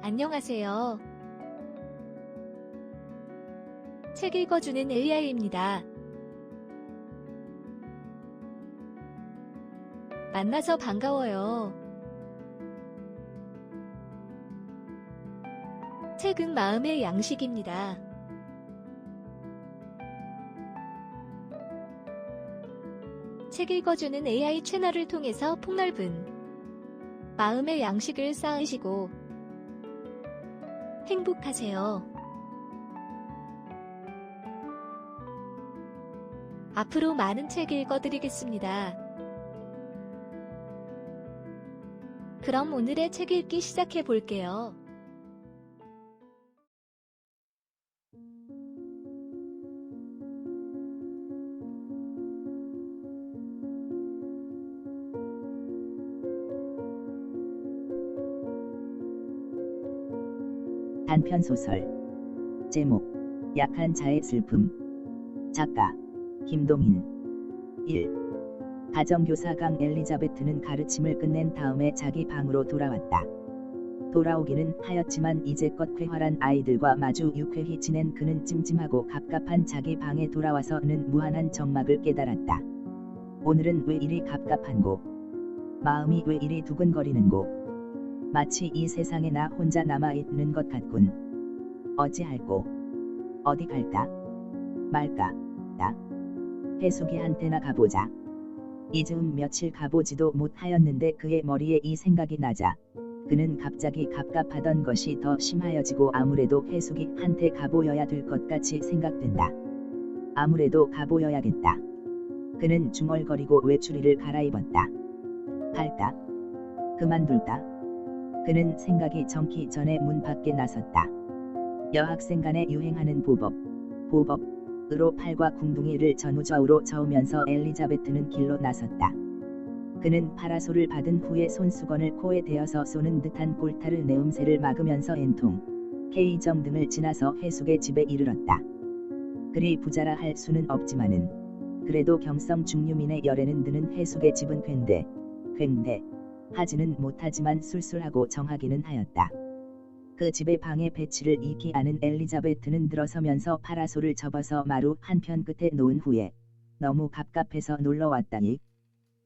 안녕하세요. 책 읽어주는 AI입니다. 만나서 반가워요. 책은 마음의 양식입니다. 책 읽어주는 AI 채널을 통해서 폭넓은 마음의 양식을 쌓으시고 행복하세요. 앞으로 많은 책 읽어드리겠습니다. 그럼 오늘의 책 읽기 시작해 볼게요. 단편소설 제목 약한 자의 슬픔 작가 김동인 1. 가정교사 강 엘리자베트는 가르침을 끝낸 다음에 자기 방으로 돌아왔다. 돌아오기는 하였지만 이제껏 쾌활한 아이들과 마주 유쾌히 지낸 그는 찜찜하고 갑갑한 자기 방에 돌아와서는 무한한 적막을 깨달았다. 오늘은 왜 이리 갑갑한고? 마음이 왜 이리 두근거리는고? 마치 이 세상에 나 혼자 남아있는 것 같군. 어찌할꼬? 어디 갈까? 말까? 나? 해숙이한테나 가보자. 이즈음 며칠 가보지도 못하였는데 그의 머리에 이 생각이 나자 그는 갑자기 갑갑하던 것이 더 심하여지고 아무래도 해숙이한테 가보여야 될 것 같이 생각된다. 아무래도 가보여야겠다. 그는 중얼거리고 외출이를 갈아입었다. 갈까? 그만둘까? 그는 생각이 정기 전에 문 밖에 나섰다. 여학생 간에 유행하는 보법으로 팔과 궁둥이를 전우좌우로 저으면서 엘리자베트는 길로 나섰다. 그는 파라솔을 받은 후에 손수건을 코에 대어서 쏘는 듯한 꼴타르 내음새를 막으면서 N통, K점 등을 지나서 해숙의 집에 이르렀다. 그리 부자라 할 수는 없지만은 그래도 경성 중류민의 열에는 드는 해숙의 집은 굉대 하지는 못하지만 술술하고 정하기는 하였다. 그 집의 방에 배치를 익히 아는 엘리자베트는 들어서면서 파라솔을 접어서 마루 한편 끝에 놓은 후에 너무 갑갑해서 놀러왔다니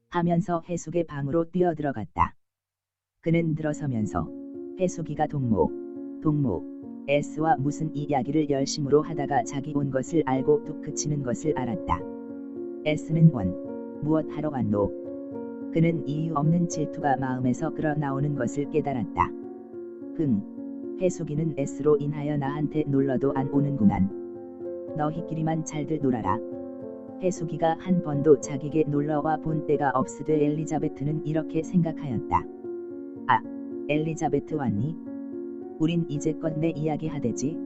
하면서 해숙의 방으로 뛰어들어갔다. 그는 들어서면서 해숙이가 동무 S와 무슨 이야기를 열심으로 하다가 자기 온 것을 알고 뚝 그치는 것을 알았다. S는 무엇 하러 왔노? 그는 이유 없는 질투가 마음에서 끌어나오는 것을 깨달았다. 해숙이는 S로 인하여 나한테 놀러도 안 오는구만. 너희끼리만 잘들 놀아라. 해숙이가 한 번도 자기게 놀러와 본 때가 없으되 엘리자베트는 이렇게 생각하였다. 아, 엘리자베트 왔니? 우린 이제껏 내 이야기 하대지.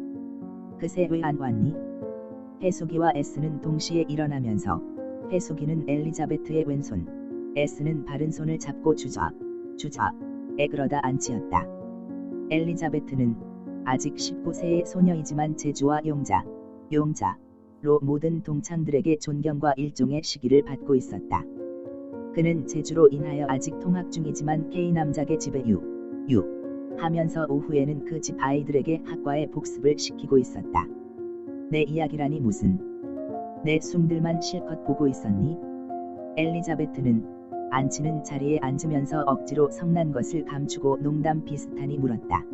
그새 왜 안 왔니? 해숙이와 S는 동시에 일어나면서 해숙이는 엘리자베트의 왼손, S는 바른손을 잡고 주저에 그러다 앉히었다. 엘리자베트는 아직 19세의 소녀이지만 제주와 용자로 모든 동창들에게 존경과 일종의 시기를 받고 있었다. 그는 제주로 인하여 아직 통학 중이지만 K남작의 집에 하면서 오후에는 그 집 아이들에게 학과에 복습을 시키고 있었다. 내 이야기라니 무슨? 내 숭들만 실컷 보고 있었니? 엘리자베트는 앉히는 자리에 앉으면서 억지로 성난 것을 감추고 농담 비슷하니 물었다.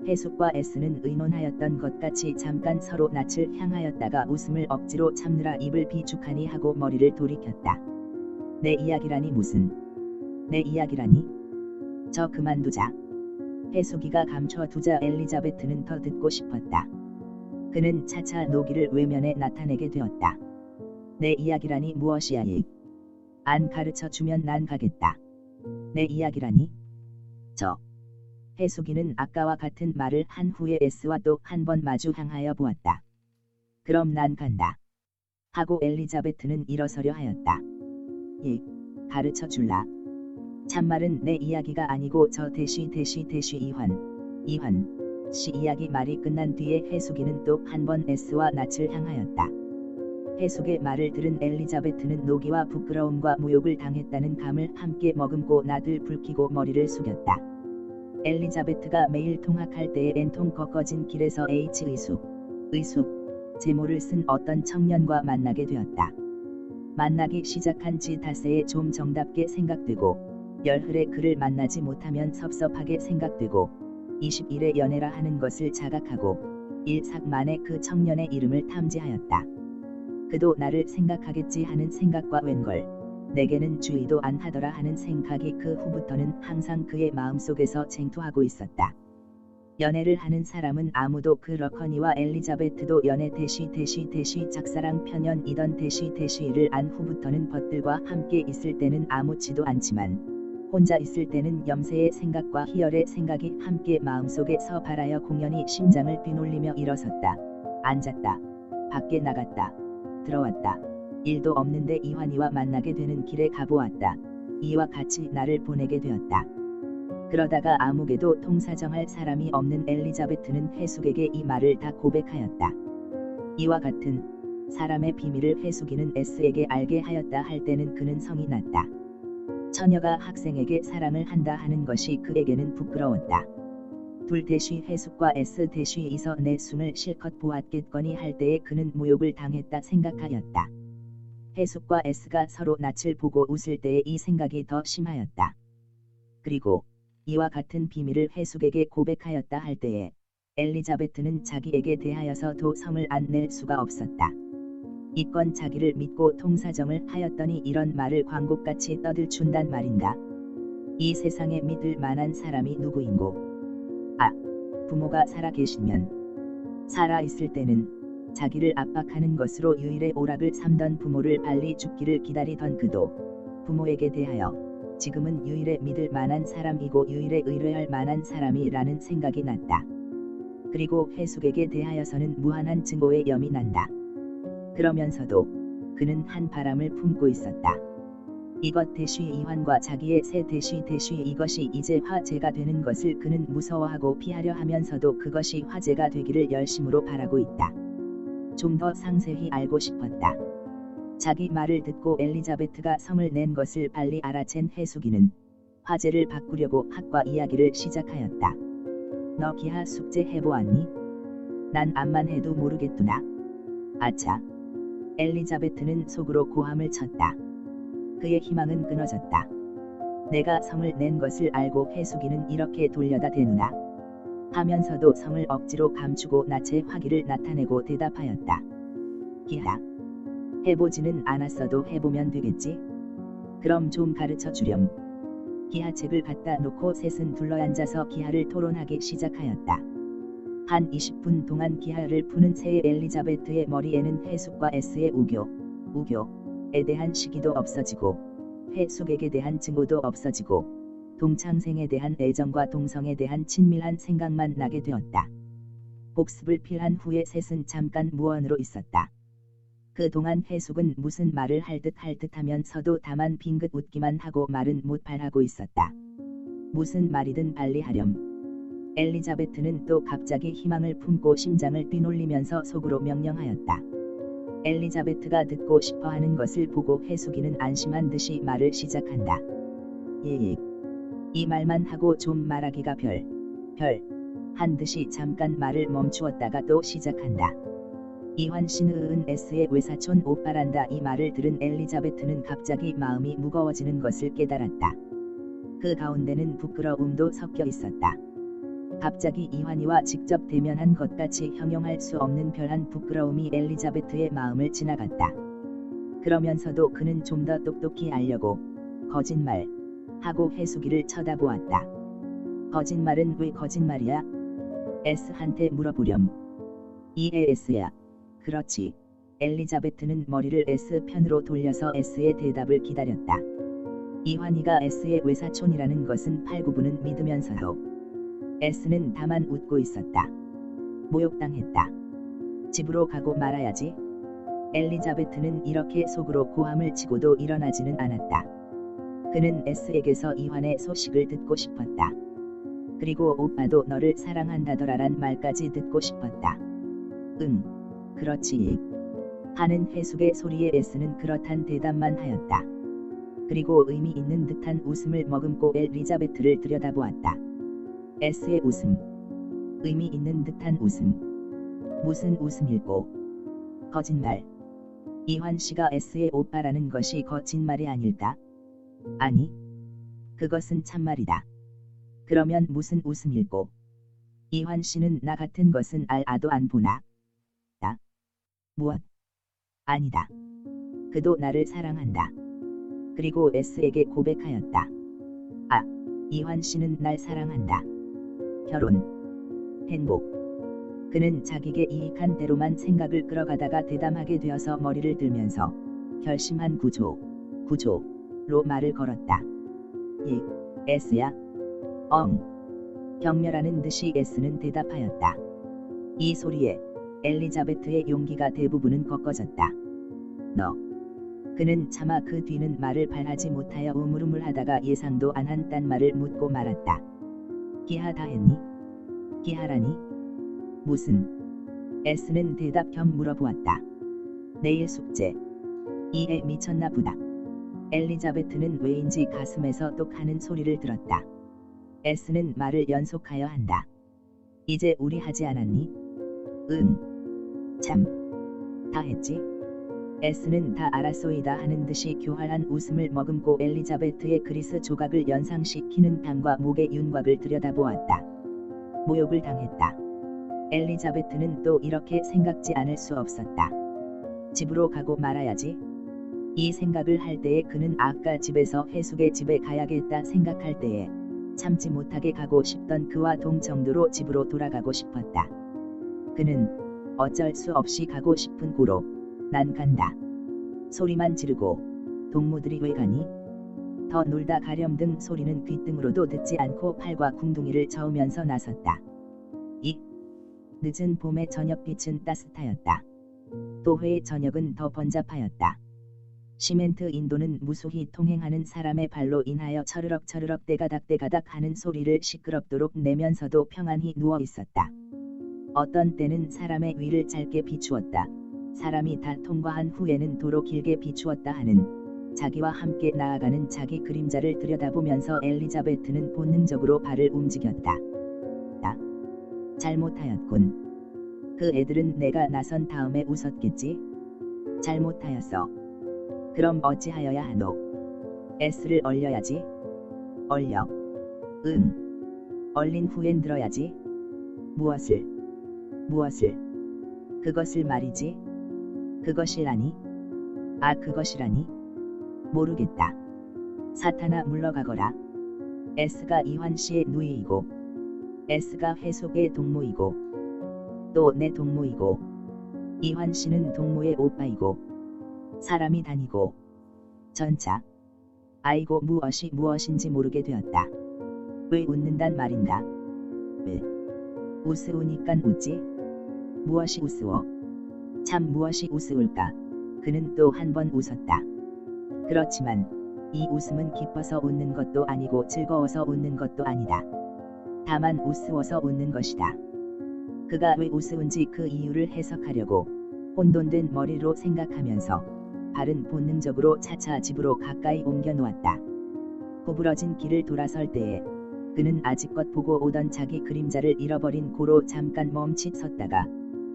해숙과 S는 의논하였던 것 같이 잠깐 서로 낯을 향하였다가 웃음을 억지로 참느라 입을 비축하니 하고 머리를 돌이켰다. 내 이야기라니 무슨? 내 이야기라니? 저 그만두자. 해숙이가 감춰두자 엘리자베트는 더 듣고 싶었다. 그는 차차 노기를 외면에 나타내게 되었다. 내 이야기라니 무엇이야 이? 안 가르쳐주면 난 가겠다. 내 이야기라니? 해숙이는 아까와 같은 말을 한 후에 S와 또 한 번 마주 향하여 보았다. 그럼 난 간다. 하고 엘리자베트는 일어서려 하였다. 가르쳐줄라. 참말은 내 이야기가 아니고 저 대쉬 이환 씨 이야기 말이 끝난 뒤에 해숙이는 또 한 번 S와 낯을 향하였다. 해숙의 말을 들은 엘리자베트는 노기와 부끄러움과 모욕을 당했다는 감을 함께 머금고 나들 붉히고 머리를 숙였다. 엘리자베트가 매일 통학할 때에 N통 꺾어진 길에서 H 의숙 제모를 쓴 어떤 청년과 만나게 되었다. 만나기 시작한 지 닷새에 좀 정답게 생각되고 열흘에 그를 만나지 못하면 섭섭하게 생각되고 20일에 연애라 하는 것을 자각하고 일삭 만에 그 청년의 이름을 탐지하였다. 그도 나를 생각하겠지 하는 생각과 웬걸 내게는 주의도 안 하더라 하는 생각이 그 후부터는 항상 그의 마음속에서 쟁투하고 있었다. 연애를 하는 사람은 아무도 그 러커니와 엘리자베트도 연애 대시 짝사랑 편연이던 대시를 안 후부터는 벗들과 함께 있을 때는 아무렇지도 않지만 혼자 있을 때는 염세의 생각과 희열의 생각이 함께 마음속에 서발하여 공연히 심장을 뛰놀리며 일어섰다. 앉았다. 밖에 나갔다. 들어왔다. 일도 없는데 이환이와 만나게 되는 길에 가보았다. 이와 같이 날을 보내게 되었다. 그러다가 아무개도 통사정할 사람이 없는 엘리자베트는 해숙에게 이 말을 다 고백하였다. 이와 같은 사람의 비밀을 해숙이는 S에게 알게 하였다 할 때는 그는 성이 났다. 처녀가 학생에게 사랑을 한다 하는 것이 그에게는 부끄러웠다. 둘 대시 해숙과 S 대시이서 내 숨을 실컷 보았겠거니 할 때에 그는 모욕을 당했다 생각하였다. 해숙과 S가 서로 낯을 보고 웃을 때에 이 생각이 더 심하였다. 그리고 이와 같은 비밀을 해숙에게 고백하였다 할 때에 엘리자베트는 자기에게 대하여서도 성을 안 낼 수가 없었다. 이건 자기를 믿고 통사정을 하였더니 이런 말을 광곡같이 떠들춘단 말인가. 이 세상에 믿을 만한 사람이 누구인고. 부모가 살아 계시면 살아 있을 때는 자기를 압박하는 것으로 유일의 오락을 삼던 부모를 빨리 죽기를 기다리던 그도 부모에게 대하여 지금은 유일의 믿을 만한 사람이고 유일의 의뢰할 만한 사람이라는 생각이 났다. 그리고 해숙에게 대하여서는 무한한 증오의 염이 난다. 그러면서도 그는 한 바람을 품고 있었다. 이것 대시 이환과 자기의 새 대시 이것이 이제 화제가 되는 것을 그는 무서워하고 피하려 하면서도 그것이 화제가 되기를 열심으로 바라고 있다. 좀 더 상세히 알고 싶었다. 자기 말을 듣고 엘리자베트가 성을 낸 것을 빨리 알아챈 해숙이는 화제를 바꾸려고 학과 이야기를 시작하였다. 너 기하 숙제 해보았니? 난 암만 해도 모르겠구나. 아차. 엘리자베트는 속으로 고함을 쳤다. 그의 희망은 끊어졌다. 내가 성을 낸 것을 알고 해숙이는 이렇게 돌려다 대누나 하면서도 성을 억지로 감추고 낯의 화기를 나타내고 대답하였다. 기하. 해보지는 않았어도 해보면 되겠지? 그럼 좀 가르쳐 주렴. 기하책을 갖다 놓고 셋은 둘러앉아서 기하를 토론하기 시작하였다. 한 20분 동안 기하를 푸는 새의 엘리자베트의 머리에는 해숙과 S의 우교에 대한 시기도 없어지고 해숙에게 대한 증오도 없어지고 동창생에 대한 애정과 동성에 대한 친밀한 생각만 나게 되었다. 복습을 필한 후에 셋은 잠깐 무언으로 있었다. 그동안 해숙은 무슨 말을 할 듯 하면서도 다만 빙긋 웃기만 하고 말은 못 발하고 있었다. 무슨 말이든 빨리 하렴. 엘리자베트는 또 갑자기 희망을 품고 심장을 뛰놀리면서 속으로 명령하였다. 엘리자베트가 듣고 싶어하는 것을 보고 해숙이는 안심한 듯이 말을 시작한다. 예. 이 말만 하고 좀 말하기가 한 듯이 잠깐 말을 멈추었다가 또 시작한다. 이환 씨는 S의 외사촌 오빠란다. 이 말을 들은 엘리자베트는 갑자기 마음이 무거워지는 것을 깨달았다. 그 가운데는 부끄러움도 섞여 있었다. 갑자기 이환이와 직접 대면한 것같이 형용할 수 없는 별한 부끄러움이 엘리자베트의 마음을 지나갔다. 그러면서도 그는 좀 더 똑똑히 알려고 거짓말 하고 해숙이를 쳐다보았다. 거짓말은 왜 거짓말이야? S한테 물어보렴. 이에 S야. 그렇지. 엘리자베트는 머리를 S 편으로 돌려서 S의 대답을 기다렸다. 이환이가 S의 외사촌이라는 것은 8-9분은 믿으면서도 S는 다만 웃고 있었다. 모욕당했다. 집으로 가고 말아야지. 엘리자베트는 이렇게 속으로 고함을 치고도 일어나지는 않았다. 그는 S에게서 이환의 소식을 듣고 싶었다. 그리고 오빠도 너를 사랑한다더라란 말까지 듣고 싶었다. 응, 그렇지. 하는 해숙의 소리에 S는 그렇단 대답만 하였다. 그리고 의미 있는 듯한 웃음을 머금고 엘리자베트를 들여다보았다. S의 웃음. 의미 있는 듯한 웃음. 무슨 웃음일꼬? 거짓말. 이환 씨가 S의 오빠라는 것이 거짓말이 아닐까? 아니, 그것은 참말이다. 그러면 무슨 웃음일꼬? 이환 씨는 나 같은 것은 알아도 안 보나? 무엇? 아니다. 그도 나를 사랑한다. 그리고 S에게 고백하였다. 아, 이환 씨는 날 사랑한다. 결혼, 행복. 그는 자기에게 이익한 대로만 생각을 끌어가다가 대담하게 되어서 머리를 들면서 결심한 구조로 말을 걸었다. S야? 경멸하는 듯이 S는 대답하였다. 이 소리에 엘리자베트의 용기가 대부분은 꺾어졌다. 너. 그는 차마 그 뒤는 말을 발하지 못하여 우물우물하다가 예상도 안 한 딴 말을 묻고 말았다. 기하 다 했니? 기하라니? 무슨? S는 대답 겸 물어보았다. 내일 숙제. 이에 미쳤나 보다. 엘리자베트는 왜인지 가슴에서 똑 하는 소리를 들었다. S는 말을 연속하여 한다. 이제 우리 하지 않았니? 응. 참. 다 했지? S는 다 알았소이다 하는 듯이 교활한 웃음을 머금고 엘리자베트의 그리스 조각을 연상시키는 방과 목의 윤곽을 들여다보았다. 모욕을 당했다. 엘리자베트는 또 이렇게 생각지 않을 수 없었다. 집으로 가고 말아야지. 이 생각을 할 때에 그는 아까 집에서 회숙의 집에 가야겠다 생각할 때에 참지 못하게 가고 싶던 그와 동정도로 집으로 돌아가고 싶었다. 그는 어쩔 수 없이 가고 싶은 고로 난 간다. 소리만 지르고 동무들이 왜 가니? 더 놀다 가렴 등 소리는 귓등으로도 듣지 않고 팔과 궁둥이를 저으면서 나섰다. 이 늦은 봄의 저녁빛은 따뜻하였다. 도회의 저녁은 더 번잡하였다. 시멘트 인도는 무수히 통행하는 사람의 발로 인하여 철르럭 떼가닥 하는 소리를 시끄럽도록 내면서도 평안히 누워 있었다. 어떤 때는 사람의 위를 짧게 비추었다. 사람이 다 통과한 후에는 도로 길게 비추었다 하는 자기와 함께 나아가는 자기 그림자를 들여다보면서 엘리자베트는 본능적으로 발을 움직였다. 잘못하였군. 그 애들은 내가 나선 다음에 웃었겠지? 잘못하였어. 그럼 어찌하여야 하노? S를 얼려야지. 얼려. 응. 얼린 후엔 들어야지. 무엇을? 그것을 말이지. 그것이라니? 아, 그것이라니? 모르겠다. 사탄아 물러가거라. S가 이환 씨의 누이이고 S가 회속의 동무이고 또 내 동무이고 이환 씨는 동무의 오빠이고 사람이 다니고 전차. 아이고 무엇인지 모르게 되었다. 왜 웃는단 말인가? 왜? 우스우니깐 웃지? 무엇이 우스워? 참 무엇이 우스울까? 그는 또 한 번 웃었다. 그렇지만 이 웃음은 기뻐서 웃는 것도 아니고 즐거워서 웃는 것도 아니다. 다만 우스워서 웃는 것이다. 그가 왜 우스운지 그 이유를 해석하려고 혼돈된 머리로 생각하면서 발은 본능적으로 차차 집으로 가까이 옮겨 놓았다. 구부러진 길을 돌아설 때에 그는 아직껏 보고 오던 자기 그림자를 잃어버린 고로 잠깐 멈칫 섰다가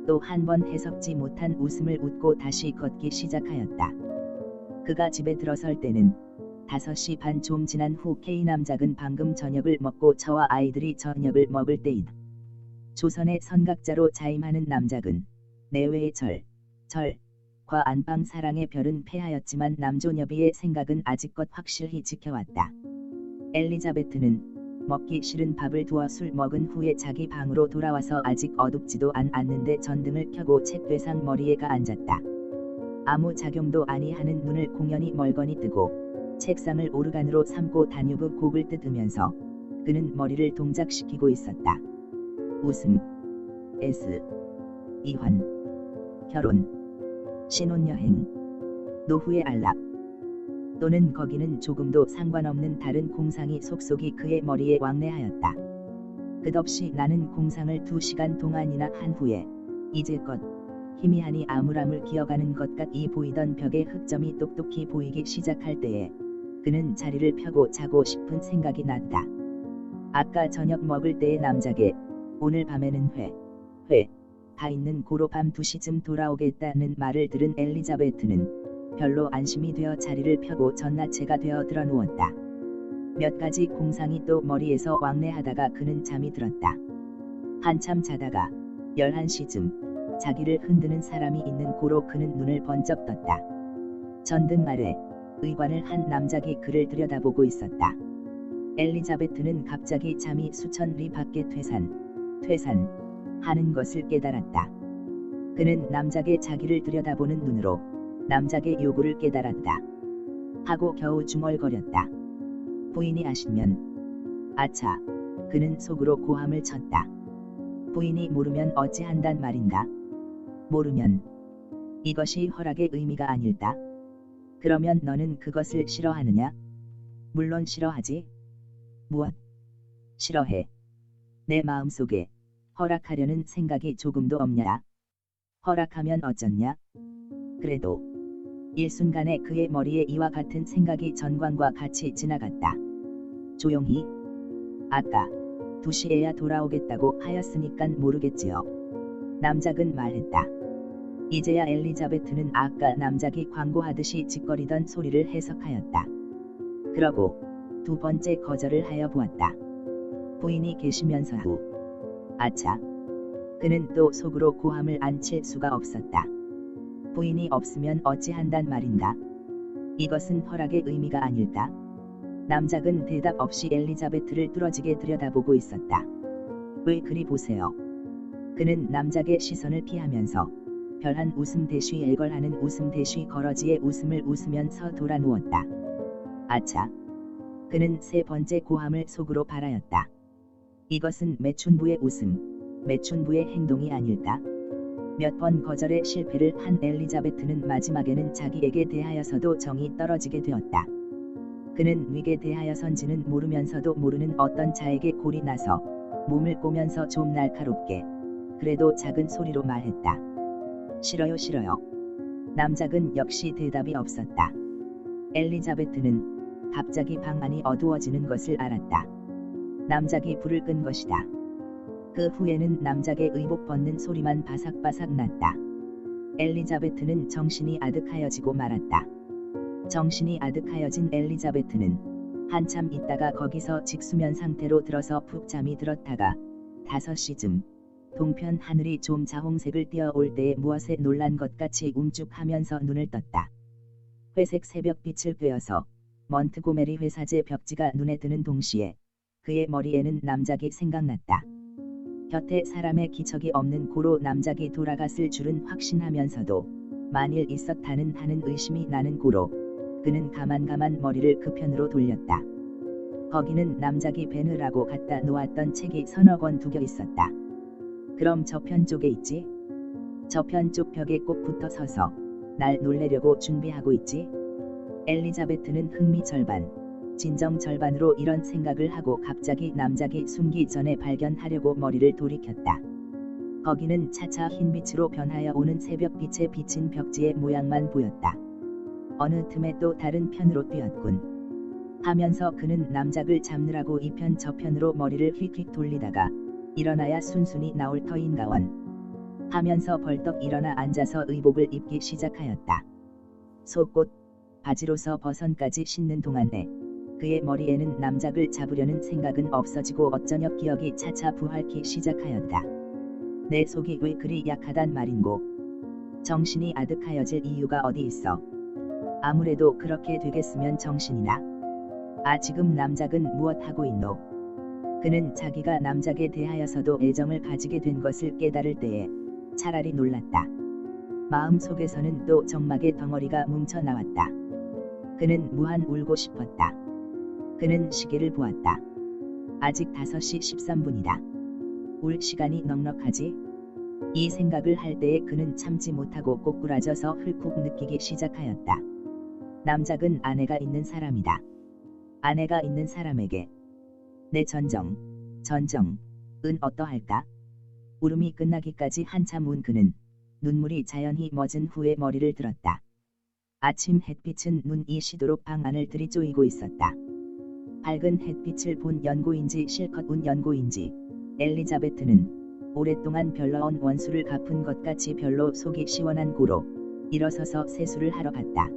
또 한 번 해석지 못한 웃음을 웃고 다시 걷기 시작하였다. 그가 집에 들어설 때는 5시 반 좀 지난 후 K 남작은 방금 저녁을 먹고 저와 아이들이 저녁을 먹을 때이다. 조선의 선각자로 자임하는 남작은 내외의 절과 안방 사랑의 별은 패하였지만 남조녀비의 생각은 아직껏 확실히 지켜왔다. 엘리자베트는 먹기 싫은 밥을 두어 술 먹은 후에 자기 방으로 돌아와서 아직 어둡지도 않았는데 전등을 켜고 책대상 머리에가 앉았다. 아무 작용도 아니하는 눈을 공연히 멀거니 뜨고 책상을 오르간으로 삼고 단유부 곡을 뜯으면서 그는 머리를 동작시키고 있었다. 웃음, S, 이환, 결혼, 신혼여행, 노후의 안락, 또는 거기는 조금도 상관없는 다른 공상이 속속이 그의 머리에 왕래하였다. 끝없이 나는 공상을 2시간 동안이나 한 후에 이제껏 희미하니 아물아물 기어가는 것 같이 보이던 벽의 흑점이 똑똑히 보이기 시작할 때에 그는 자리를 펴고 자고 싶은 생각이 났다. 아까 저녁 먹을 때의 남자게 오늘 밤에는 가 있는 고로 밤 2시쯤 돌아오겠다는 말을 들은 엘리자베트는 별로 안심이 되어 자리를 펴고 전나체가 되어 들어 누웠다. 몇 가지 공상이 또 머리에서 왕래하다가 그는 잠이 들었다. 한참 자다가 11시쯤 자기를 흔드는 사람이 있는 고로 그는 눈을 번쩍 떴다. 전등 아래 의관을 한 남작이 그를 들여다보고 있었다. 엘리자베트는 갑자기 잠이 수천 리 밖에 퇴산 하는 것을 깨달았다. 그는 남작의 자기를 들여다보는 눈으로 남작의 요구를 깨달았다. 하고 겨우 중얼거렸다. 부인이 아시면 아차. 그는 속으로 고함을 쳤다. 부인이 모르면 어찌한단 말인가? 모르면 이것이 허락의 의미가 아닐까? 그러면 너는 그것을 싫어하느냐? 물론 싫어하지. 무엇? 싫어해. 내 마음속에 허락하려는 생각이 조금도 없냐? 허락하면 어쩌냐? 그래도 일순간에 그의 머리에 이와 같은 생각이 전광과 같이 지나갔다. 조용히 아까 2시에야 돌아오겠다고 하였으니깐 모르겠지요. 남작은 말했다. 이제야 엘리자베트는 아까 남작이 광고하듯이 짓거리던 소리를 해석하였다. 그러고 두 번째 거절을 하여 보았다. 부인이 계시면서도 아차. 그는 또 속으로 고함을 안 칠 수가 없었다. 부인이 없으면 어찌한단 말인가? 이것은 허락의 의미가 아닐까? 남작은 대답 없이 엘리자베트를 뚫어지게 들여다보고 있었다. 왜 그리 보세요? 그는 남작의 시선을 피하면서 별한 웃음 대쉬 애걸하는 웃음 대쉬 거러지의 웃음을 웃으면서 돌아 누웠다. 아차. 그는 세 번째 고함을 속으로 발하였다. 이것은 매춘부의 웃음, 매춘부의 행동이 아닐까? 몇 번 거절에 실패를 한 엘리자베트는 마지막에는 자기에게 대하여서도 정이 떨어지게 되었다. 그는 위에 대하여선지는 모르면서도 모르는 어떤 자에게 골이 나서 몸을 꼬면서 좀 날카롭게 그래도 작은 소리로 말했다. 싫어요 싫어요. 남작은 역시 대답이 없었다. 엘리자베트는 갑자기 방 안이 어두워지는 것을 알았다. 남작이 불을 끈 것이다. 그 후에는 남작의 의복 벗는 소리만 바삭바삭 났다. 엘리자베트는 정신이 아득하여지고 말았다. 정신이 아득하여진 엘리자베트는 한참 있다가 거기서 직수면 상태로 들어서 푹 잠이 들었다가 5시쯤 동편 하늘이 좀 자홍색을 띄어올 때에 무엇에 놀란 것 같이 움쭉하면서 눈을 떴다. 회색 새벽빛을 꿰어서 먼트고메리 회사제 벽지가 눈에 드는 동시에 그의 머리에는 남작이 생각났다. 곁에 사람의 기척이 없는 고로 남작이 돌아갔을 줄은 확신하면서도 만일 있었다는 하는 의심이 나는 고로 그는 가만 머리를 그 편으로 돌렸다. 거기는 남작이 베느라고 갖다 놓았던 책이 서너 권 두겨 있었다. 그럼 저편 쪽에 있지? 저편 쪽 벽에 꼭 붙어 서서 날 놀래려고 준비하고 있지? 엘리자베트는 흥미 절반, 진정 절반으로 이런 생각을 하고 갑자기 남작이 숨기 전에 발견하려고 머리를 돌이켰다. 거기는 차차 흰빛으로 변하여 오는 새벽빛에 비친 벽지의 모양만 보였다. 어느 틈에 또 다른 편으로 뛰었군. 하면서 그는 남작을 잡느라고 이편 저편으로 머리를 휙휙 돌리다가 일어나야 순순히 나올 터인가원 하면서 벌떡 일어나 앉아서 의복을 입기 시작하였다. 속옷, 바지로서 버선까지 신는 동안에 그의 머리에는 남작을 잡으려는 생각은 없어지고 어쩌녁 기억이 차차 부활기 시작하였다. 내 속이 왜 그리 약하단 말인고. 정신이 아득하여질 이유가 어디 있어. 아무래도 그렇게 되겠으면 정신이나. 지금 남작은 무엇하고 있노? 그는 자기가 남작에 대하여서도 애정을 가지게 된 것을 깨달을 때에 차라리 놀랐다. 마음 속에서는 또 정막의 덩어리가 뭉쳐 나왔다. 그는 무한 울고 싶었다. 그는 시계를 보았다. 아직 5시 13분이다. 울 시간이 넉넉하지? 이 생각을 할 때에 그는 참지 못하고 꼬꾸라져서 헐컥 느끼기 시작하였다. 남작은 아내가 있는 사람이다. 아내가 있는 사람에게 내 전정은 어떠할까? 울음이 끝나기까지 한참 운 그는 눈물이 자연히 멎은 후에 머리를 들었다. 아침 햇빛은 눈이 시도록 방 안을 들이쪼이고 있었다. 밝은 햇빛을 본 연고인지 실컷 운 연고인지 엘리자베트는 오랫동안 별러온 원수를 갚은 것 같이 별로 속이 시원한 고로 일어서서 세수를 하러 갔다.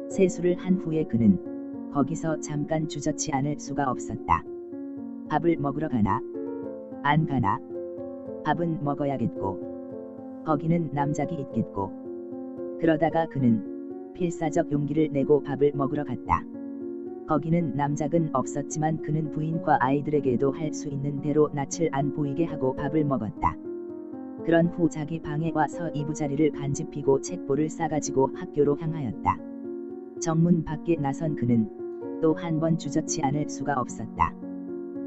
세수를 한 후에 그는 거기서 잠깐 주저치 않을 수가 없었다. 밥을 먹으러 가나? 안 가나? 밥은 먹어야겠고 거기는 남작이 있겠고. 그러다가 그는 필사적 용기를 내고 밥을 먹으러 갔다. 거기는 남작은 없었지만 그는 부인과 아이들에게도 할 수 있는 대로 낯을 안 보이게 하고 밥을 먹었다. 그런 후 자기 방에 와서 이부자리를 간직히고 책보를 싸가지고 학교로 향하였다. 정문 밖에 나선 그는 또 한 번 주저치 않을 수가 없었다.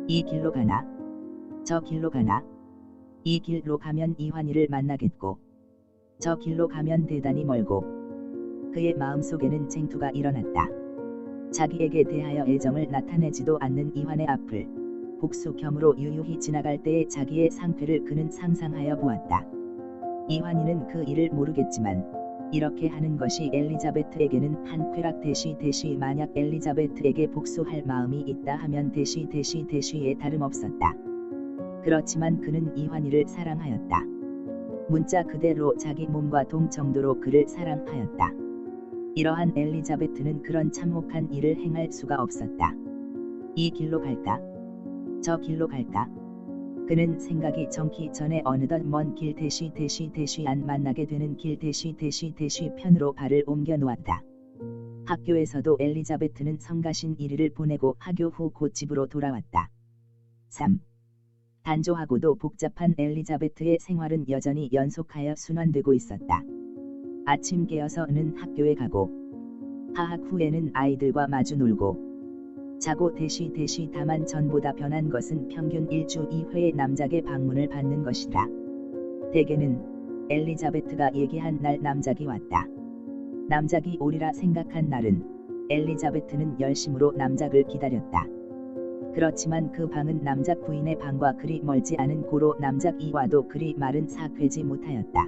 이 길로 가나? 저 길로 가나? 이 길로 가면 이환이를 만나겠고 저 길로 가면 대단히 멀고. 그의 마음속에는 쟁투가 일어났다. 자기에게 대하여 애정을 나타내지도 않는 이환의 앞을 복수겸으로 유유히 지나갈 때의 자기의 상태를 그는 상상하여 보았다. 이환이는 그 일을 모르겠지만 이렇게 하는 것이 엘리자베트에게는 한 쾌락 대시 만약 엘리자베트에게 복수할 마음이 있다 하면 대시에 다름없었다. 그렇지만 그는 이환이를 사랑하였다. 문자 그대로 자기 몸과 동 정도로 그를 사랑하였다. 이러한 엘리자베트는 그런 참혹한 일을 행할 수가 없었다. 이 길로 갈까? 저 길로 갈까? 그는 생각이 정기 전에 어느덧 먼 길 대시 안 만나게 되는 길 대시 편으로 발을 옮겨 놓았다. 학교에서도 엘리자베트는 성가신 1일을 보내고 학교 후 곧 집으로 돌아왔다. 3. 단조하고도 복잡한 엘리자베트의 생활은 여전히 연속하여 순환되고 있었다. 아침 깨어서는 학교에 가고 하학 후에는 아이들과 마주 놀고 자고 대시 다만 전보다 변한 것은 평균 1주 2회의 남작의 방문을 받는 것이다. 대개는 엘리자베트가 얘기한 날 남작이 왔다. 남작이 오리라 생각한 날은 엘리자베트는 열심으로 남작을 기다렸다. 그렇지만 그 방은 남작 부인의 방과 그리 멀지 않은 고로 남작이 와도 그리 말은 삭회지 못하였다.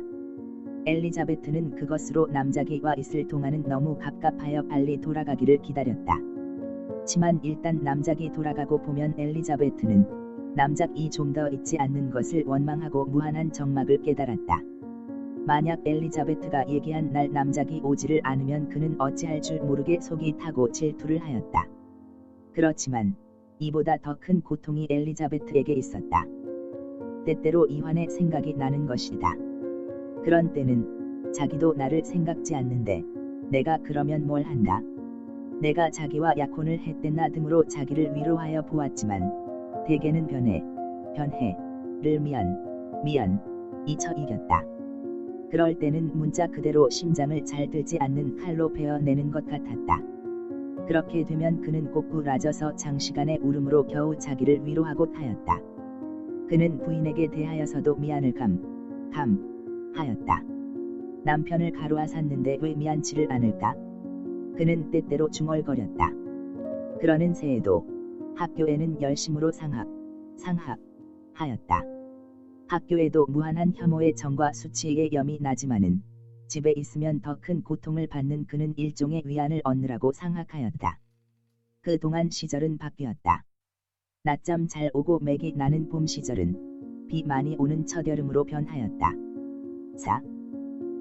엘리자베트는 그것으로 남작이 와 있을 동안은 너무 갑갑하여 빨리 돌아가기를 기다렸다. 하지만 일단 남작이 돌아가고 보면 엘리자베트는 남작이 좀 더 있지 않는 것을 원망하고 무한한 적막을 깨달았다. 만약 엘리자베트가 얘기한 날 남작이 오지를 않으면 그는 어찌할 줄 모르게 속이 타고 질투를 하였다. 그렇지만 이보다 더 큰 고통이 엘리자베트에게 있었다. 때때로 이환의 생각이 나는 것이다. 그런 때는 자기도 나를 생각지 않는데 내가 그러면 뭘 한다? 내가 자기와 약혼을 했댔나 등으로 자기를 위로하여 보았지만 대개는 변해를 미연이 쳐 이겼다. 그럴 때는 문자 그대로 심장을 잘 들지 않는 칼로 베어내는 것 같았다. 그렇게 되면 그는 꼬꾸라져서 장시간의 울음으로 겨우 자기를 위로하고 하였다. 그는 부인에게 대하여서도 미안을 하였다. 남편을 가로하 샀는데 왜 미안치를 않을까? 그는 때때로 중얼거렸다. 그러는 새에도 학교에는 열심으로 상학하였다. 학교에도 무한한 혐오의 정과 수치의 염이 나지만은 집에 있으면 더 큰 고통을 받는 그는 일종의 위안을 얻느라고 상학하였다. 그동안 시절은 바뀌었다. 낮잠 잘 오고 맥이 나는 봄 시절은 비 많이 오는 첫여름으로 변하였다. 4.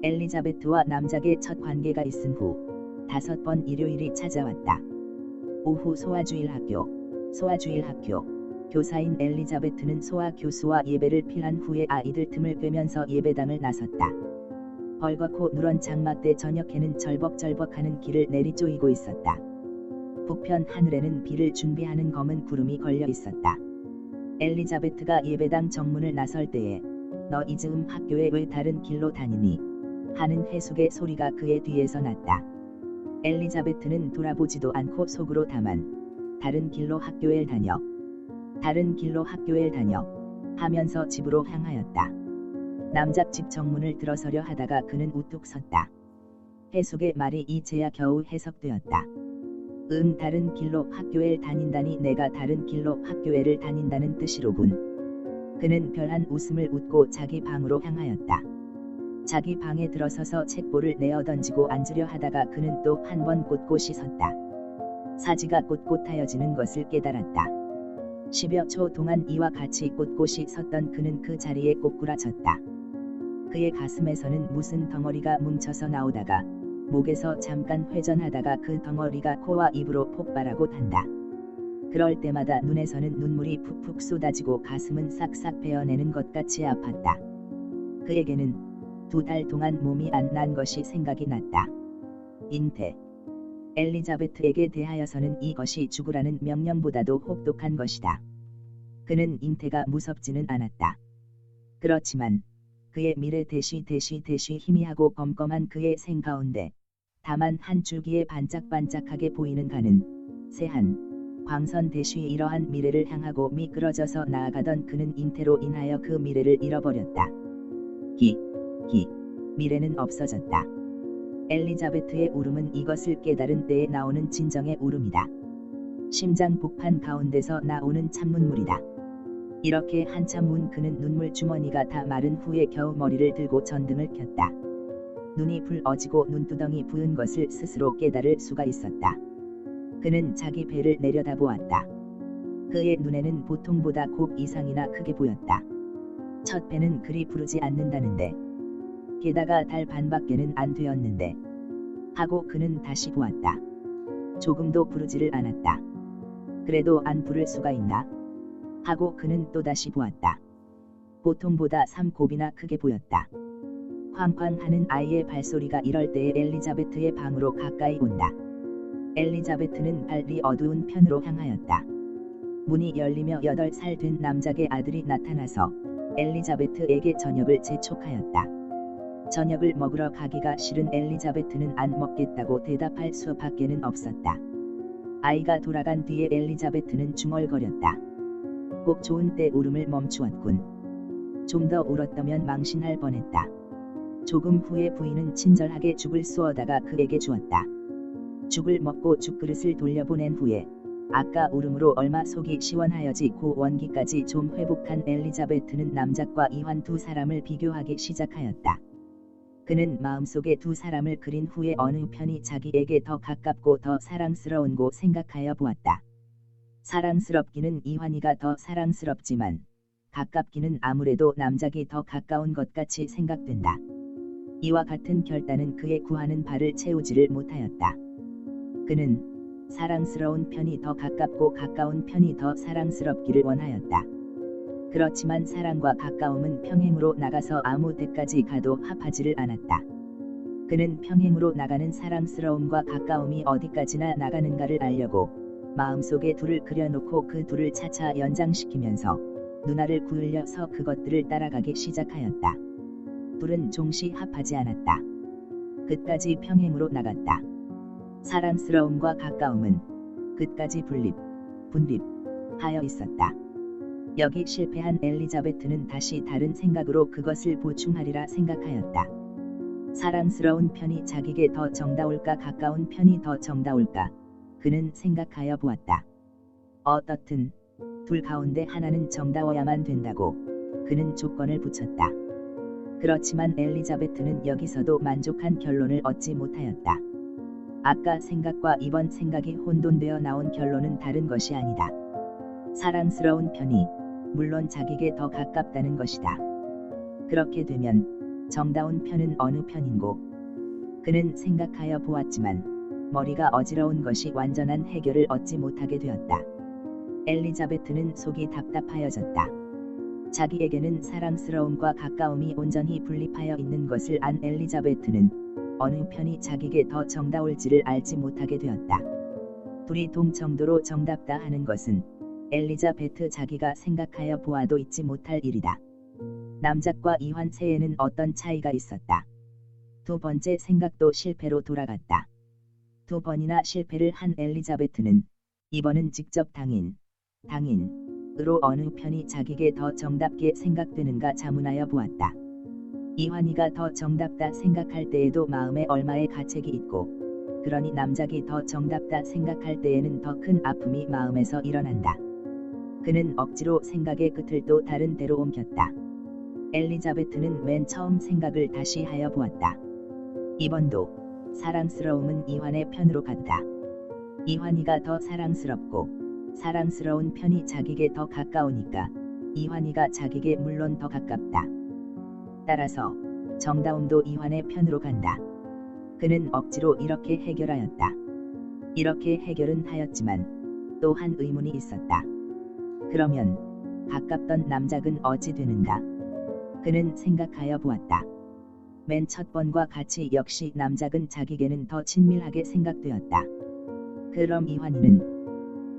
엘리자베트와 남작의 첫 관계가 있은 후 5번 일요일이 찾아왔다. 오후 소아주일 학교 교사인 엘리자베트는 소아 교수와 예배를 필한 후에 아이들 틈을 꿰면서 예배당을 나섰다. 벌겋고 누런 장마 때 저녁에는 절벅절벅하는 길을 내리쪼이고 있었다. 북편 하늘에는 비를 준비하는 검은 구름이 걸려 있었다. 엘리자베트가 예배당 정문을 나설 때에 너 이즈음 학교에 왜 다른 길로 다니니? 하는 해숙의 소리가 그의 뒤에서 났다. 엘리자베트는 돌아보지도 않고 속으로 다만 다른 길로 학교에 다녀 하면서 집으로 향하였다. 남작 집 정문을 들어서려 하다가 그는 우뚝 섰다. 해숙의 말이 이제야 겨우 해석되었다. 다른 길로 학교에 다닌다니 내가 다른 길로 학교에를 다닌다는 뜻이로군. 그는 별한 웃음을 웃고 자기 방으로 향하였다. 자기 방에 들어서서 책보를 내어 던지고 앉으려 하다가 그는 또 한 번 곳곳이 섰다. 사지가 꼿꼿하여지는 것을 깨달았다. 10여 초 동안 이와 같이 꼿꼿이 섰던 그는 그 자리에 꼬꾸라졌다. 그의 가슴에서는 무슨 덩어리가 뭉쳐서 나오다가 목에서 잠깐 회전하다가 그 덩어리가 코와 입으로 폭발하고 단다. 그럴 때마다 눈에서는 눈물이 푹푹 쏟아지고 가슴은 싹싹 베어내는 것 같이 아팠다. 그에게는 2달 동안 몸이 안 난 것이 생각이 났다. 잉태. 엘리자베트에게 대하여서는 이것이 죽으라는 명령보다도 혹독한 것이다. 그는 잉태가 무섭지는 않았다. 그렇지만 그의 미래 대시 희미하고 검검한 그의 생 가운데 다만 한 줄기에 반짝반짝하게 보이는 가는 새한 광선 대시 이러한 미래를 향하고 미끄러져서 나아가던 그는 잉태로 인하여 그 미래를 잃어버렸다. 미래는 없어졌다. 엘리자베트의 울음은 이것을 깨달은 때에 나오는 진정의 울음이다. 심장 복판 가운데서 나오는 참눈물이다. 이렇게 한참 운 그는 눈물 주머니가 다 마른 후에 겨우 머리를 들고 전등을 켰다. 눈이 불어지고 눈두덩이 부은 것을 스스로 깨달을 수가 있었다. 그는 자기 배를 내려다보았다. 그의 눈에는 보통보다 곱 이상이나 크게 보였다. 첫 배는 그리 부르지 않는다는데 게다가 달 반밖에는 안 되었는데 하고 그는 다시 보았다. 조금도 부르지를 않았다. 그래도 안 부를 수가 있나? 하고 그는 또다시 보았다. 보통보다 3곱이나 크게 보였다. 쾅쾅 하는 아이의 발소리가 이럴 때에 엘리자베트의 방으로 가까이 온다. 엘리자베트는 빨리 어두운 편으로 향하였다. 문이 열리며 8살 된 남작의 아들이 나타나서 엘리자베트에게 저녁을 재촉하였다. 저녁을 먹으러 가기가 싫은 엘리자베트는 안 먹겠다고 대답할 수밖에는 없었다. 아이가 돌아간 뒤에 엘리자베트는 중얼거렸다. 꼭 좋은 때 울음을 멈추었군. 좀 더 울었다면 망신할 뻔했다. 조금 후에 부인은 친절하게 죽을 쏘어다가 그에게 주었다. 죽을 먹고 죽그릇을 돌려보낸 후에 아까 울음으로 얼마 속이 시원하여지 고 원기까지 좀 회복한 엘리자베트는 남작과 이환 2사람을 비교하기 시작하였다. 그는 마음속에 2사람을 그린 후에 어느 편이 자기에게 더 가깝고 더 사랑스러운고 생각하여 보았다. 사랑스럽기는 이환이가 더 사랑스럽지만 가깝기는 아무래도 남작이 더 가까운 것 같이 생각된다. 이와 같은 결단은 그의 구하는 바를 채우지를 못하였다. 그는 사랑스러운 편이 더 가깝고 가까운 편이 더 사랑스럽기를 원하였다. 그렇지만 사랑과 가까움은 평행으로 나가서 아무 데까지 가도 합하지를 않았다. 그는 평행으로 나가는 사랑스러움과 가까움이 어디까지나 나가는가를 알려고 마음속에 둘을 그려놓고 그 둘을 차차 연장시키면서 눈알을 구울려서 그것들을 따라가기 시작하였다. 둘은 종시 합하지 않았다. 끝까지 평행으로 나갔다. 사랑스러움과 가까움은 끝까지 분립하여 있었다. 여기 실패한 엘리자베트는 다시 다른 생각으로 그것을 보충하리라 생각하였다. 사랑스러운 편이 자기에게 더 정다울까 가까운 편이 더 정다울까 그는 생각하여 보았다. 어떻든 둘 가운데 하나는 정다워야만 된다고 그는 조건을 붙였다. 그렇지만 엘리자베트는 여기서도 만족한 결론을 얻지 못하였다. 아까 생각과 이번 생각이 혼돈되어 나온 결론은 다른 것이 아니다. 사랑스러운 편이 물론 자기에게 더 가깝다는 것이다. 그렇게 되면 정다운 편은 어느 편인고? 그는 생각하여 보았지만 머리가 어지러운 것이 완전한 해결을 얻지 못하게 되었다. 엘리자베트는 속이 답답하여졌다. 자기에게는 사랑스러움과 가까움이 온전히 분립하여 있는 것을 안 엘리자베트는 어느 편이 자기에게 더 정다울지를 알지 못하게 되었다. 둘이 동정도로 정답다 하는 것은 엘리자베트 자기가 생각하여 보아도 잊지 못할 일이다. 남작과 이환세에는 어떤 차이가 있었다. 2번째 생각도 실패로 돌아갔다. 2번이나 실패를 한 엘리자베트는 이번은 직접 당인으로 어느 편이 자기에게 더 정답게 생각되는가 자문하여 보았다. 이환이가 더 정답다 생각할 때에도 마음에 얼마의 가책이 있고 그러니 남작이 더 정답다 생각할 때에는 더 큰 아픔이 마음에서 일어난다. 그는 억지로 생각의 끝을 또 다른 데로 옮겼다. 엘리자베트는 맨 처음 생각을 다시 하여 보았다. 이번도 사랑스러움은 이환의 편으로 갔다. 이환이가 더 사랑스럽고 사랑스러운 편이 자기에게 더 가까우니까 이환이가 자기에게 물론 더 가깝다. 따라서 정다움도 이환의 편으로 간다. 그는 억지로 이렇게 해결하였다. 이렇게 해결은 하였지만 또 한 의문이 있었다. 그러면 가깝던 남작은 어찌 되는가? 그는 생각하여 보았다. 맨 첫 번과 같이 역시 남작은 자기에게는 더 친밀하게 생각되었다. 그럼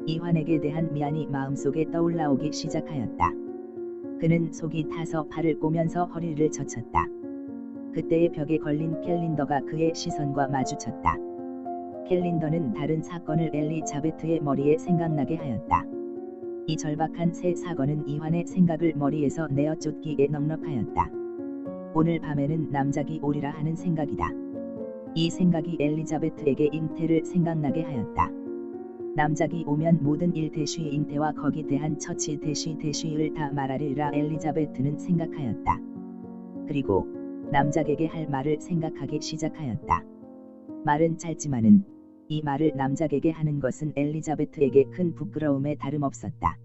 이환에게 대한 미안이 마음속에 떠올라오기 시작하였다. 그는 속이 타서 팔을 꼬면서 허리를 젖혔다. 그때의 벽에 걸린 캘린더가 그의 시선과 마주쳤다. 캘린더는 다른 사건을 엘리자베트의 머리에 생각나게 하였다. 이 절박한 새 사건은 이환의 생각을 머리에서 내어 쫓기에 넉넉하였다. 오늘 밤에는 남작이 오리라 하는 생각이다. 이 생각이 엘리자베트에게 잉태를 생각나게 하였다. 남작이 오면 모든 일 대쉬 잉태와 거기 대한 처치 대쉬를 다 말하리라 엘리자베트는 생각하였다. 그리고 남작에게 할 말을 생각하기 시작하였다. 말은 짧지만은 이 말을 남작에게 하는 것은 엘리자베트에게 큰 부끄러움에 다름없었다.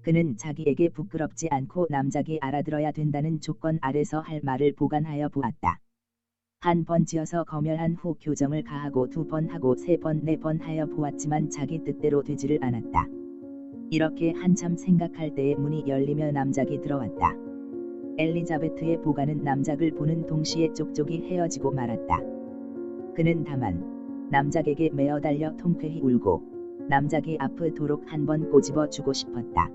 그는 자기에게 부끄럽지 않고 남작이 알아들어야 된다는 조건 아래서 할 말을 보관하여 보았다. 한 번 지어서 검열한 후 교정을 가하고 2번 하고 3번 4번 하여 보았지만 자기 뜻대로 되지를 않았다. 이렇게 한참 생각할 때에 문이 열리며 남작이 들어왔다. 엘리자베트의 보관은 남작을 보는 동시에 쪽쪽이 헤어지고 말았다. 그는 다만 남작에게 메어 달려 통쾌히 울고 남작이 아프도록 한번 꼬집어 주고 싶었다.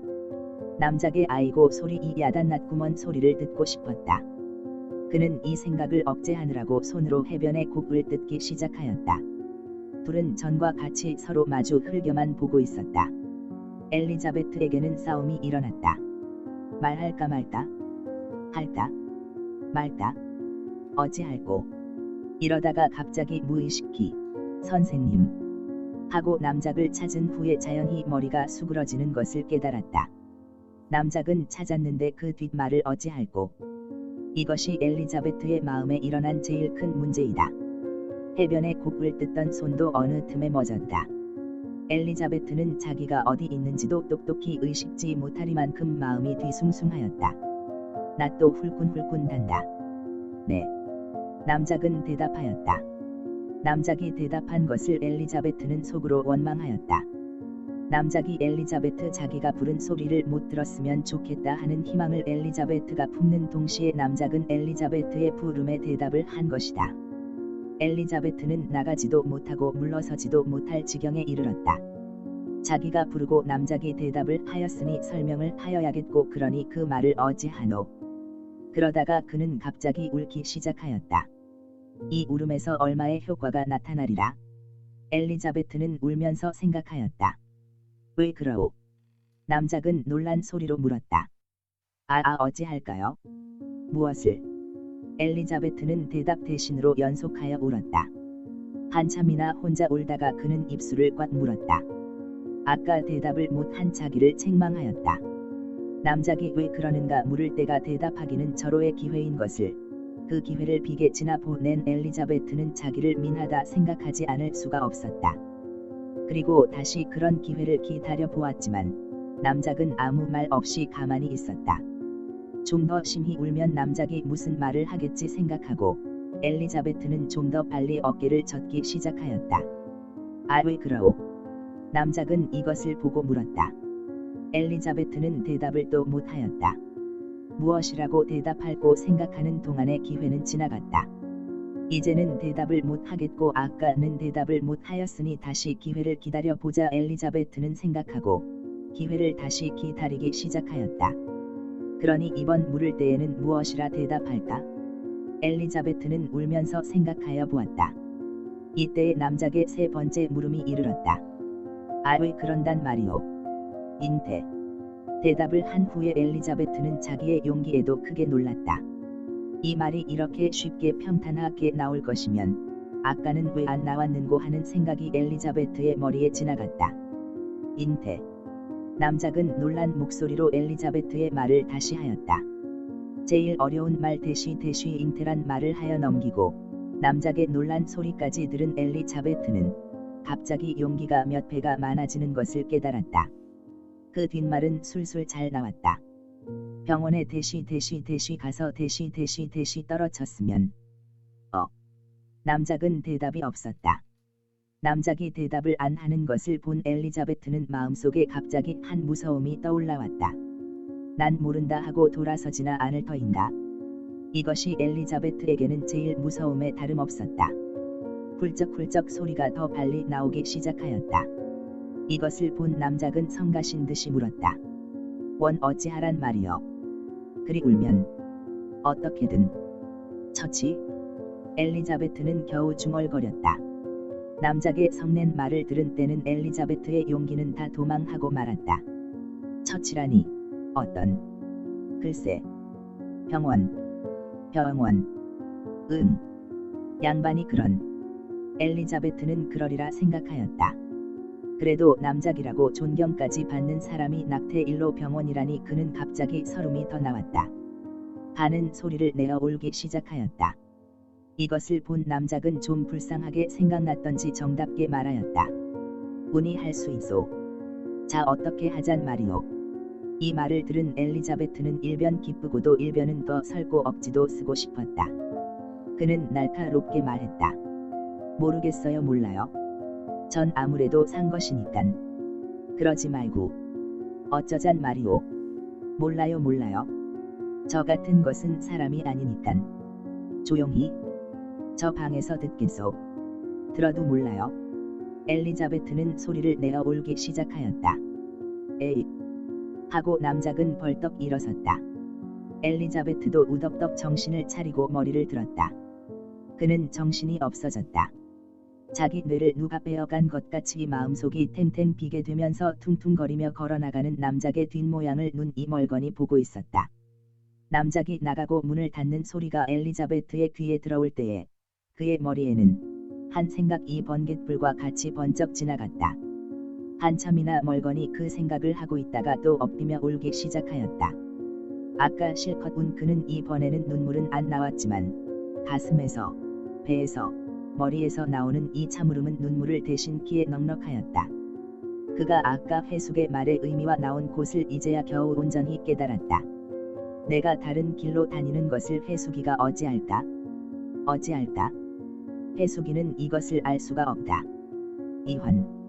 남작의 아이고 소리 이 야단 났구먼 소리를 듣고 싶었다. 그는 이 생각을 억제하느라고 손으로 해변의 곡을 뜯기 시작하였다. 둘은 전과 같이 서로 마주 흘겨만 보고 있었다. 엘리자베트에게는 싸움이 일어났다. 말할까 말까? 할까? 말까? 어찌할꼬? 이러다가 갑자기 무의식히 선생님 하고 남작을 찾은 후에 자연히 머리가 수그러지는 것을 깨달았다. 남작은 찾았는데 그 뒷말을 어찌할꼬? 이것이 엘리자베트의 마음에 일어난 제일 큰 문제이다. 해변에 곡을 뜯던 손도 어느 틈에 멎었다. 엘리자베트는 자기가 어디 있는지도 똑똑히 의식지 못하리만큼 마음이 뒤숭숭하였다. 나 또 훌꾼훌꾼 단다. 네. 남작은 대답하였다. 남작이 대답한 것을 엘리자베트는 속으로 원망하였다. 남작이 엘리자베트 자기가 부른 소리를 못 들었으면 좋겠다 하는 희망을 엘리자베트가 품는 동시에 남작은 엘리자베트의 부름에 대답을 한 것이다. 엘리자베트는 나가지도 못하고 물러서지도 못할 지경에 이르렀다. 자기가 부르고 남작이 대답을 하였으니 설명을 하여야겠고 그러니 그 말을 어찌하노. 그러다가 그는 갑자기 울기 시작하였다. 이 울음에서 얼마의 효과가 나타나리라. 엘리자베트는 울면서 생각하였다. 왜 그러오? 남작은 놀란 소리로 물었다. 어찌할까요? 무엇을? 엘리자베트는 대답 대신으로 연속하여 울었다. 한참이나 혼자 울다가 그는 입술을 꽉 물었다. 아까 대답을 못한 자기를 책망하였다. 남작이 왜 그러는가 물을 때가 대답하기는 절호의 기회인 것을 그 기회를 비게 지나 보낸 엘리자베트는 자기를 민하다 생각하지 않을 수가 없었다. 그리고 다시 그런 기회를 기다려 보았지만 남작은 아무 말 없이 가만히 있었다. 좀 더 심히 울면 남작이 무슨 말을 하겠지 생각하고 엘리자베트는 좀 더 빨리 어깨를 젓기 시작하였다. 왜 그러오? 남작은 이것을 보고 물었다. 엘리자베트는 대답을 또 못하였다. 무엇이라고 대답할고 생각하는 동안의 기회는 지나갔다. 이제는 대답을 못하겠고 아까는 대답을 못하였으니 다시 기회를 기다려 보자 엘리자베트는 생각하고 기회를 다시 기다리기 시작하였다. 그러니 이번 물을 때에는 무엇이라 대답할까? 엘리자베트는 울면서 생각하여 보았다. 이때에 남작의 세 번째 물음이 이르렀다. 왜 그런단 말이오? 잉태. 대답을 한 후에 엘리자베트는 자기의 용기에도 크게 놀랐다. 이 말이 이렇게 쉽게 평탄하게 나올 것이면 아까는 왜 안 나왔는고 하는 생각이 엘리자베트의 머리에 지나갔다. 잉태. 남작은 놀란 목소리로 엘리자베트의 말을 다시 하였다. 제일 어려운 말 대쉬 잉태란 말을 하여 넘기고 남작의 놀란 소리까지 들은 엘리자베트는 갑자기 용기가 몇 배가 많아지는 것을 깨달았다. 그 뒷말은 술술 잘 나왔다. 병원에 대시 가서 대시 떨어졌으면. 남작은 대답이 없었다. 남작이 대답을 안 하는 것을 본 엘리자베트는 마음속에 갑자기 한 무서움이 떠올라왔다. 난 모른다 하고 돌아서지나 않을 터인가. 이것이 엘리자베트에게는 제일 무서움에 다름없었다. 훌쩍훌쩍 소리가 더 빨리 나오기 시작하였다. 이것을 본 남작은 성가신 듯이 물었다. 원 어찌하란 말이여. 그리 울면 어떻게든 처치. 엘리자베트는 겨우 중얼거렸다. 남작의 성낸 말을 들은 때는 엘리자베트의 용기는 다 도망하고 말았다. 처치라니 어떤. 글쎄. 병원. 양반이 그런. 엘리자베트는 그러리라 생각하였다. 그래도 남작이라고 존경까지 받는 사람이 낙태일로 병원이라니 그는 갑자기 설움이 더 나왔다. 가는 소리를 내어 울기 시작하였다. 이것을 본 남작은 좀 불쌍하게 생각났던지 정답게 말하였다. 운이 할 수 있소. 자 어떻게 하잔 말이오. 이 말을 들은 엘리자베트는 일변 기쁘고도 일변은 더 설고 억지도 쓰고 싶었다. 그는 날카롭게 말했다. 모르겠어요. 몰라요. 전 아무래도 산 것이니깐. 그러지 말고. 어쩌잔 말이오. 몰라요. 저 같은 것은 사람이 아니니깐. 조용히. 저 방에서 듣겠소. 들어도 몰라요. 엘리자베트는 소리를 내어 울기 시작하였다. 에이. 하고 남작은 벌떡 일어섰다. 엘리자베트도 우덕덕 정신을 차리고 머리를 들었다. 그는 정신이 없어졌다. 자기 뇌를 누가 빼어간 것 같이 마음속이 탱탱 비게 되면서 퉁퉁거리며 걸어나가는 남작의 뒷모양을 눈이 멀거니 보고 있었다. 남작이 나가고 문을 닫는 소리가 엘리자베트의 귀에 들어올 때에 그의 머리에는 한 생각이 번갯불과 같이 번쩍 지나갔다. 한참이나 멀거니 그 생각을 하고 있다가 또 엎드며 울기 시작하였다. 아까 실컷 운 그는 이번에는 눈물은 안 나왔지만 가슴에서, 배에서, 머리에서 나오는 이 참울음은 눈물을 대신 키에 넉넉하였다. 그가 아까 회숙의 말의 의미와 나온 곳을 이제야 겨우 온전히 깨달았다. 내가 다른 길로 다니는 것을 회숙이가 어찌할까? 회숙이는 이것을 알 수가 없다. 이환.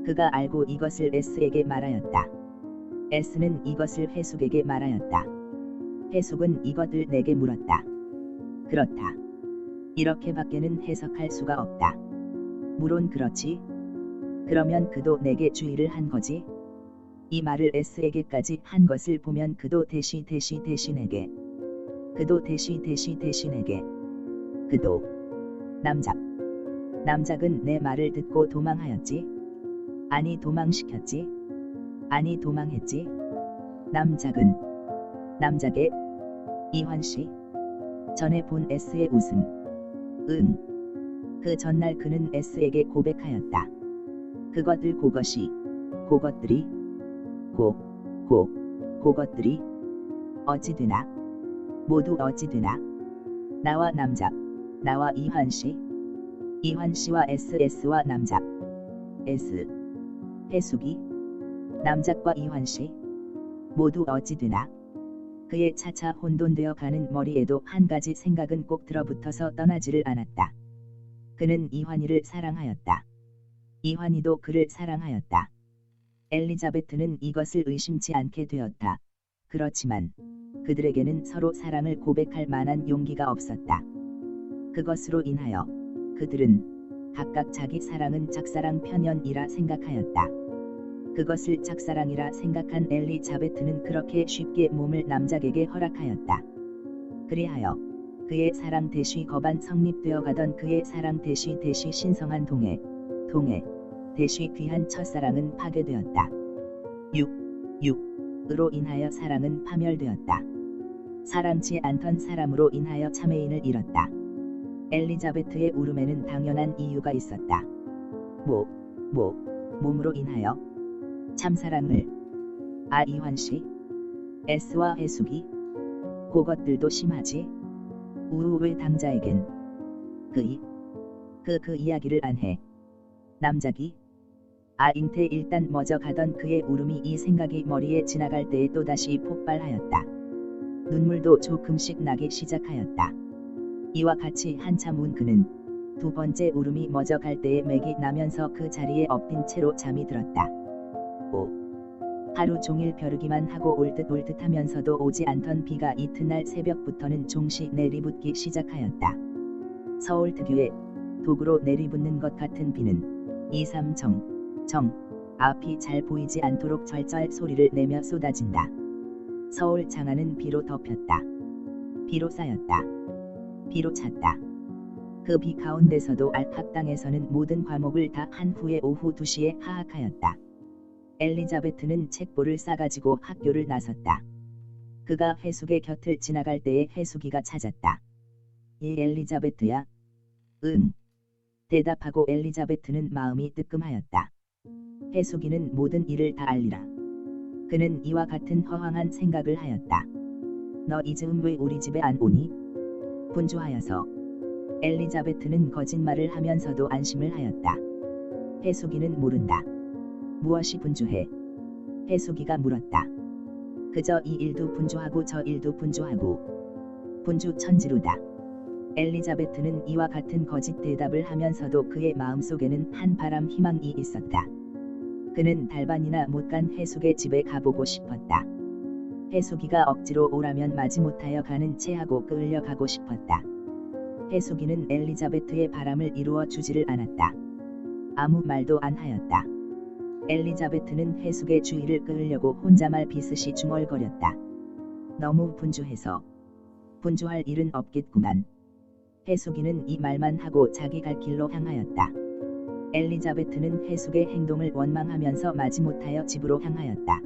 그가 알고 이것을 S에게 말하였다. S는 이것을 회숙에게 말하였다. 회숙은 이것을 내게 물었다. 그렇다. 이렇게밖에는 해석할 수가 없다. 물론 그렇지. 그러면 그도 내게 주의를 한 거지. 이 말을 S에게까지 한 것을 보면 그도 대신에게. 그도. 남작은 내 말을 듣고 도망하였지. 아니 도망시켰지. 아니 도망했지. 남작의 이환씨. 전에 본 S의 웃음. 그 전날 그는 S에게 고백하였다. 그것들이 어찌되나. 모두 어찌되나. 나와 남작. 나와 이환씨. 이환씨와 S와 남작. S. 회숙이. 남작과 이환씨. 모두 어찌되나. 그의 차차 혼돈되어 가는 머리에도 한 가지 생각은 꼭 들어붙어서 떠나지를 않았다. 그는 이환이를 사랑하였다. 이환이도 그를 사랑하였다. 엘리자베트는 이것을 의심치 않게 되었다. 그렇지만 그들에게는 서로 사랑을 고백할 만한 용기가 없었다. 그것으로 인하여 그들은 각각 자기 사랑은 짝사랑 편연이라 생각하였다. 그것을 짝사랑이라 생각한 엘리자베트는 그렇게 쉽게 몸을 남작에게 허락하였다. 그리하여 그의 사랑 대시 거반 성립되어 가던 그의 사랑 대시 신성한 동해 대시 귀한 첫사랑은 파괴되었다. 6으로 인하여 사랑은 파멸되었다. 사랑치 않던 사람으로 인하여 참회인을 잃었다. 엘리자베트의 울음에는 당연한 이유가 있었다. 몸으로 인하여 참사랑을. 이환씨. S와 회숙이. 그것들도 심하지. 왜 당자에겐 그 이야기를 안 해. 남자기. 잉태 일단 먼저 가던 그의 울음이 이 생각이 머리에 지나갈 때에 또다시 폭발하였다. 눈물도 조금씩 나기 시작하였다. 이와 같이 한참 운 그는 두 번째 울음이 먼저 갈 때에 맥이 나면서 그 자리에 엎린 채로 잠이 들었다. 하루 종일 벼르기만 하고 올 듯 하면서도 오지 않던 비가 이튿날 새벽부터는 종시 내리붓기 시작하였다. 서울 특유의 독으로 내리붓는 것 같은 비는 2, 3 앞이 잘 보이지 않도록 쩔쩔 소리를 내며 쏟아진다. 서울 장안은 비로 덮였다. 비로 쌓였다. 비로 찼다. 그 비 가운데서도 학당에서는 모든 과목을 다 한 후에 오후 2시에 하학하였다. 엘리자베트는 책보를 싸가지고 학교를 나섰다. 그가 해숙의 곁을 지나갈 때에 해숙이가 찾았다. 예, 엘리자베트야? 응. 대답하고 엘리자베트는 마음이 뜨끔하였다. 해숙이는 모든 일을 다 알리라. 그는 이와 같은 허황한 생각을 하였다. 너 이즈음 왜 우리 집에 안 오니? 분주하여서. 엘리자베트는 거짓말을 하면서도 안심을 하였다. 해숙이는 모른다. 무엇이 분주해? 해숙이가 물었다. 그저 이 일도 분주하고 저 일도 분주하고. 분주천지루다. 엘리자베트는 이와 같은 거짓 대답을 하면서도 그의 마음속에는 한바람 희망이 있었다. 그는 달반이나 못 간 해숙의 집에 가보고 싶었다. 해숙이가 억지로 오라면 마지못하여 가는 체하고 끌려가고 싶었다. 해숙이는 엘리자베트의 바람을 이루어 주지를 않았다. 아무 말도 안 하였다. 엘리자베트는 해숙의 주의를 끌려고 혼자말 비슷이 중얼거렸다. 너무 분주해서. 분주할 일은 없겠구만. 해숙이는 이 말만 하고 자기 갈 길로 향하였다. 엘리자베트는 해숙의 행동을 원망하면서 마지못하여 집으로 향하였다.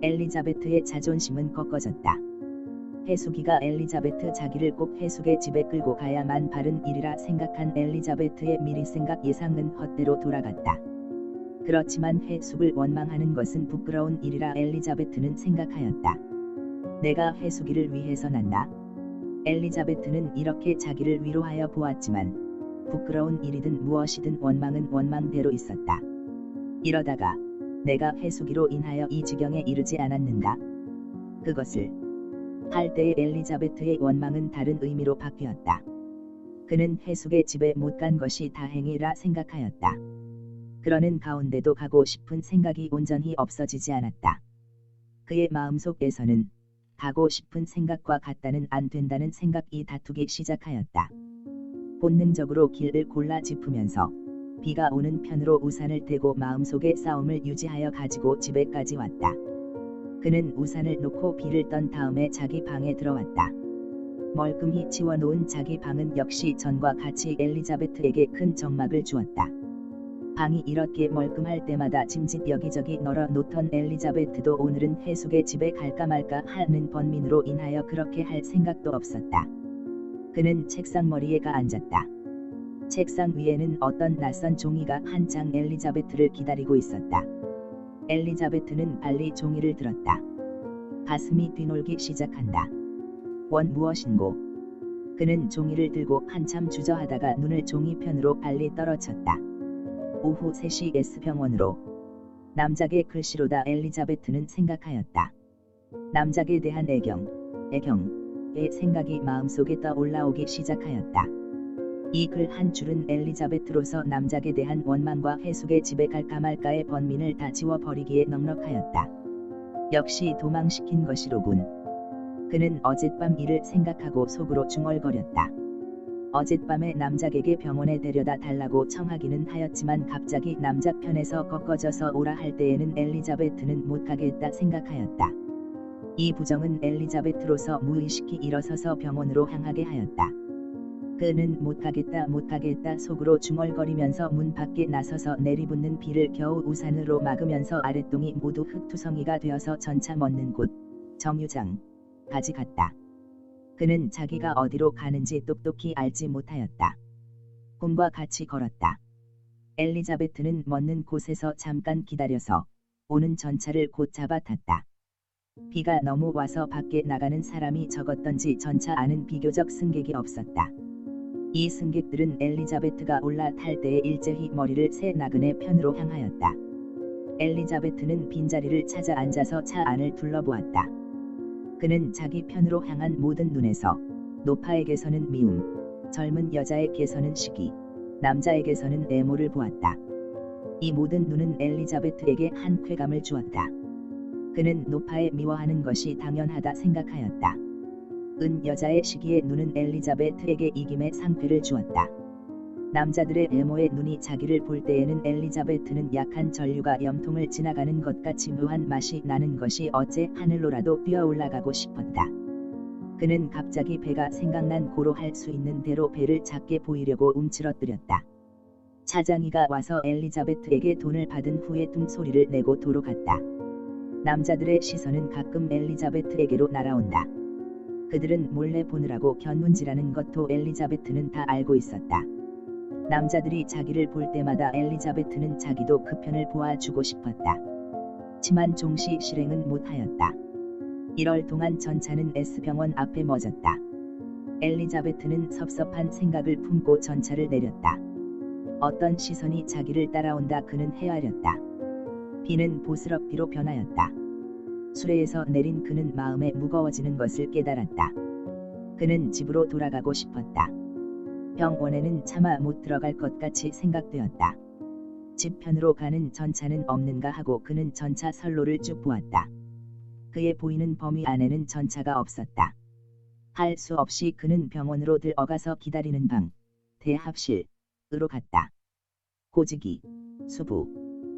엘리자베트의 자존심은 꺾어졌다. 해숙이가 엘리자베트 자기를 꼭 해숙의 집에 끌고 가야만 바른 일이라 생각한 엘리자베트의 미리 생각 예상은 헛되로 돌아갔다. 그렇지만 해숙을 원망하는 것은 부끄러운 일이라 엘리자베트는 생각하였다. 내가 해숙이를 위해서 났나? 엘리자베트는 이렇게 자기를 위로하여 보았지만 부끄러운 일이든 무엇이든 원망은 원망대로 있었다. 이러다가 내가 해숙이로 인하여 이 지경에 이르지 않았는가? 그것을 할 때의 엘리자베트의 원망은 다른 의미로 바뀌었다. 그는 해숙의 집에 못 간 것이 다행이라 생각하였다. 그러는 가운데도 가고 싶은 생각이 온전히 없어지지 않았다. 그의 마음속에서는 가고 싶은 생각과 같다는 안 된다는 생각이 다투기 시작하였다. 본능적으로 길을 골라 짚으면서 비가 오는 편으로 우산을 대고 마음속의 싸움을 유지하여 가지고 집에까지 왔다. 그는 우산을 놓고 비를 떤 다음에 자기 방에 들어왔다. 멀끔히 치워놓은 자기 방은 역시 전과 같이 엘리자베트에게 큰 적막을 주었다. 방이 이렇게 멀끔할 때마다 짐짓 여기저기 널어 놓던 엘리자베트도 오늘은 해숙의 집에 갈까 말까 하는 번민으로 인하여 그렇게 할 생각도 없었다. 그는 책상 머리에가 앉았다. 책상 위에는 어떤 낯선 종이가 한 장 엘리자베트를 기다리고 있었다. 엘리자베트는 빨리 종이를 들었다. 가슴이 뛰놀기 시작한다. 원 무엇인고? 그는 종이를 들고 한참 주저하다가 눈을 종이편으로 빨리 떨어쳤다. 오후 3시 S병원으로. 남작의 글씨로다 엘리자베트는 생각하였다. 남작에 대한 애경의 생각이 마음속에 떠올라오기 시작하였다. 이 글 한 줄은 엘리자베트로서 남작에 대한 원망과 해숙의 집에 갈까 말까의 번민을 다 지워버리기에 넉넉하였다. 역시 도망시킨 것이로군. 그는 어젯밤 일을 생각하고 속으로 중얼거렸다. 어젯밤에 남작에게 병원에 데려다 달라고 청하기는 하였지만 갑자기 남작 편에서 꺾어져서 오라 할 때에는 엘리자베트는 못 가겠다 생각하였다. 이 부정은 엘리자베트로서 무의식히 일어서서 병원으로 향하게 하였다. 그는 못 가겠다 속으로 중얼거리면서 문 밖에 나서서 내리붓는 비를 겨우 우산으로 막으면서 아랫동이 모두 흙투성이가 되어서 전차 멎는 곳 정류장까지 갔다. 그는 자기가 어디로 가는지 똑똑히 알지 못하였다. 꿈과 같이 걸었다. 엘리자베트는 멎는 곳에서 잠깐 기다려서 오는 전차를 곧 잡아탔다. 비가 너무 와서 밖에 나가는 사람이 적었던지 전차 안은 비교적 승객이 없었다. 이 승객들은 엘리자베트가 올라탈 때에 일제히 머리를 새 나그네 편으로 향하였다. 엘리자베트는 빈자리를 찾아 앉아서 차 안을 둘러보았다. 그는 자기 편으로 향한 모든 눈에서 노파에게서는 미움, 젊은 여자에게서는 시기, 남자에게서는 애모를 보았다. 이 모든 눈은 엘리자베트에게 한 쾌감을 주었다. 그는 노파에 미워하는 것이 당연하다 생각하였다. 은 여자의 시기의 눈은 엘리자베트에게 이김의 상쾌를 주었다. 남자들의 애모의 눈이 자기를 볼 때에는 엘리자베트는 약한 전류가 염통을 지나가는 것 같이 묘한 맛이 나는 것이 어째 하늘로라도 뛰어 올라가고 싶었다. 그는 갑자기 배가 생각난 고로 할 수 있는 대로 배를 작게 보이려고 움츠러뜨렸다. 차장이가 와서 엘리자베트에게 돈을 받은 후에 뚱 소리를 내고 도로 갔다. 남자들의 시선은 가끔 엘리자베트에게로 날아온다. 그들은 몰래 보느라고 견눈질하는 것도 엘리자베트는 다 알고 있었다. 남자들이 자기를 볼 때마다 엘리자베트는 자기도 그 편을 보아주고 싶었다. 치만 종시 실행은 못하였다. 1월 동안 전차는 S병원 앞에 멎었다. 엘리자베트는 섭섭한 생각을 품고 전차를 내렸다. 어떤 시선이 자기를 따라온다 그는 헤아렸다. 비는 보스럽기로 변하였다. 수레에서 내린 그는 마음에 무거워지는 것을 깨달았다. 그는 집으로 돌아가고 싶었다. 병원에는 차마 못 들어갈 것 같이 생각되었다. 집 편으로 가는 전차는 없는가 하고 그는 전차 선로를 쭉 보았다. 그의 보이는 범위 안에는 전차가 없었다. 할 수 없이 그는 병원으로 들어가서 기다리는 방, 대합실으로 갔다. 고지기, 수부,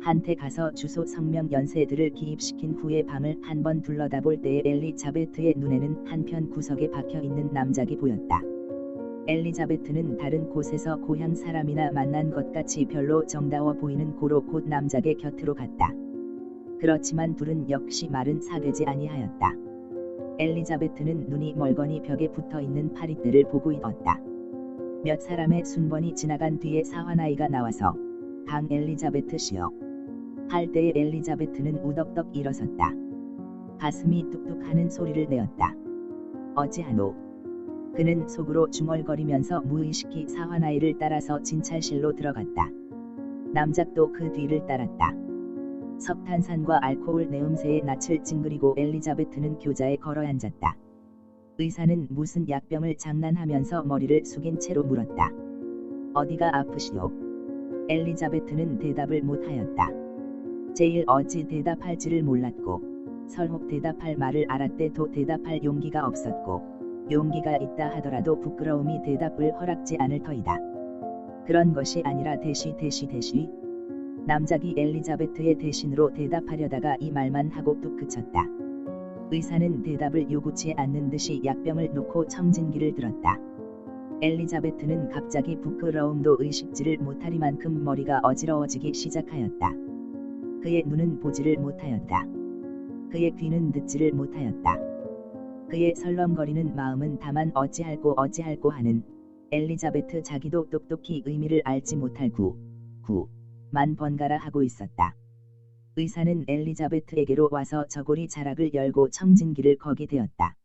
한테 가서 주소 성명 연세들을 기입시킨 후에 방을 한번 둘러다볼 때에 엘리자베트의 눈에는 한편 구석에 박혀있는 남작이 보였다. 엘리자베트는 다른 곳에서 고향 사람이나 만난 것 같이 별로 정다워 보이는 고로 곧 남작의 곁으로 갔다. 그렇지만 둘은 역시 말은 사귀지 아니하였다. 엘리자베트는 눈이 멀거니 벽에 붙어있는 파리떼를 보고 있었다. 몇 사람의 순번이 지나간 뒤에 사환아이가 나와서 강 엘리자베트 씨여 할 때에 엘리자베트는 우덕덕 일어섰다. 가슴이 뚝뚝하는 소리를 내었다. 어찌하노? 그는 속으로 중얼거리면서 무의식히 사환아이를 따라서 진찰실로 들어갔다. 남작도 그 뒤를 따랐다. 석탄산과 알코올 내음새에 낯을 찡그리고 엘리자베트는 교자에 걸어 앉았다. 의사는 무슨 약병을 장난하면서 머리를 숙인 채로 물었다. 어디가 아프시오? 엘리자베트는 대답을 못하였다. 제일 어찌 대답할지를 몰랐고 설혹 대답할 말을 알았대도 대답할 용기가 없었고 용기가 있다 하더라도 부끄러움이 대답을 허락지 않을 터이다. 그런 것이 아니라 대시 남작이 엘리자베트의 대신으로 대답하려다가 이 말만 하고 뚝 그쳤다. 의사는 대답을 요구치 않는 듯이 약병을 놓고 청진기를 들었다. 엘리자베트는 갑자기 부끄러움도 의식지를 못하리만큼 머리가 어지러워지기 시작하였다. 그의 눈은 보지를 못하였다. 그의 귀는 듣지를 못하였다. 그의 설렁거리는 마음은 다만 어찌할꼬 하는 엘리자베트 자기도 똑똑히 의미를 알지 못할 만 번갈아 하고 있었다. 의사는 엘리자베트에게로 와서 저고리 자락을 열고 청진기를 거기 대었다.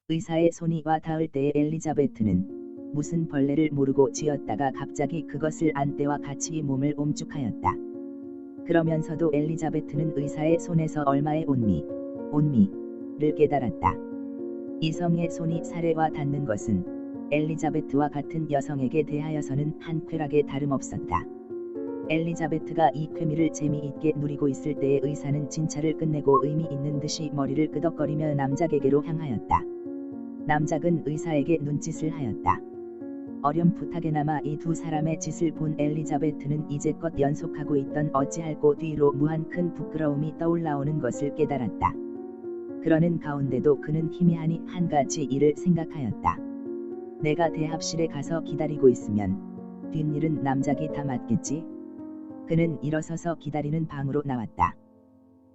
의사의 손이 와 닿을 때에 엘리자베트는 무슨 벌레를 모르고 쥐었다가 갑자기 그것을 안대와 같이 몸을 옴죽하였다. 그러면서도 엘리자베트는 의사의 손에서 얼마의 온미를 깨달았다. 이성의 손이 사례와 닿는 것은 엘리자베트와 같은 여성에게 대하여서는 한 쾌락에 다름없었다. 엘리자베트가 이 쾌미를 재미있게 누리고 있을 때에 의사는 진찰을 끝내고 의미 있는 듯이 머리를 끄덕거리며 남작에게로 향하였다. 남작은 의사에게 눈짓을 하였다. 어렴풋하게나마 이 두 사람의 짓을 본 엘리자베트는 이제껏 연속하고 있던 어찌할꼬 뒤로 무한 큰 부끄러움이 떠올라오는 것을 깨달았다. 그러는 가운데도 그는 희미하니 한 가지 일을 생각하였다. 내가 대합실에 가서 기다리고 있으면 뒷일은 남작이 다 맡겠지? 그는 일어서서 기다리는 방으로 나왔다.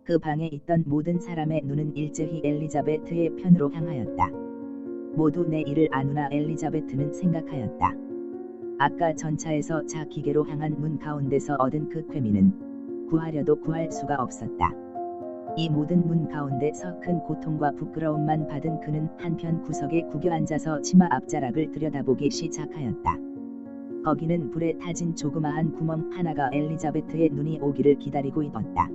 그 방에 있던 모든 사람의 눈은 일제히 엘리자베트의 편으로 향하였다. 모두 내 일을 아누나 엘리자베트는 생각하였다. 아까 전차에서 자 기계로 향한 문 가운데서 얻은 그 쾌미는 구하려도 구할 수가 없었다. 이 모든 문 가운데서 큰 고통과 부끄러움만 받은 그는 한편 구석에 구겨 앉아서 치마 앞자락을 들여다보기 시작하였다. 거기는 불에 타진 조그마한 구멍 하나가 엘리자베트의 눈이 오기를 기다리고 있었다.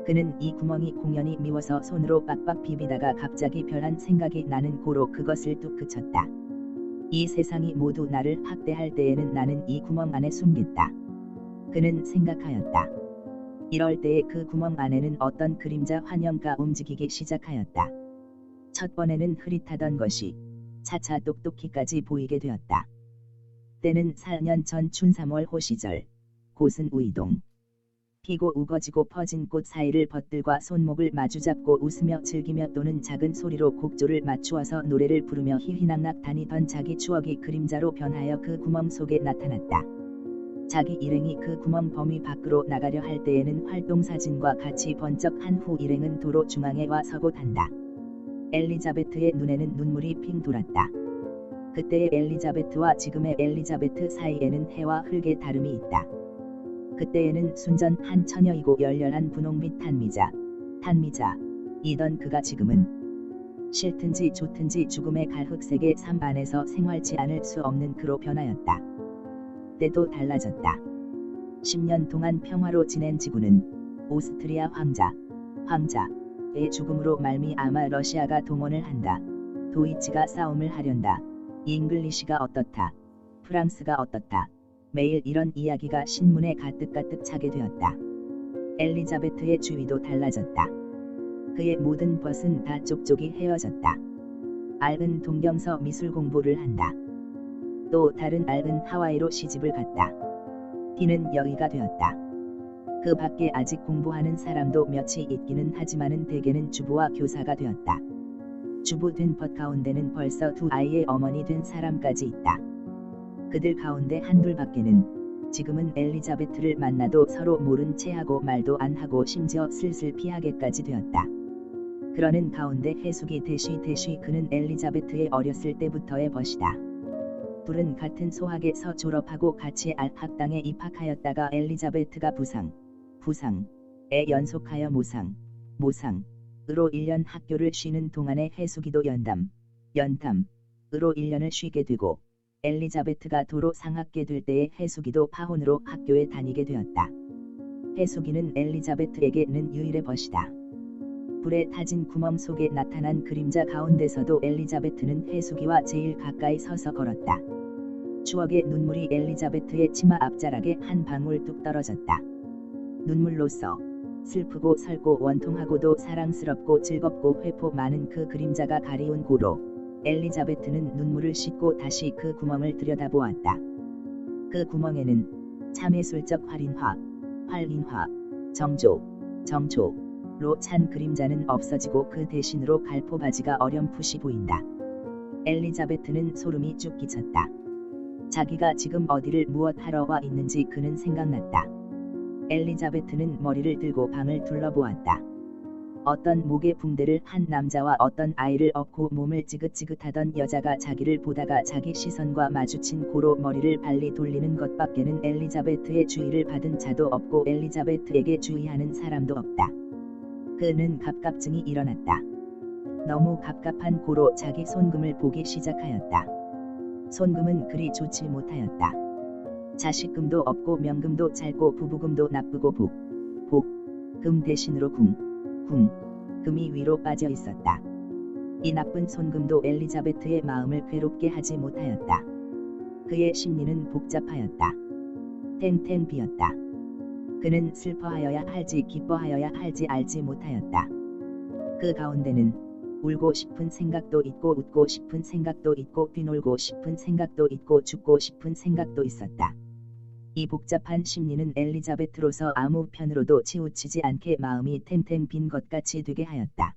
그는 이 구멍이 공연히 미워서 손으로 빡빡 비비다가 갑자기 별한 생각이 나는 고로 그것을 뚝 그쳤다. 이 세상이 모두 나를 학대할 때에는 나는 이 구멍 안에 숨겠다. 그는 생각하였다. 이럴 때에 그 구멍 안에는 어떤 그림자 환영가 움직이기 시작하였다. 첫 번에는 흐릿하던 것이 차차 똑똑히까지 보이게 되었다. 때는 4년 전 춘3월 호시절, 곳은 우이동. 피고 우거지고 퍼진 꽃 사이를 벗들과 손목을 마주잡고 웃으며 즐기며 또는 작은 소리로 곡조를 맞추어서 노래를 부르며 희희낙낙 다니던 자기 추억이 그림자로 변하여 그 구멍 속에 나타났다. 자기 일행이 그 구멍 범위 밖으로 나가려 할 때에는 활동사진과 같이 번쩍한 후 일행은 도로 중앙에 와 서고 단다. 엘리자베트의 눈에는 눈물이 핑 돌았다. 그때의 엘리자베트와 지금의 엘리자베트 사이에는 해와 흙의 다름이 있다. 그때에는 순전한 처녀이고 열렬한 분홍빛 탄미자이던 그가 지금은 싫든지 좋든지 죽음의 갈흑색의 삶 안에서 생활치 않을 수 없는 그로 변하였다. 때도 달라졌다. 10년 동안 평화로 지낸 지구는 오스트리아 황자의 죽음으로 말미암아 러시아가 동원을 한다. 도이치가 싸움을 하련다. 잉글리시가 어떻다. 프랑스가 어떻다. 매일 이런 이야기가 신문에 가득가득 차게 되었다. 엘리자베트의 주위도 달라졌다. 그의 모든 벗은 다 쪽쪽이 헤어졌다. 앓은 동경서 미술 공부를 한다. 또 다른 앓은 하와이로 시집을 갔다. 뒤는 여의가 되었다. 그 밖에 아직 공부하는 사람도 몇이 있기는 하지만은 대개는 주부와 교사가 되었다. 주부 된 것 가운데는 벌써 2아이의 어머니 된 사람까지 있다. 그들 가운데 한둘밖에는 지금은 엘리자베트를 만나도 서로 모른 체하고 말도 안 하고 심지어 슬슬 피하게까지 되었다. 그러는 가운데 해숙이 대쉬 그는 엘리자베트의 어렸을 때부터의 벗이다. 둘은 같은 소학에서 졸업하고 같이 알학당에 입학하였다가 엘리자베트가 부상에 연속하여 모상으로 1년 학교를 쉬는 동안에 해숙이도 연탐으로 1년을 쉬게 되고 엘리자베트가 도로 상학게 될 때에 해숙이도 파혼으로 학교에 다니게 되었다. 해숙이는 엘리자베트에게는 유일의 벗이다. 불에 타진 구멍 속에 나타난 그림자 가운데서도 엘리자베트는 해숙이와 제일 가까이 서서 걸었다. 추억의 눈물이 엘리자베트의 치마 앞자락에 한 방울 뚝 떨어졌다. 눈물로써 슬프고 설고 원통하고도 사랑스럽고 즐겁고 회포 많은 그 그림자가 가리운 고로 엘리자베트는 눈물을 씻고 다시 그 구멍을 들여다보았다. 그 구멍에는 참예술적 활인화, 정조로 찬 그림자는 없어지고 그 대신으로 갈포바지가 어렴풋이 보인다. 엘리자베트는 소름이 쭉 끼쳤다. 자기가 지금 어디를 무엇하러 와 있는지 그는 생각났다. 엘리자베트는 머리를 들고 방을 둘러보았다. 어떤 목에 붕대를 한 남자와 어떤 아이를 업고 몸을 지긋지긋하던 여자가 자기를 보다가 자기 시선과 마주친 고로 머리를 발리 돌리는 것밖에는 엘리자베트의 주의를 받은 자도 없고 엘리자베트에게 주의하는 사람도 없다. 그는 갑갑증이 일어났다. 너무 갑갑한 고로 자기 손금을 보기 시작하였다. 손금은 그리 좋지 못하였다. 자식금도 없고 명금도 짧고 부부금도 나쁘고 금 대신으로 금이 위로 빠져 있었다. 이 나쁜 손금도 엘리자베트의 마음을 괴롭게 하지 못하였다. 그의 심리는 복잡하였다. 탱탱 비었다. 그는 슬퍼하여야 할지 기뻐하여야 할지 알지 못하였다. 그 가운데는 울고 싶은 생각도 있고 웃고 싶은 생각도 있고 뛰놀고 싶은 생각도 있고 죽고 싶은 생각도 있었다. 이 복잡한 심리는 엘리자베트로서 아무 편으로도 치우치지 않게 마음이 탱탱 빈 것 같이 되게 하였다.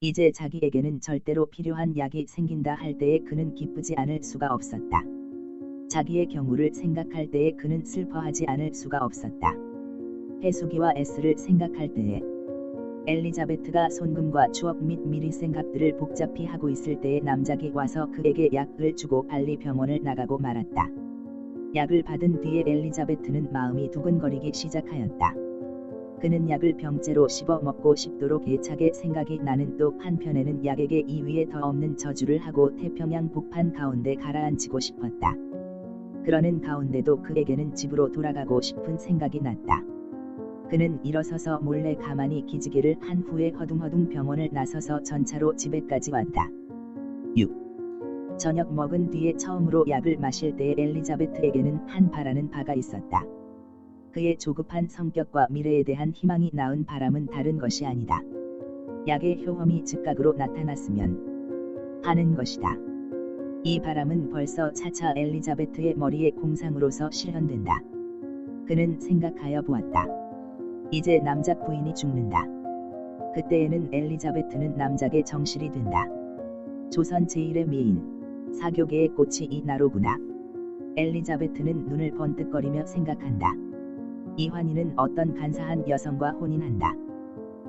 이제 자기에게는 절대로 필요한 약이 생긴다 할 때에 그는 기쁘지 않을 수가 없었다. 자기의 경우를 생각할 때에 그는 슬퍼하지 않을 수가 없었다. 해숙이와 S를 생각할 때에 엘리자베트가 손금과 추억 및 미리 생각들을 복잡히 하고 있을 때에 남작이 와서 그에게 약을 주고 빨리 병원을 나가고 말았다. 약을 받은 뒤에 엘리자베트는 마음이 두근거리기 시작하였다. 그는 약을 병째로 씹어 먹고 싶도록 애착의 생각이 나는 또 한편에는 약에게 이 위에 더 없는 저주를 하고 태평양 북판 가운데 가라앉히고 싶었다. 그러는 가운데도 그에게는 집으로 돌아가고 싶은 생각이 났다. 그는 일어서서 몰래 가만히 기지개를 한 후에 허둥허둥 병원을 나서서 전차로 집에까지 왔다. 6. 저녁 먹은 뒤에 처음으로 약을 마실 때에 엘리자베트에게는 한 바라는 바가 있었다. 그의 조급한 성격과 미래에 대한 희망이 낳은 바람은 다른 것이 아니다. 약의 효험이 즉각으로 나타났으면 하는 것이다. 이 바람은 벌써 차차 엘리자베트의 머리에 공상으로서 실현된다. 그는 생각하여 보았다. 이제 남작 부인이 죽는다. 그때에는 엘리자베트는 남작의 정실이 된다. 조선 제1의 미인, 사교계의 꽃이 이 나로구나. 엘리자베트는 눈을 번뜩거리며 생각한다. 이환이는 어떤 간사한 여성과 혼인한다.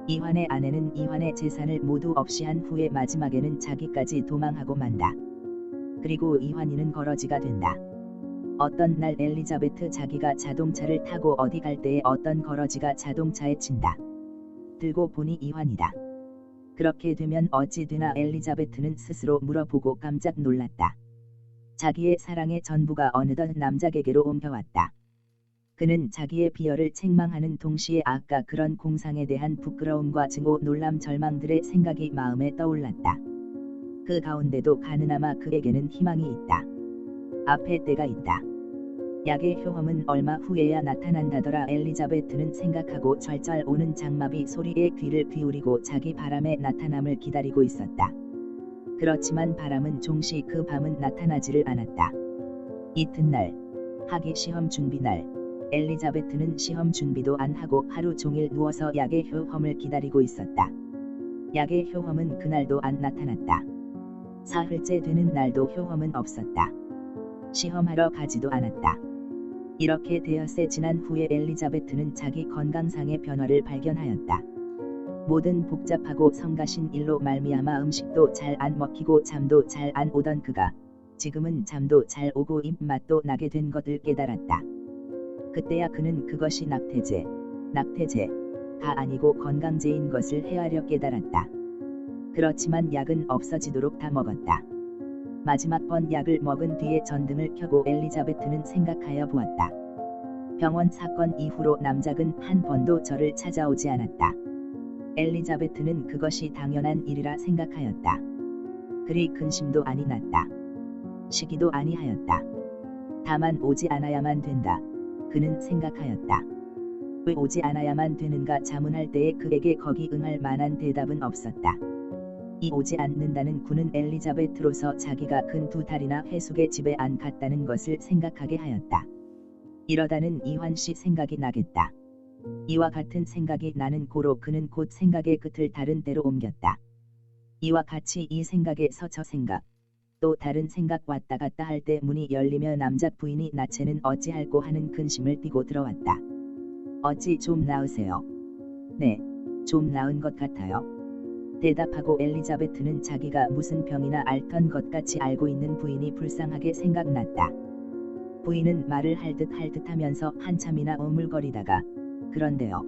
이환의 아내는 이환의 재산을 모두 없이 한 후에 마지막에는 자기까지 도망하고 만다. 그리고 이환이는 거러지가 된다. 어떤 날 엘리자베트 자기가 자동차를 타고 어디 갈 때에 어떤 거러지가 자동차에 친다. 들고 보니 이환이다. 그렇게 되면 어찌 되나 엘리자베트는 스스로 물어보고 깜짝 놀랐다. 자기의 사랑의 전부가 어느덧 남작에게로 옮겨왔다. 그는 자기의 비열을 책망하는 동시에 아까 그런 공상에 대한 부끄러움과 증오, 놀람, 절망들의 생각이 마음에 떠올랐다. 그 가운데도 가느나마 그에게는 희망이 있다. 앞에 때가 있다. 약의 효험은 얼마 후에야 나타난다더라. 엘리자베트는 생각하고 촤촤 오는 장마비 소리에 귀를 기울이고 자기 바람의 나타남을 기다리고 있었다. 그렇지만 바람은 종시 그 밤은 나타나지를 않았다. 이튿날, 학위 시험 준비날, 엘리자베트는 시험 준비도 안 하고 하루 종일 누워서 약의 효험을 기다리고 있었다. 약의 효험은 그날도 안 나타났다. 사흘째 되는 날도 효험은 없었다. 시험하러 가지도 않았다. 이렇게 되어세 지난 후에 엘리자베트는 자기 건강상의 변화를 발견하였다. 모든 복잡하고 성가신 일로 말미암아 음식도 잘 안 먹히고 잠도 잘 안 오던 그가 지금은 잠도 잘 오고 입맛도 나게 된 것을 깨달았다. 그때야 그는 그것이 낙태제가 아니고 건강제인 것을 헤아려 깨달았다. 그렇지만 약은 없어지도록 다 먹었다. 마지막 번 약을 먹은 뒤에 전등을 켜고 엘리자베트는 생각하여 보았다. 병원 사건 이후로 남작은 한 번도 저를 찾아오지 않았다. 엘리자베트는 그것이 당연한 일이라 생각하였다. 그리 근심도 아니 났다. 시기도 아니하였다. 다만 오지 않아야만 된다. 그는 생각하였다. 왜 오지 않아야만 되는가 자문할 때에 그에게 거기 응할 만한 대답은 없었다. 이 오지 않는다는 구는 엘리자베트로서 자기가 근 2달이나 회숙의 집에 안 갔다는 것을 생각하게 하였다. 이러다는 이환씨 생각이 나겠다. 이와 같은 생각이 나는 고로 그는 곧 생각의 끝을 다른 데로 옮겼다. 이와 같이 이 생각에서 저 생각, 또 다른 생각 왔다 갔다 할 때 문이 열리며 남작 부인이 나체는 어찌할꼬 하는 근심을 띠고 들어왔다. 어찌 좀 나으세요? 네, 좀 나은 것 같아요. 대답하고 엘리자베트는 자기가 무슨 병이나 앓던 것 같이 알고 있는 부인이 불쌍하게 생각났다. 부인은 말을 할 듯 하면서 한참이나 오물거리다가 그런데요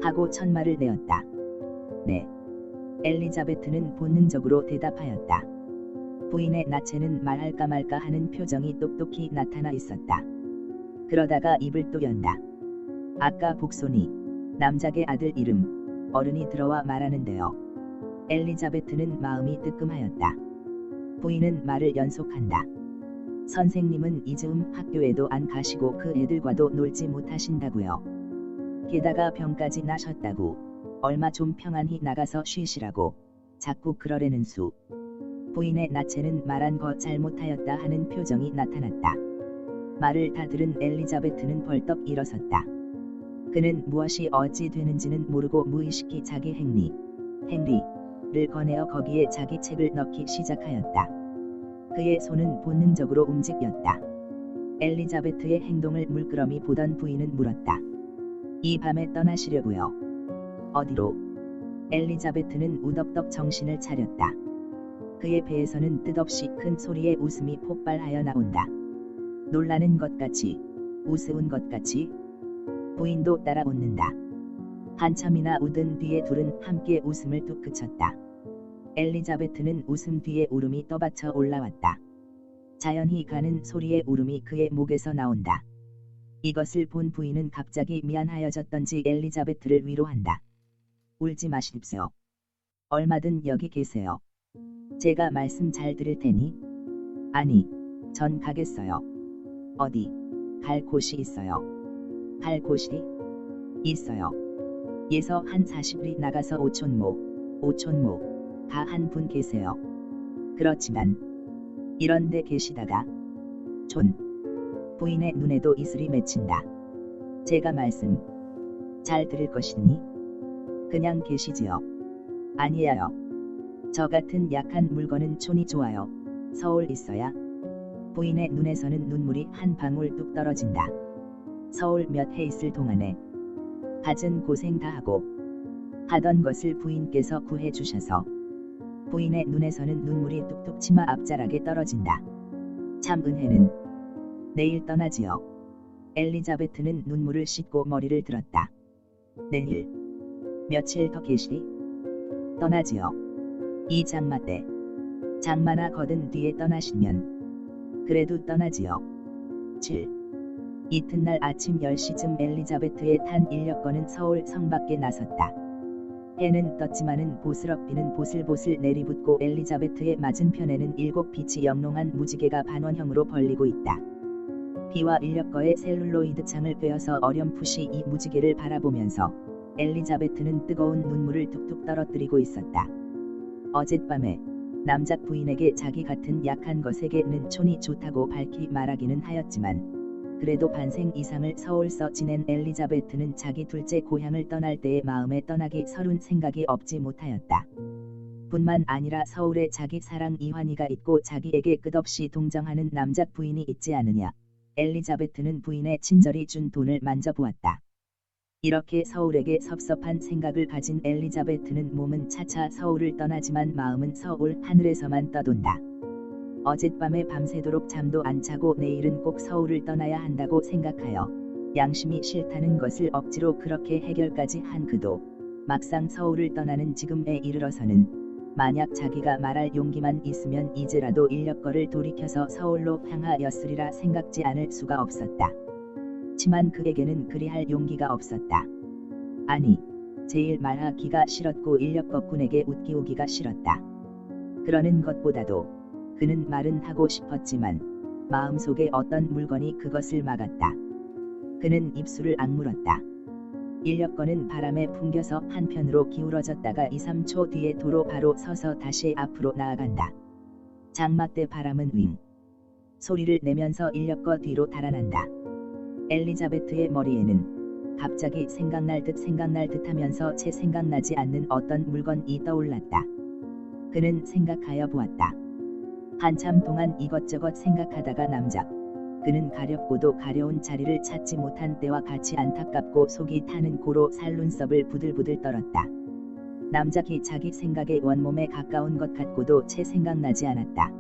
하고 첫말을 내었다. 네. 엘리자베트는 본능적으로 대답하였다. 부인의 나체는 말할까 말까 하는 표정이 똑똑히 나타나 있었다. 그러다가 입을 또 연다. 아까 복손이, 남작의 아들 이름, 어른이 들어와 말하는데요. 엘리자베트는 마음이 뜨끔하였다. 부인은 말을 연속한다. 선생님은 이즈음 학교에도 안 가시고 그 애들과도 놀지 못하신다고요. 게다가 병까지 나셨다고, 얼마 좀 평안히 나가서 쉬시라고, 자꾸 그러려는 수. 부인의 나체는 말한 거 잘못하였다 하는 표정이 나타났다. 말을 다 들은 엘리자베트는 벌떡 일어섰다. 그는 무엇이 어찌 되는지는 모르고 무의식히 자기 행리를 꺼내어 거기에 자기 책을 넣기 시작하였다. 그의 손은 본능적으로 움직였다. 엘리자베트의 행동을 물끄러미 보던 부인은 물었다. 이 밤에 떠나시려고요? 어디로? 엘리자베트는 우덕덕 정신을 차렸다. 그의 배에서는 뜻없이 큰 소리의 웃음이 폭발하여 나온다. 놀라는 것 같이, 우스운 것 같이. 부인도 따라 웃는다. 한참이나 웃은 뒤에 둘은 함께 웃음을 뚝 그쳤다. 엘리자베트는 웃음 뒤에 울음이 떠받쳐 올라왔다. 자연히 가는 소리의 울음이 그의 목에서 나온다. 이것을 본 부인은 갑자기 미안하여졌던지 엘리자베트를 위로한다. 울지 마십시오. 얼마든 여기 계세요. 제가 말씀 잘 드릴 테니. 아니, 전 가겠어요. 어디? 갈 곳이 있어요. 갈 곳이? 있어요. 예서 한 40리 나가서 오촌모 가 한 분 계세요. 그렇지만 이런데 계시다가 부인의 눈에도 이슬이 맺힌다. 제가 말씀 잘 들을 것이니 그냥 계시지요. 아니에요. 저 같은 약한 물건은 촌이 좋아요. 서울 있어야. 부인의 눈에서는 눈물이 한 방울 뚝 떨어진다. 서울 몇 해 있을 동안에 갖은 고생 다 하고 하던 것을 부인께서 구해 주셔서 부인의 눈에서는 눈물이 뚝뚝 치마 앞자락에 떨어진다. 참 은혜는. 내일 떠나지요. 엘리자베트는 눈물을 씻고 머리를 들었다. 내일? 며칠 더 계시리? 떠나지요. 이 장마 때. 장마나 거든 뒤에 떠나시면 그래도 떠나지요. 7. 이튿날 아침 10시쯤 엘리자베트의 탄 인력거는 서울 성 밖에 나섰다. 해는 떴지만은 보스럭비는 보슬보슬 내리붙고 엘리자베트의 맞은편에는 7빛이 영롱한 무지개가 반원형으로 벌리고 있다. 비와 인력거의 셀룰로이드 창을 꿰어서 어렴풋이 이 무지개를 바라보면서 엘리자베트는 뜨거운 눈물을 뚝뚝 떨어뜨리고 있었다. 어젯밤에 남작 부인에게 자기 같은 약한 것에게는 촌이 좋다고 밝히 말하기는 하였지만 그래도 반생 이상을 서울서 지낸 엘리자베트는 자기 둘째 고향을 떠날 때의 마음에 떠나기 서툰 생각이 없지 못하였다. 뿐만 아니라 서울에 자기 사랑 이환이가 있고 자기에게 끝없이 동정하는 남작 부인이 있지 않으냐. 엘리자베트는 부인의 친절히 준 돈을 만져보았다. 이렇게 서울에게 섭섭한 생각을 가진 엘리자베트는 몸은 차차 서울을 떠나지만 마음은 서울 하늘에서만 떠돈다. 어젯밤에 밤새도록 잠도 안 자고 내일은 꼭 서울을 떠나야 한다고 생각하여 양심이 싫다는 것을 억지로 그렇게 해결까지 한 그도 막상 서울을 떠나는 지금에 이르러서는 만약 자기가 말할 용기만 있으면 이제라도 인력거를 돌이켜서 서울로 향하였으리라 생각지 않을 수가 없었다. 하지만 그에게는 그리할 용기가 없었다. 아니, 제일 말하기가 싫었고 인력거꾼에게 웃기우기가 싫었다. 그러는 것보다도 그는 말은 하고 싶었지만 마음속에 어떤 물건이 그것을 막았다. 그는 입술을 악물었다. 인력거는 바람에 풍겨서 한편으로 기울어졌다가 2~3초 뒤에 도로 바로 서서 다시 앞으로 나아간다. 장마 때 바람은 윙 소리를 내면서 인력거 뒤로 달아난다. 엘리자베트의 머리에는 갑자기 생각날 듯 하면서 채 생각나지 않는 어떤 물건이 떠올랐다. 그는 생각하여 보았다. 한참 동안 이것저것 생각하다가 남작 그는 가렵고도 가려운 자리를 찾지 못한 때와 같이 안타깝고 속이 타는 고로 살눈썹을 부들부들 떨었다. 남작이 자기 생각의 원몸에 가까운 것 같고도 채 생각나지 않았다.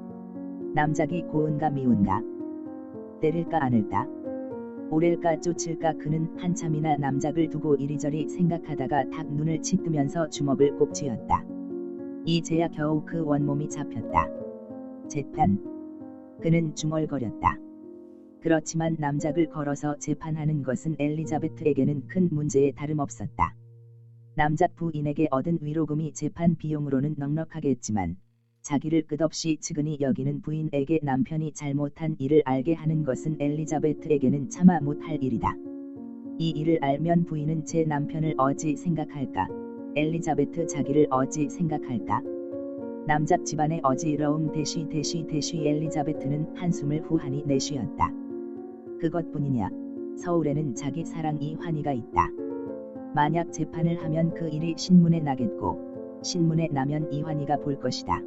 남작이 고운가 미운가? 때릴까 안을까? 오렐까 쫓을까? 그는 한참이나 남작을 두고 이리저리 생각하다가 탁 눈을 치뜨면서 주먹을 꼭 쥐었다. 이제야 겨우 그 원몸이 잡혔다. 재판. 그는 중얼거렸다. 그렇지만 남작을 걸어서 재판하는 것은 엘리자베트에게는 큰 문제에 다름없었다. 남작 부인에게 얻은 위로금이 재판 비용으로는 넉넉하겠지만 자기를 끝없이 측은히 여기는 부인에게 남편이 잘못한 일을 알게 하는 것은 엘리자베트에게는 차마 못할 일이다. 이 일을 알면 부인은 제 남편을 어찌 생각할까? 엘리자베트 자기를 어찌 생각할까? 남작 집안의 어지러움 대시 엘리자베트는 한숨을 후하니 내쉬었다. 그것뿐이냐? 서울에는 자기 사랑 이환이가 있다. 만약 재판을 하면 그 일이 신문에 나겠고 신문에 나면 이환이가 볼 것이다.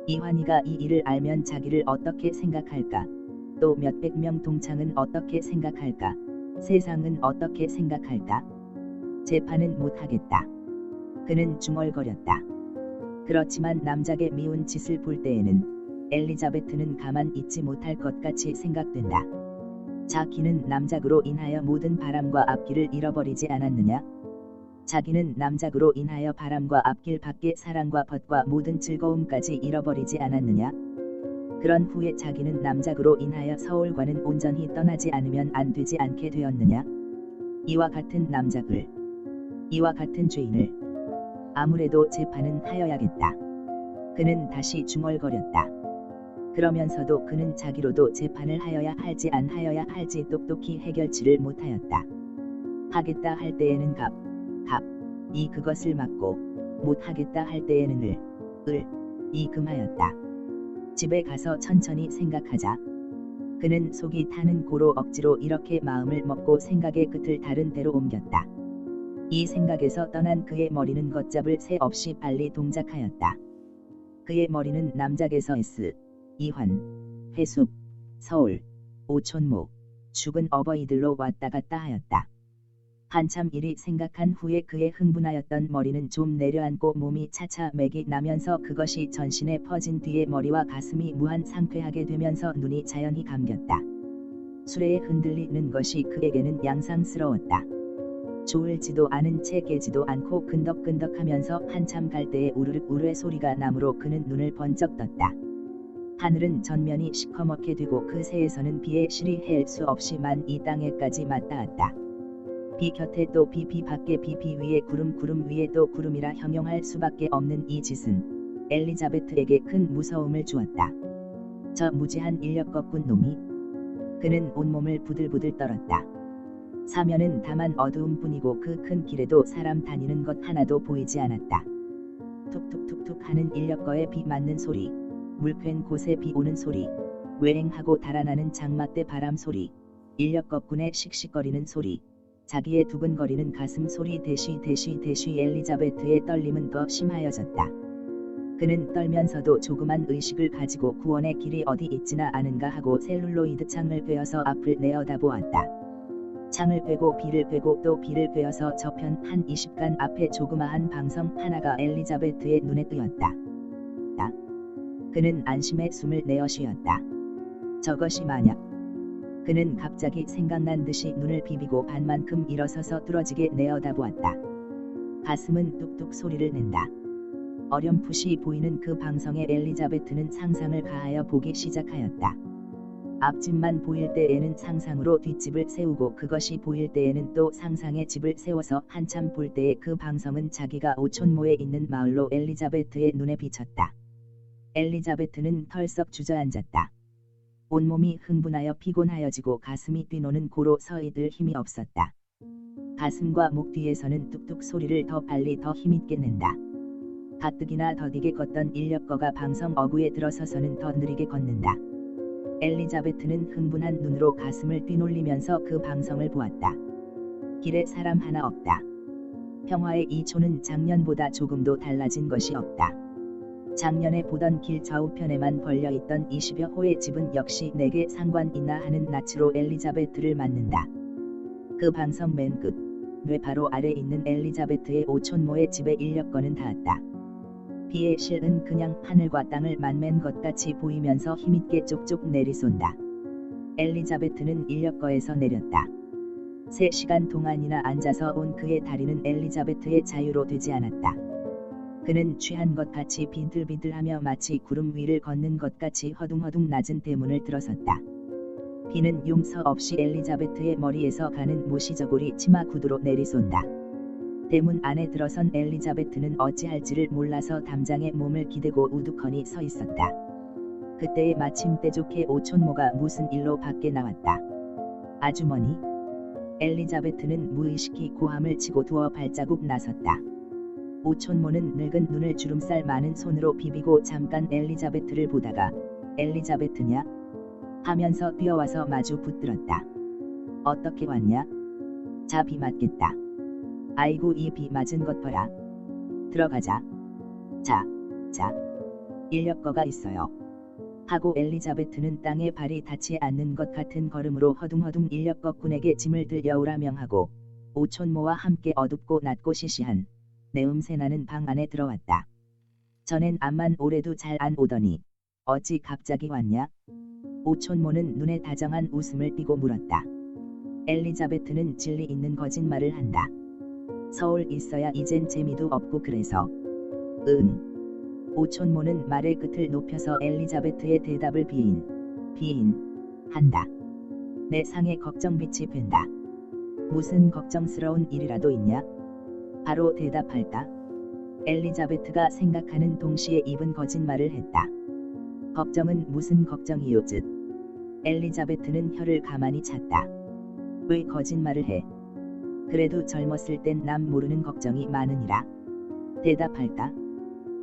이환이가 이 일을 알면 자기를 어떻게 생각할까? 또 몇백 명 동창은 어떻게 생각할까? 세상은 어떻게 생각할까? 재판은 못하겠다. 그는 중얼거렸다. 그렇지만 남작의 미운 짓을 볼 때에는 엘리자베트는 가만 있지 못할 것 같이 생각된다. 자기는 남작으로 인하여 모든 바람과 앞길을 잃어버리지 않았느냐? 자기는 남작으로 인하여 바람과 앞길 밖의 사랑과 벗과 모든 즐거움까지 잃어버리지 않았느냐? 그런 후에 자기는 남작으로 인하여 서울과는 온전히 떠나지 않으면 안 되지 않게 되었느냐? 이와 같은 남작을, 이와 같은 죄인을 아무래도 재판은 하여야겠다. 그는 다시 중얼거렸다. 그러면서도 그는 자기로도 재판을 하여야 할지 안 하여야 할지 똑똑히 해결치를 못하였다. 하겠다 할 때에는 이 그것을 막고 못하겠다 할 때에는 이 금하였다. 집에 가서 천천히 생각하자. 그는 속이 타는 고로 억지로 이렇게 마음을 먹고 생각의 끝을 다른 데로 옮겼다. 이 생각에서 떠난 그의 머리는 걷잡을 새 없이 빨리 동작하였다. 그의 머리는 남작에서 이환, 회숙, 서울, 오촌모, 죽은 어버이들로 왔다 갔다 하였다. 한참 일이 생각한 후에 그의 흥분하였던 머리는 좀 내려앉고 몸이 차차 맥이 나면서 그것이 전신에 퍼진 뒤에 머리와 가슴이 무한 상쾌하게 되면서 눈이 자연히 감겼다. 수레에 흔들리는 것이 그에게는 양상스러웠다. 졸지도 않은 채 깨지도 않고 끈덕끈덕하면서 한참 갈 때에 우르르 소리가 나므로 그는 눈을 번쩍 떴다. 하늘은 전면이 시커멓게 되고 그 새에서는 비에 실이 헬 수 없이만 이 땅에까지 맞닿았다. 비 곁에 또 비 밖에 비 위에 구름 위에 또 구름이라 형용할 수밖에 없는 이 짓은 엘리자베트에게 큰 무서움을 주었다. 저 무지한 인력 거꾼 놈이. 그는 온몸을 부들부들 떨었다. 사면은 다만 어두움뿐이고 그 큰 길에도 사람 다니는 것 하나도 보이지 않았다. 툭툭툭툭 하는 인력거에 비 맞는 소리, 물퀼 곳에 비 오는 소리, 외행하고 달아나는 장막대 바람 소리, 인력 거꾼의 씩씩거리는 소리, 자기의 두근거리는 가슴 소리 대쉬 엘리자베트의 떨림은 더 심하여졌다. 그는 떨면서도 조그만 의식을 가지고 구원의 길이 어디 있지나 않은가 하고 셀룰로이드 창을 꿰어서 앞을 내어다보았다. 창을 꿰고 비를 꿰고 또 비를 꿰어서 저편 한 20간 앞에 조그마한 방성 하나가 엘리자베트의 눈에 띄었다. 그는 안심의 숨을 내어 쉬었다. 저것이 만약. 그는 갑자기 생각난 듯이 눈을 비비고 반만큼 일어서서 뚫어지게 내어다보았다. 가슴은 뚝뚝 소리를 낸다. 어렴풋이 보이는 그 방성에 엘리자베트는 상상을 가하여 보기 시작하였다. 앞집만 보일 때에는 상상으로 뒷집을 세우고 그것이 보일 때에는 또 상상의 집을 세워서 한참 볼 때에 그 방성은 자기가 오촌모에 있는 마을로 엘리자베트의 눈에 비쳤다. 엘리자베트는 털썩 주저앉았다. 온몸이 흥분하여 피곤하여지고 가슴이 뛰노는 고로 서 있을 힘이 없었다. 가슴과 목 뒤에서는 뚝뚝 소리를 더 빨리 더 힘있게 낸다. 가뜩이나 더디게 걷던 인력거가 방성 어구에 들어서서는 더 느리게 걷는다. 엘리자베트는 흥분한 눈으로 가슴을 뛰놀리면서 그 방성을 보았다. 길에 사람 하나 없다. 평화의 이 촌은 작년보다 조금도 달라진 것이 없다. 작년에 보던 길 좌우편에만 걸려있던 20여 호의 집은 역시 내게 상관 있나 하는 낯으로 엘리자베트를 맞는다. 그 방성 맨 끝, 뇌 바로 아래 있는 엘리자베트의 오촌모의 집에 인력거는 닿았다. 비의 실은 그냥 하늘과 땅을 만맨 것 같이 보이면서 힘있게 쪽쪽 내리쏜다. 엘리자베트는 인력거에서 내렸다. 3시간 동안이나 앉아서 온 그의 다리는 엘리자베트의 자유로 되지 않았다. 그는 취한 것 같이 비들비들하며 마치 구름 위를 걷는 것 같이 허둥허둥 낮은 대문을 들어섰다. 비는 용서 없이 엘리자베트의 머리에서 가는 모시저고리 치마 구두로 내리쏜다. 대문 안에 들어선 엘리자베트는 어찌할지를 몰라서 담장에 몸을 기대고 우두커니 서 있었다. 그때에 마침 때좋게 오촌모가 무슨 일로 밖에 나왔다. 아주머니? 엘리자베트는 무의식히 고함을 치고 두어 발자국 나섰다. 오촌모는 늙은 눈을 주름살 많은 손으로 비비고 잠깐 엘리자베트를 보다가 엘리자베트냐? 하면서 뛰어와서 마주 붙들었다. 어떻게 왔냐? 자, 비 맞겠다. 아이고, 이 비 맞은 것 봐라. 들어가자. 자. 인력거가 있어요. 하고 엘리자베트는 땅에 발이 닿지 않는 것 같은 걸음으로 허둥허둥 인력거꾼에게 짐을 들여오라 명하고 오촌모와 함께 어둡고 낮고 시시한 내음새 나는 방 안에 들어왔다. 전엔 암만 오래도 잘 안 오더니 어찌 갑자기 왔냐? 오촌모는 눈에 다정한 웃음을 띠고 물었다. 엘리자베트는 진리 있는 거짓말을 한다. 서울 있어야 이젠 재미도 없고 그래서. 응. 오촌모는 말의 끝을 높여서 엘리자베트의 대답을 한다. 내 상에 걱정빛이 밴다. 무슨 걱정스러운 일이라도 있냐? 바로 대답할까? 엘리자베트가 생각하는 동시에 입은 거짓말을 했다. 걱정은 무슨 걱정이요 즉. 엘리자베트는 혀를 가만히 찼다. 왜 거짓말을 해? 그래도 젊었을 땐 남 모르는 걱정이 많으니라. 대답할까?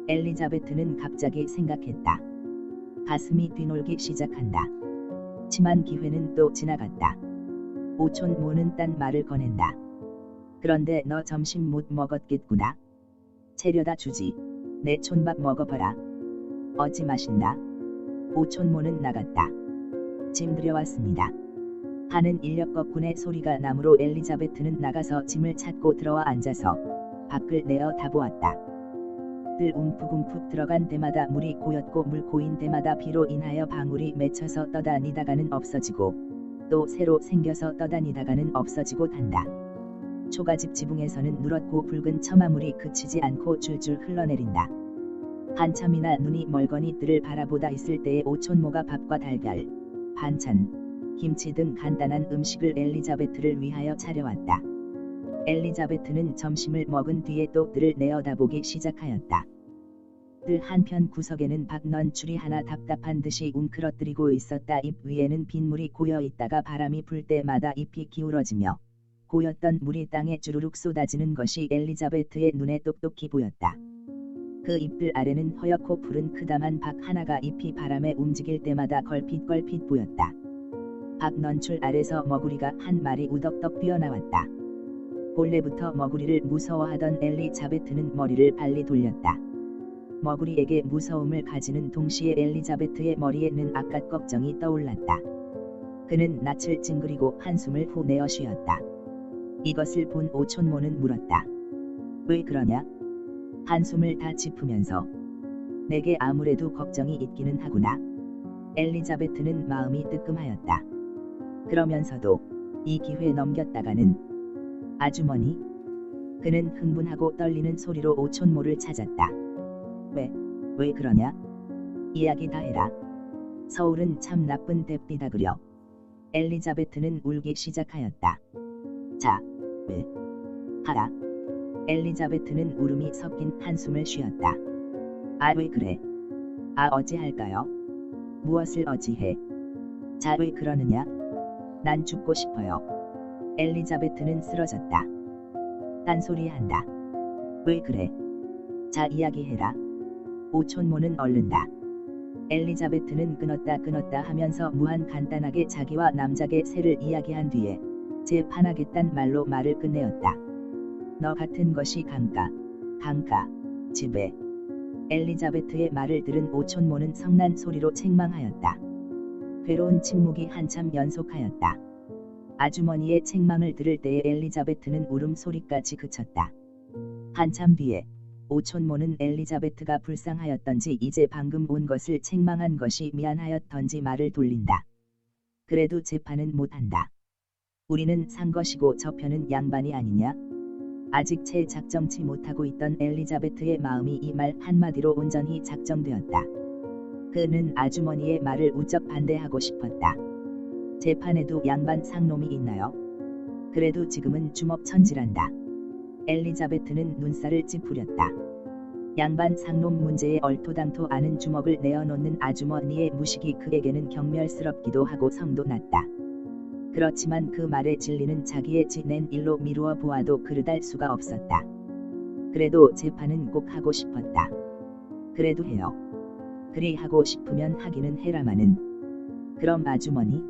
엘리자베트는 갑자기 생각했다. 가슴이 뛰놀기 시작한다. 치만 기회는 또 지나갔다. 오촌모는 딴 말을 꺼낸다. 그런데 너 점심 못 먹었겠구나. 채려다 주지. 내 촌밥 먹어봐라. 어찌 맛있나? 오촌모는 나갔다. 짐 들여왔습니다. 하는 인력거꾼의 소리가 나므로 엘리자베트는 나가서 짐을 찾고 들어와 앉아서 밖을 내어 다보았다. 들 움푹움푹 들어간 데마다 물이 고였고 물 고인 데마다 비로 인하여 방울이 맺혀서 떠다니다가는 없어지고 또 새로 생겨서 떠다니다가는 없어지고 단다. 초가집 지붕에서는 누렇고 붉은 처마물이 그치지 않고 줄줄 흘러내린다. 한참이나 눈이 멀거니 뜰을 바라보다 있을 때에 오촌모가 밥과 달걀, 반찬, 김치 등 간단한 음식을 엘리자베트를 위하여 차려왔다. 엘리자베트는 점심을 먹은 뒤에 또 뜰을 내어다보기 시작하였다. 뜰 한편 구석에는 박넌출이 하나 답답한 듯이 웅크러뜨리고 있었다. 잎 위에는 빗물이 고여 있다가 바람이 불 때마다 잎이 기울어지며 고였던 물이 땅에 주르륵 쏟아지는 것이 엘리자베트의 눈에 똑똑히 보였다. 그 잎들 아래는 허옇고 푸른 크다만 박 하나가 잎이 바람에 움직일 때마다 걸핏걸핏 보였다. 박넌출 아래서 머구리가 한 마리 우덕덕 뛰어나왔다. 본래부터 머구리를 무서워하던 엘리자베트는 머리를 발리 돌렸다. 머구리에게 무서움을 가지는 동시에 엘리자베트의 머리에는 아까 걱정이 떠올랐다. 그는 낯을 찡그리고 한숨을 후 내어 쉬었다. 이것을 본 오촌모는 물었다. 왜 그러냐? 한숨을 다 짚으면서. 내게 아무래도 걱정이 있기는 하구나. 엘리자베트는 마음이 뜨끔하였다. 그러면서도 이 기회 넘겼다가는. 아주머니? 그는 흥분하고 떨리는 소리로 오촌모를 찾았다. 왜 그러냐? 이야기 다 해라. 서울은 참 나쁜 데삐다 그려. 엘리자베트는 울기 시작하였다. 자, 하라. 엘리자베트는 울음이 섞인 한숨을 쉬었다. 아, 왜 그래? 아, 어찌할까요? 무엇을 어찌해? 자, 왜 그러느냐? 난 죽고 싶어요. 엘리자베트는 쓰러졌다. 딴소리한다. 왜 그래? 자, 이야기해라. 오촌모는 얼른다. 엘리자베트는 끊었다 하면서 무한 간단하게 자기와 남작의 새를 이야기한 뒤에 재판하겠단 말로 말을 끝내었다. 너 같은 것이 강가, 집에. 엘리자베트의 말을 들은 오촌모는 성난 소리로 책망하였다. 괴로운 침묵이 한참 연속하였다. 아주머니의 책망을 들을 때에 엘리자베트는 울음소리까지 그쳤다. 한참 뒤에 오촌모는 엘리자베트가 불쌍하였던지 이제 방금 온 것을 책망한 것이 미안하였던지 말을 돌린다. 그래도 재판은 못한다. 우리는 산 것이고 저 편은 양반이 아니냐? 아직 채 작정치 못하고 있던 엘리자베트의 마음이 이 말 한마디로 온전히 작정되었다. 그는 아주머니의 말을 우적 반대하고 싶었다. 재판에도 양반 상놈이 있나요? 그래도 지금은 주먹천지란다. 엘리자베트는 눈살을 찌푸렸다. 양반 상놈 문제에 얼토당토 않은 주먹을 내어놓는 아주머니의 무식이 그에게는 경멸스럽기도 하고 성도 났다. 그렇지만 그 말에 진리는 자기의 지낸 일로 미루어 보아도 그르달 수가 없었다. 그래도 재판은 꼭 하고 싶었다. 그래도 해요. 그리 하고 싶으면 하기는 해라마는. 그럼 아주머니?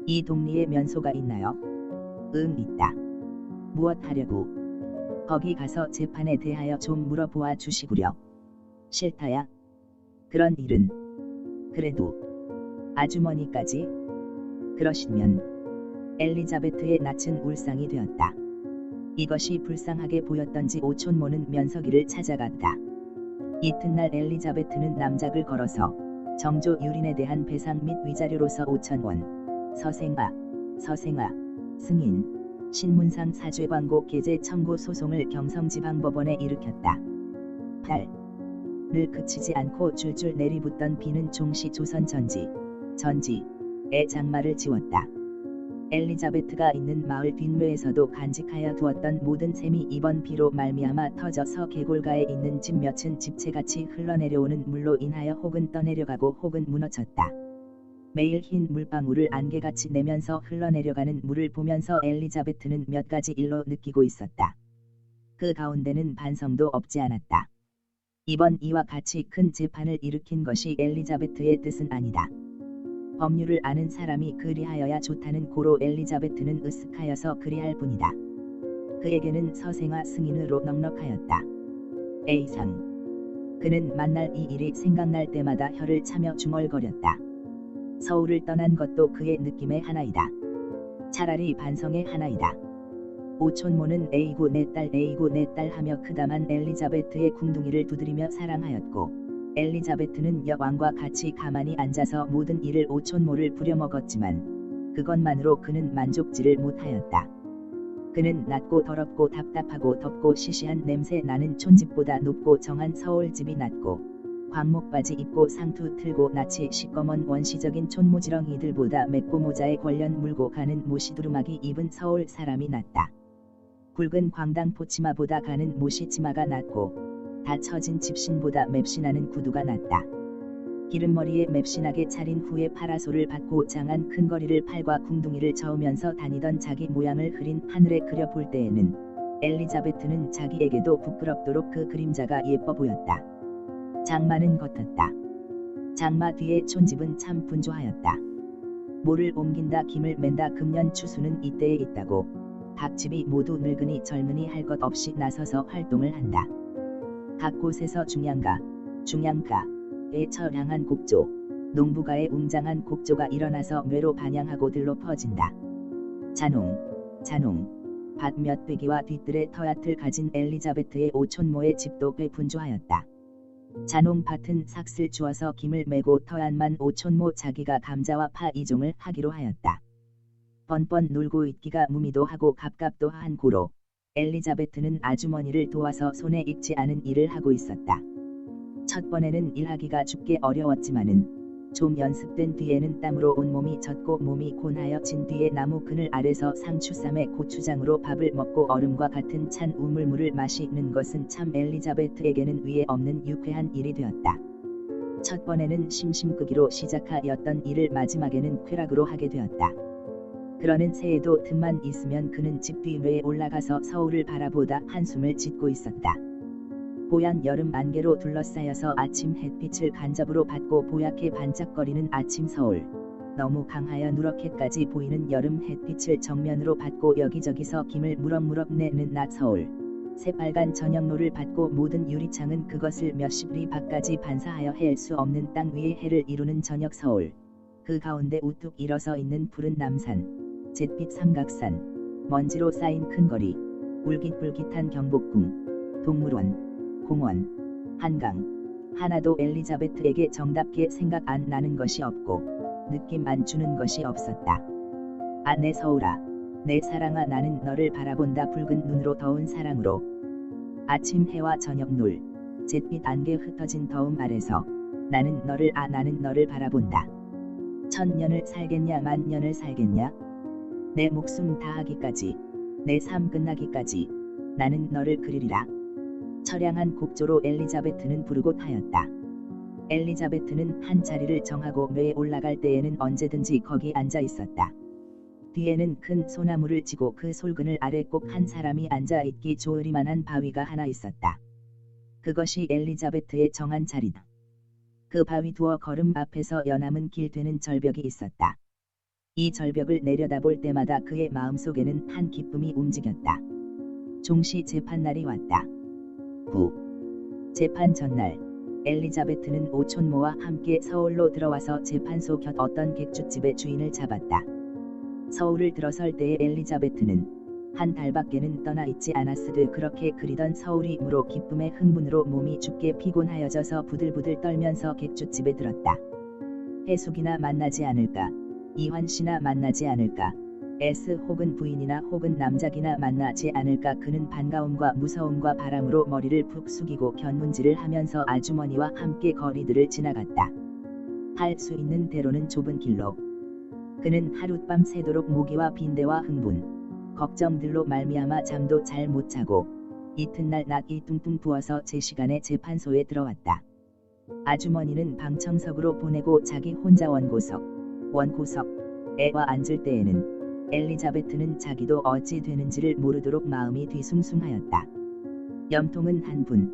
이 동리에 면소가 있나요? 응, 있다. 무엇 하려고? 거기 가서 재판에 대하여 좀 물어보아 주시구려. 싫다야. 그런 일은. 그래도 아주머니까지? 그러시면. 엘리자베트의 낯은 울상이 되었다. 이것이 불쌍하게 보였던지 오촌모는 면서기를 찾아갔다. 이튿날 엘리자베트는 남작을 걸어서 정조 유린에 대한 배상 및 위자료로서 5,000원, 서생아, 승인, 신문상 사죄 광고 게재 청구 소송을 경성지방법원에 일으켰다. 8. 늘 그치지 않고 줄줄 내리붙던 비는 종시 조선 전지의 장마를 지웠다. 엘리자베트가 있는 마을 뒷묘에서도 간직하여 두었던 모든 샘이 이번 비로 말미암아 터져서 계골가에 있는 집 몇은 집채같이 흘러내려오는 물로 인하여 혹은 떠내려가고 혹은 무너졌다. 매일 흰 물방울을 안개같이 내면서 흘러내려가는 물을 보면서 엘리자베트는 몇 가지 일로 느끼고 있었다. 그 가운데는 반성도 없지 않았다. 이번 이와 같이 큰 재판을 일으킨 것이 엘리자베트의 뜻은 아니다. 법률을 아는 사람이 그리하여야 좋다는 고로 엘리자베트는 으쓱하여서 그리할 뿐이다. 그에게는 서생아 승인으로 넉넉하였다. A상. 그는 만날 이 일이 생각날 때마다 혀를 차며 중얼거렸다. 서울을 떠난 것도 그의 느낌의 하나이다. 차라리 반성의 하나이다. 오촌모는 에이구 내 딸 에이구 내 딸 하며 크다만 엘리자베트의 궁둥이를 두드리며 사랑하였고 엘리자베트는 여왕과 같이 가만히 앉아서 모든 일을 오촌모를 부려먹었지만 그것만으로 그는 만족지를 못하였다. 그는 낮고 더럽고 답답하고 덥고 시시한 냄새 나는 촌집보다 높고 정한 서울집이 낫고 광목바지 입고 상투 틀고 낯이 시꺼먼 원시적인 촌모지렁이들보다 맵고 모자에 걸련 물고 가는 모시두루마기 입은 서울 사람이 낫다. 굵은 광당 포치마보다 가는 모시치마가 낫고 다 처진 집신보다 맵신하는 구두가 낫다. 기름머리에 맵신하게 차린 후에 파라솔을 받고 장한 큰 거리를 팔과 궁둥이를 저으면서 다니던 자기 모양을 흐린 하늘에 그려볼 때에는 엘리자베트는 자기에게도 부끄럽도록 그 그림자가 예뻐 보였다. 장마는 겉었다. 장마 뒤에 촌집은 참 분주하였다. 모를 옮긴다 김을 맨다 금년 추수는 이때에 있다고 각 집이 모두 늙은이 젊은이 할 것 없이 나서서 활동을 한다. 각 곳에서 중양가의 처량한 곡조, 농부가의 웅장한 곡조가 일어나서 뇌로 반향하고 들로 퍼진다. 잔홍, 밭 몇 빼기와 뒤뜰에 터얕을 가진 엘리자베트의 오촌모의 집도 꽤 분주하였다. 잔홍 밭은 삭슬 주어서 김을 메고 터얀만 오촌모 자기가 감자와 파 이종을 하기로 하였다. 뻔뻔 놀고 있기가 무미도 하고 갑갑도 한 고로 엘리자베트는 아주머니를 도와서 손에 익지 않은 일을 하고 있었다. 첫 번에는 일하기가 죽게 어려웠지만은 좀 연습된 뒤에는 땀으로 온몸이 젖고 몸이 곤하여진 뒤에 나무 그늘 아래서 상추쌈에 고추장으로 밥을 먹고 얼음과 같은 찬 우물물을 마시는 것은 참 엘리자베트에게는 위에 없는 유쾌한 일이 되었다. 첫 번에는 심심끄기로 시작하였던 일을 마지막에는 쾌락으로 하게 되었다. 그러는 새에도 틈만 있으면 그는 집 뒤위에 올라가서 서울을 바라보다 한숨을 짓고 있었다. 뽀얀 여름 안개로 둘러싸여서 아침 햇빛을 간접으로 받고 뽀얗게 반짝거리는 아침 서울. 너무 강하여 누렇게까지 보이는 여름 햇빛을 정면으로 받고 여기저기서 김을 무럭무럭 내는 낮 서울. 새빨간 저녁노를 받고 모든 유리창은 그것을 몇십 리 밖까지 반사하여 헬 수 없는 땅 위에 해를 이루는 저녁 서울. 그 가운데 우뚝 일어서 있는 푸른 남산. 잿빛 삼각산, 먼지로 쌓인 큰 거리, 울깃불깃한 경복궁, 동물원, 공원, 한강, 하나도 엘리자베트에게 정답게 생각 안 나는 것이 없고 느낌 안 주는 것이 없었다. 아 내 서울아, 내 사랑아 나는 너를 바라본다 붉은 눈으로 더운 사랑으로. 아침 해와 저녁 놀, 잿빛 안개 흩어진 더움 아래서 나는 너를 나는 너를 바라본다. 1000년을 살겠냐 만년을 살겠냐? 내 목숨 다하기까지, 내 삶 끝나기까지 나는 너를 그리리라. 처량한 곡조로 엘리자베트는 부르곤 하였다. 엘리자베트는 한 자리를 정하고 뇌에 올라갈 때에는 언제든지 거기 앉아 있었다. 뒤에는 큰 소나무를 지고 그 솔그늘 아래 꼭 한 사람이 앉아 있기 좋으리만한 바위가 하나 있었다. 그것이 엘리자베트의 정한 자리다. 그 바위 두어 걸음 앞에서 여남은 길 되는 절벽이 있었다. 이 절벽을 내려다볼 때마다 그의 마음속에는 한 기쁨이 움직였다. 종시 재판날이 왔다. 9. 재판 전날 엘리자베트는 오촌모와 함께 서울로 들어와서 재판소 곁 어떤 객주집의 주인을 잡았다. 서울을 들어설 때에 엘리자베트는 한 달밖에는 떠나 있지 않았으되 그렇게 그리던 서울이 무로 기쁨의 흥분으로 몸이 죽게 피곤하여져서 부들부들 떨면서 객주집에 들었다. 해숙이나 만나지 않을까, 이환씨나 만나지 않을까, S 혹은 부인이나 혹은 남작이나 만나지 않을까. 그는 반가움과 무서움과 바람으로 머리를 푹 숙이고 견문질을 하면서 아주머니와 함께 거리들을 지나갔다. 할 수 있는 대로는 좁은 길로. 그는 하룻밤 새도록 모기와 빈대와 흥분, 걱정들로 말미암아 잠도 잘 못 자고 이튿날 낮이 뚱뚱 부어서 제 시간에 재판소에 들어왔다. 아주머니는 방청석으로 보내고 자기 혼자 원고석에와 앉을 때에는 엘리자베트는 자기도 어찌 되는지를 모르도록 마음이 뒤숭숭하였다. 염통은 한 분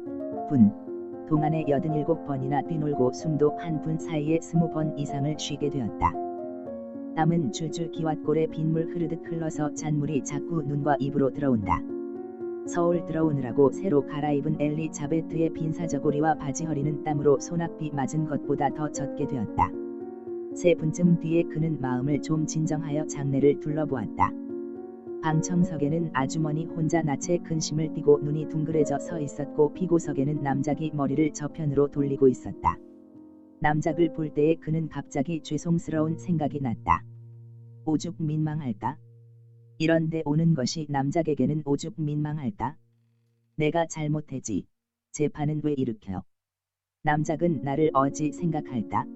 동안에 87번이나 뛰놀고 숨도 한 분 사이에 20번 이상을 쉬게 되었다. 땀은 줄줄 기왓골에 빗물 흐르듯 흘러서 잔물이 자꾸 눈과 입으로 들어온다. 서울 들어오느라고 새로 갈아입은 엘리자베트의 빈사저고리와 바지허리는 땀으로 소낙비 맞은 것보다 더 젖게 되었다. 3분쯤 뒤에 그는 마음을 좀 진정하여 장내를 둘러보았다. 방청석에는 아주머니 혼자 낯에 근심을 띠고 눈이 둥그레져 서 있었고 피고석에는 남작이 머리를 저편으로 돌리고 있었다. 남작을 볼 때에 그는 갑자기 죄송스러운 생각이 났다. 오죽 민망할까? 이런데 오는 것이 남작에게는 오죽 민망할까? 내가 잘못했지. 재판은 왜 일으켜? 남작은 나를 어찌 생각할까?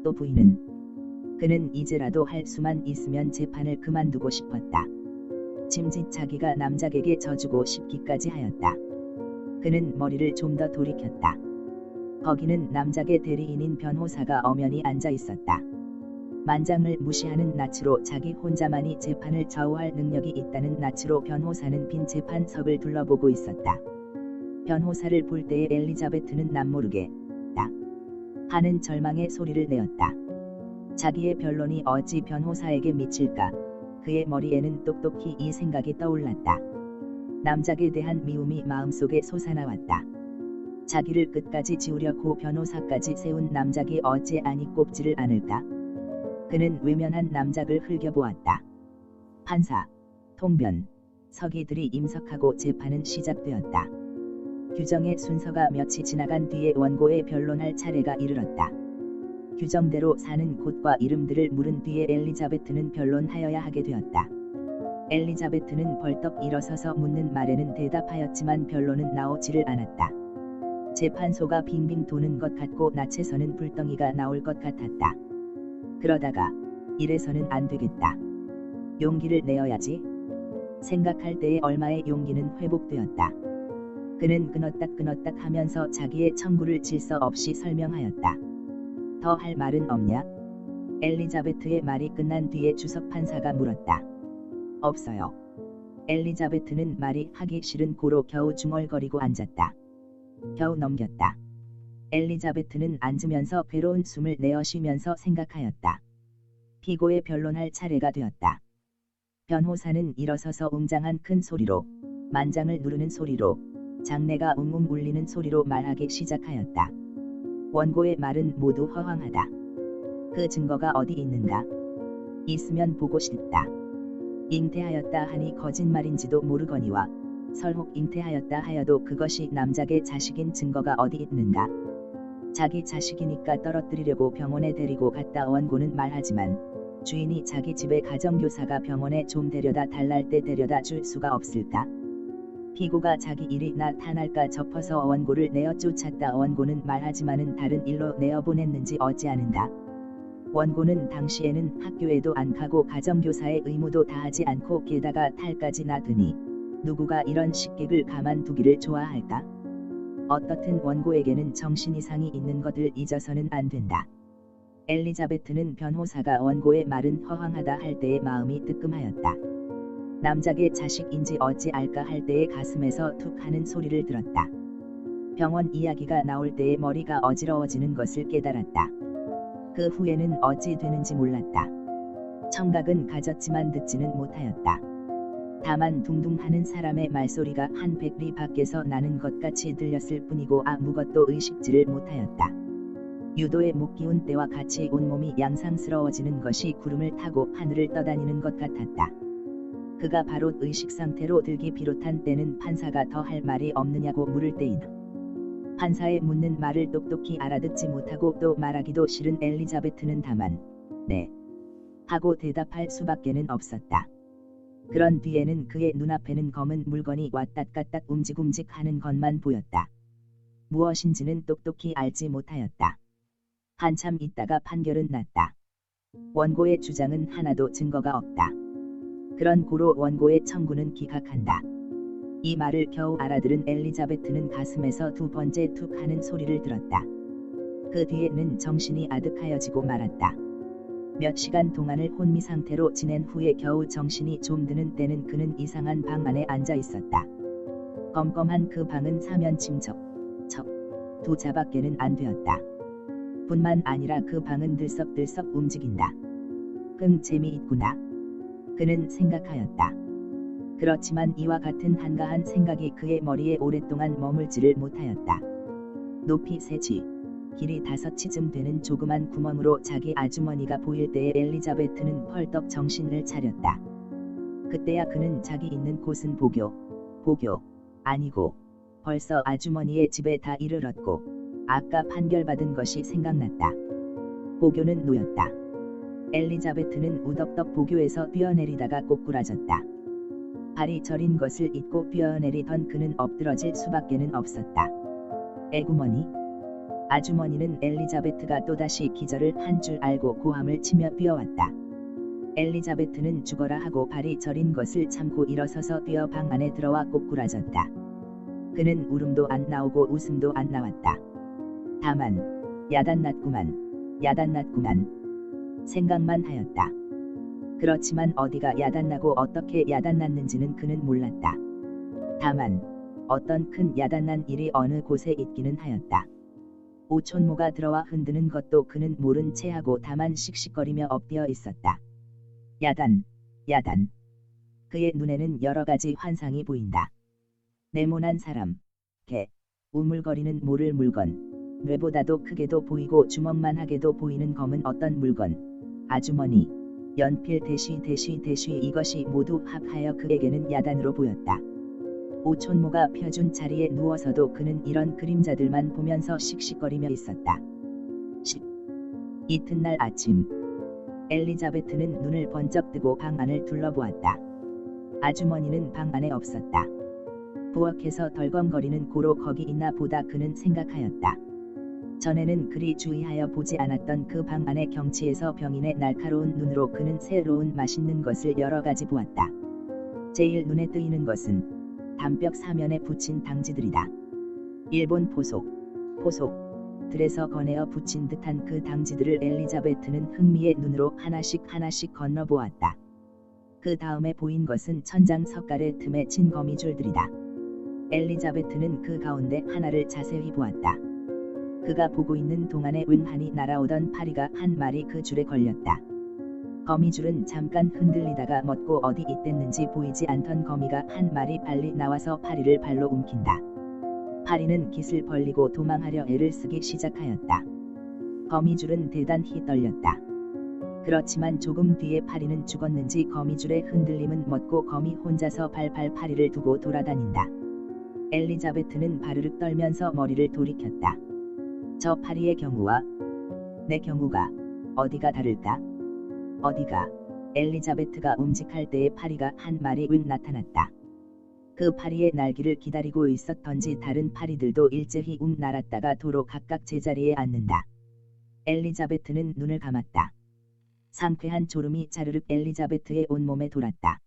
또 부인은? 그는 이제라도 할 수만 있으면 재판을 그만두고 싶었다. 짐짓 자기가 남작에게 져주고 싶기까지 하였다. 그는 머리를 좀 더 돌이켰다. 거기는 남작의 대리인인 변호사가 엄연히 앉아 있었다. 만장을 무시하는 낯으로 자기 혼자만이 재판을 좌우할 능력이 있다는 낯으로 변호사는 빈 재판석을 둘러보고 있었다. 변호사를 볼 때에 엘리자베트는 남모르게 딱 하는 절망의 소리를 내었다. 자기의 변론이 어찌 변호사에게 미칠까? 그의 머리에는 똑똑히 이 생각이 떠올랐다. 남작에 대한 미움이 마음속에 솟아나왔다. 자기를 끝까지 지우려고 변호사까지 세운 남작이 어찌 안이 꼽지를 않을까? 그는 외면한 남작을 흘겨보았다. 판사, 통변, 서기들이 임석하고 재판은 시작되었다. 규정의 순서가 며칠 지나간 뒤에 원고의 변론할 차례가 이르렀다. 규정대로 사는 곳과 이름들을 물은 뒤에 엘리자베트는 변론하여야 하게 되었다. 엘리자베트는 벌떡 일어서서 묻는 말에는 대답하였지만 변론은 나오지를 않았다. 재판소가 빙빙 도는 것 같고 낯에서는 불덩이가 나올 것 같았다. 그러다가 이래서는 안 되겠다. 용기를 내어야지. 생각할 때에 얼마의 용기는 회복되었다. 그는 끊었다 하면서 자기의 청구를 질서 없이 설명하였다. 더 할 말은 없냐? 엘리자베트의 말이 끝난 뒤에 주석 판사가 물었다. 없어요. 엘리자베트는 말이 하기 싫은 고로 겨우 중얼거리고 앉았다. 겨우 넘겼다. 엘리자베트는 앉으면서 괴로운 숨을 내어 쉬면서 생각하였다. 피고의 변론할 차례가 되었다. 변호사는 일어서서 웅장한 큰 소리로, 만장을 누르는 소리로, 장내가 웅웅 울리는 소리로 말하기 시작하였다. 원고의 말은 모두 허황하다. 그 증거가 어디 있는가? 있으면 보고 싶다. 잉태하였다 하니 거짓말인지도 모르거니와 설혹 잉태하였다 하여도 그것이 남작의 자식인 증거가 어디 있는가? 자기 자식이니까 떨어뜨리려고 병원에 데리고 갔다. 원고는 말하지만 주인이 자기 집에 가정교사가 병원에 좀 데려다 달랄 때 데려다 줄 수가 없을까? 피고가 자기 일이 나타날까 접어서 원고를 내어 쫓았다. 원고는 말하지만은 다른 일로 내어 보냈는지 어찌하는가? 원고는 당시에는 학교에도 안 가고 가정교사의 의무도 다하지 않고 게다가 탈까지 나더니 누구가 이런 식객을 가만두기를 좋아할까? 어떻든 원고에게는 정신 이상이 있는 것을 잊어서는 안 된다. 엘리자베트는 변호사가 원고의 말은 허황하다 할 때의 마음이 뜨끔하였다. 남작의 자식인지 어찌 알까 할 때의 가슴에서 툭 하는 소리를 들었다. 병원 이야기가 나올 때에 머리가 어지러워지는 것을 깨달았다. 그 후에는 어찌 되는지 몰랐다. 청각은 가졌지만 듣지는 못하였다. 다만 둥둥하는 사람의 말소리가 한 백리 밖에서 나는 것 같이 들렸을 뿐이고 아무것도 의식지를 못하였다. 유도의 목 기운 때와 같이 온몸이 양상스러워지는 것이 구름을 타고 하늘을 떠다니는 것 같았다. 그가 바로 의식 상태로 들기 비롯한 때는 판사가 더 할 말이 없느냐고 물을 때이다. 판사의 묻는 말을 똑똑히 알아듣지 못하고 또 말하기도 싫은 엘리자베트는 다만 네 하고 대답할 수밖에는 없었다. 그런 뒤에는 그의 눈앞에는 검은 물건이 왔닥갔닥 움직움직하는 것만 보였다. 무엇인지는 똑똑히 알지 못하였다. 한참 있다가 판결은 났다. 원고의 주장은 하나도 증거가 없다. 그런 고로 원고의 청구는 기각한다. 이 말을 겨우 알아들은 엘리자베트는 가슴에서 두 번째 툭 하는 소리를 들었다. 그 뒤에는 정신이 아득하여지고 말았다. 몇 시간 동안을 혼미 상태로 지낸 후에 겨우 정신이 좀 드는 때는 그는 이상한 방 안에 앉아 있었다. 껌껌한 그 방은 사면침척 두 자밖에는 안 되었다. 뿐만 아니라 그 방은 들썩들썩 움직인다. 재미있구나. 그는 생각하였다. 그렇지만 이와 같은 한가한 생각이 그의 머리에 오랫동안 머물지를 못하였다. 높이 3지, 길이 5치쯤 되는 조그만 구멍으로 자기 아주머니가 보일 때에 엘리자베트는 펄떡 정신을 차렸다. 그때야 그는 자기 있는 곳은 보교 아니고 벌써 아주머니의 집에 다 이르렀고 아까 판결받은 것이 생각났다. 보교는 놓였다. 엘리자베트는 우덕덕 보교에서 뛰어내리다가 꼬꾸라졌다. 발이 저린 것을 잊고 뛰어내리던 그는 엎드러질 수밖에는 없었다. 에구머니. 아주머니는 엘리자베트가 또다시 기절을 한 줄 알고 고함을 치며 뛰어왔다. 엘리자베트는 죽어라 하고 발이 저린 것을 참고 일어서서 뛰어 방 안에 들어와 꼬꾸라졌다. 그는 울음도 안 나오고 웃음도 안 나왔다. 다만 야단났구만 생각만 하였다. 그렇지만 어디가 야단나고 어떻게 야단났는지는 그는 몰랐다. 다만 어떤 큰 야단난 일이 어느 곳에 있기는 하였다. 오촌모가 들어와 흔드는 것도 그는 모른 채 하고 다만 씩씩거리며 엎드려 있었다. 야단. 그의 눈에는 여러 가지 환상이 보인다. 네모난 사람, 개, 우물거리는 모를 물건, 뇌보다도 크게도 보이고 주먹만하게도 보이는 검은 어떤 물건, 아주머니, 연필 대쉬 이것이 모두 합하여 그에게는 야단으로 보였다. 오촌모가 펴준 자리에 누워서도 그는 이런 그림자들만 보면서 씩씩거리며 있었다. 이튿날 아침 엘리자베트는 눈을 번쩍 뜨고 방 안을 둘러보았다. 아주머니는 방 안에 없었다. 부엌에서 덜컹거리는 고로 거기 있나 보다 그는 생각하였다. 전에는 그리 주의하여 보지 않았던 그 방 안의 경치에서 병인의 날카로운 눈으로 그는 새로운 맛있는 것을 여러 가지 보았다. 제일 눈에 띄는 것은 담벽 사면에 붙인 당지들이다. 일본 포속들에서 거내어 붙인 듯한 그 당지들을 엘리자베트는 흥미의 눈으로 하나씩 건너보았다. 그 다음에 보인 것은 천장 석갈의 틈에 친 거미줄들이다. 엘리자베트는 그 가운데 하나를 자세히 보았다. 그가 보고 있는 동안에 윙하니 날아오던 파리가 한 마리 그 줄에 걸렸다. 거미줄은 잠깐 흔들리다가 멎고 어디 있댔는지 보이지 않던 거미가 한 마리 빨리 나와서 파리를 발로 움킨다. 파리는 깃을 벌리고 도망하려 애를 쓰기 시작하였다. 거미줄은 대단히 떨렸다. 그렇지만 조금 뒤에 파리는 죽었는지 거미줄의 흔들림은 멎고 거미 혼자서 발발 파리를 두고 돌아다닌다. 엘리자베트는 바르륵 떨면서 머리를 돌이켰다. 저 파리의 경우와 내 경우가 어디가 다를까? 어디가? 엘리자베트가 움직할 때에 파리가 한 마리 윙 나타났다. 그 파리의 날기를 기다리고 있었던지 다른 파리들도 일제히 웅 날았다가 도로 각각 제자리에 앉는다. 엘리자베트는 눈을 감았다. 상쾌한 졸음이 자르륵 엘리자베트의 온몸에 돌았다.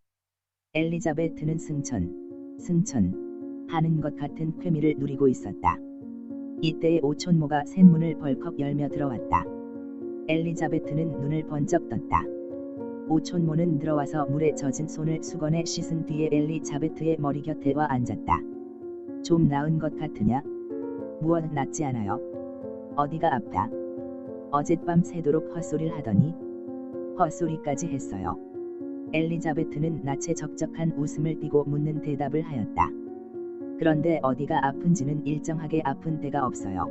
엘리자베트는 승천 하는 것 같은 쾌미를 누리고 있었다. 이때에 오촌모가 샘문을 벌컥 열며 들어왔다. 엘리자베트는 눈을 번쩍 떴다. 오촌모는 들어와서 물에 젖은 손을 수건에 씻은 뒤에 엘리자베트의 머리 곁에 와 앉았다. 좀 나은 것 같으냐? 무엇 낫지 않아요? 어디가 아프다? 어젯밤 새도록 헛소리를 하더니 헛소리까지 했어요. 엘리자베트는 낯에 적적한 웃음을 띠고 묻는 대답을 하였다. 그런데 어디가 아픈지는 일정하게 아픈 데가 없어요.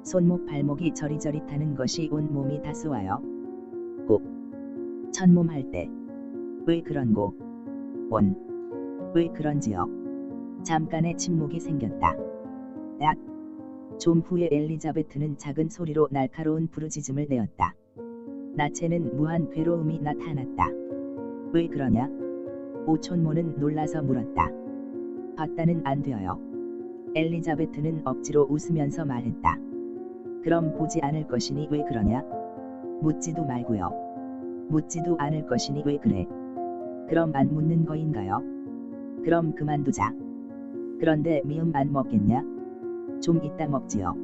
손목 발목이 저리저릿하는 것이 온 몸이 다 쏘아요. 꼭 천몸 할 때. 왜 그런고? 왜 그런지요? 잠깐의 침묵이 생겼다. 좀 후에 엘리자베트는 작은 소리로 날카로운 부르짖음을 내었다. 나체는 무한 괴로움이 나타났다. 왜 그러냐? 오촌모는 놀라서 물었다. 봤다는 안 되어요. 엘리자베트는 억지로 웃으면서 말했다. 그럼 보지 않을 것이니 왜 그러냐? 묻지도 말고요. 묻지도 않을 것이니 왜 그래? 그럼 안 묻는 거인가요? 그럼 그만두자. 그런데 미음 안 먹겠냐? 좀 이따 먹지요.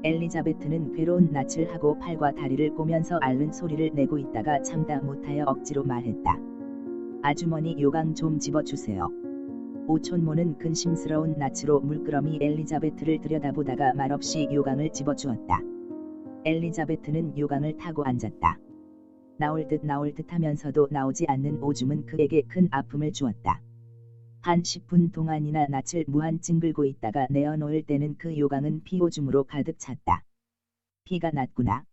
엘리자베트는 괴로운 낯을 하고 팔과 다리를 꼬면서 앓는 소리를 내고 있다가 참다 못하여 억지로 말했다. 아주머니 요강 좀 집어주세요. 오촌모는 근심스러운 낯으로 물끄러미 엘리자베트를 들여다보다가 말없이 요강을 집어주었다. 엘리자베트는 요강을 타고 앉았다. 나올 듯 하면서도 나오지 않는 오줌은 그에게 큰 아픔을 주었다. 한 10분 동안이나 낯을 무한 찡글고 있다가 내어놓을 때는 그 요강은 피오줌으로 가득 찼다. 피가 났구나.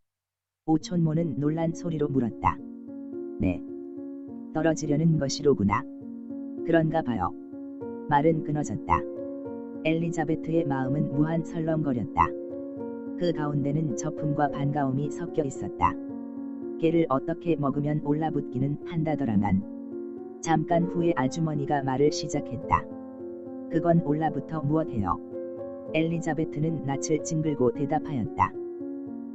오촌모는 놀란 소리로 물었다. 네. 떨어지려는 것이로구나. 그런가 봐요. 말은 끊어졌다. 엘리자베트의 마음은 무한 설렁거렸다. 그 가운데는 저품과 반가움이 섞여 있었다. 개를 어떻게 먹으면 올라붙기는 한다더라만. 잠깐 후에 아주머니가 말을 시작했다. 그건 올라붙어 무엇해요? 엘리자베트는 낯을 찡글고 대답하였다.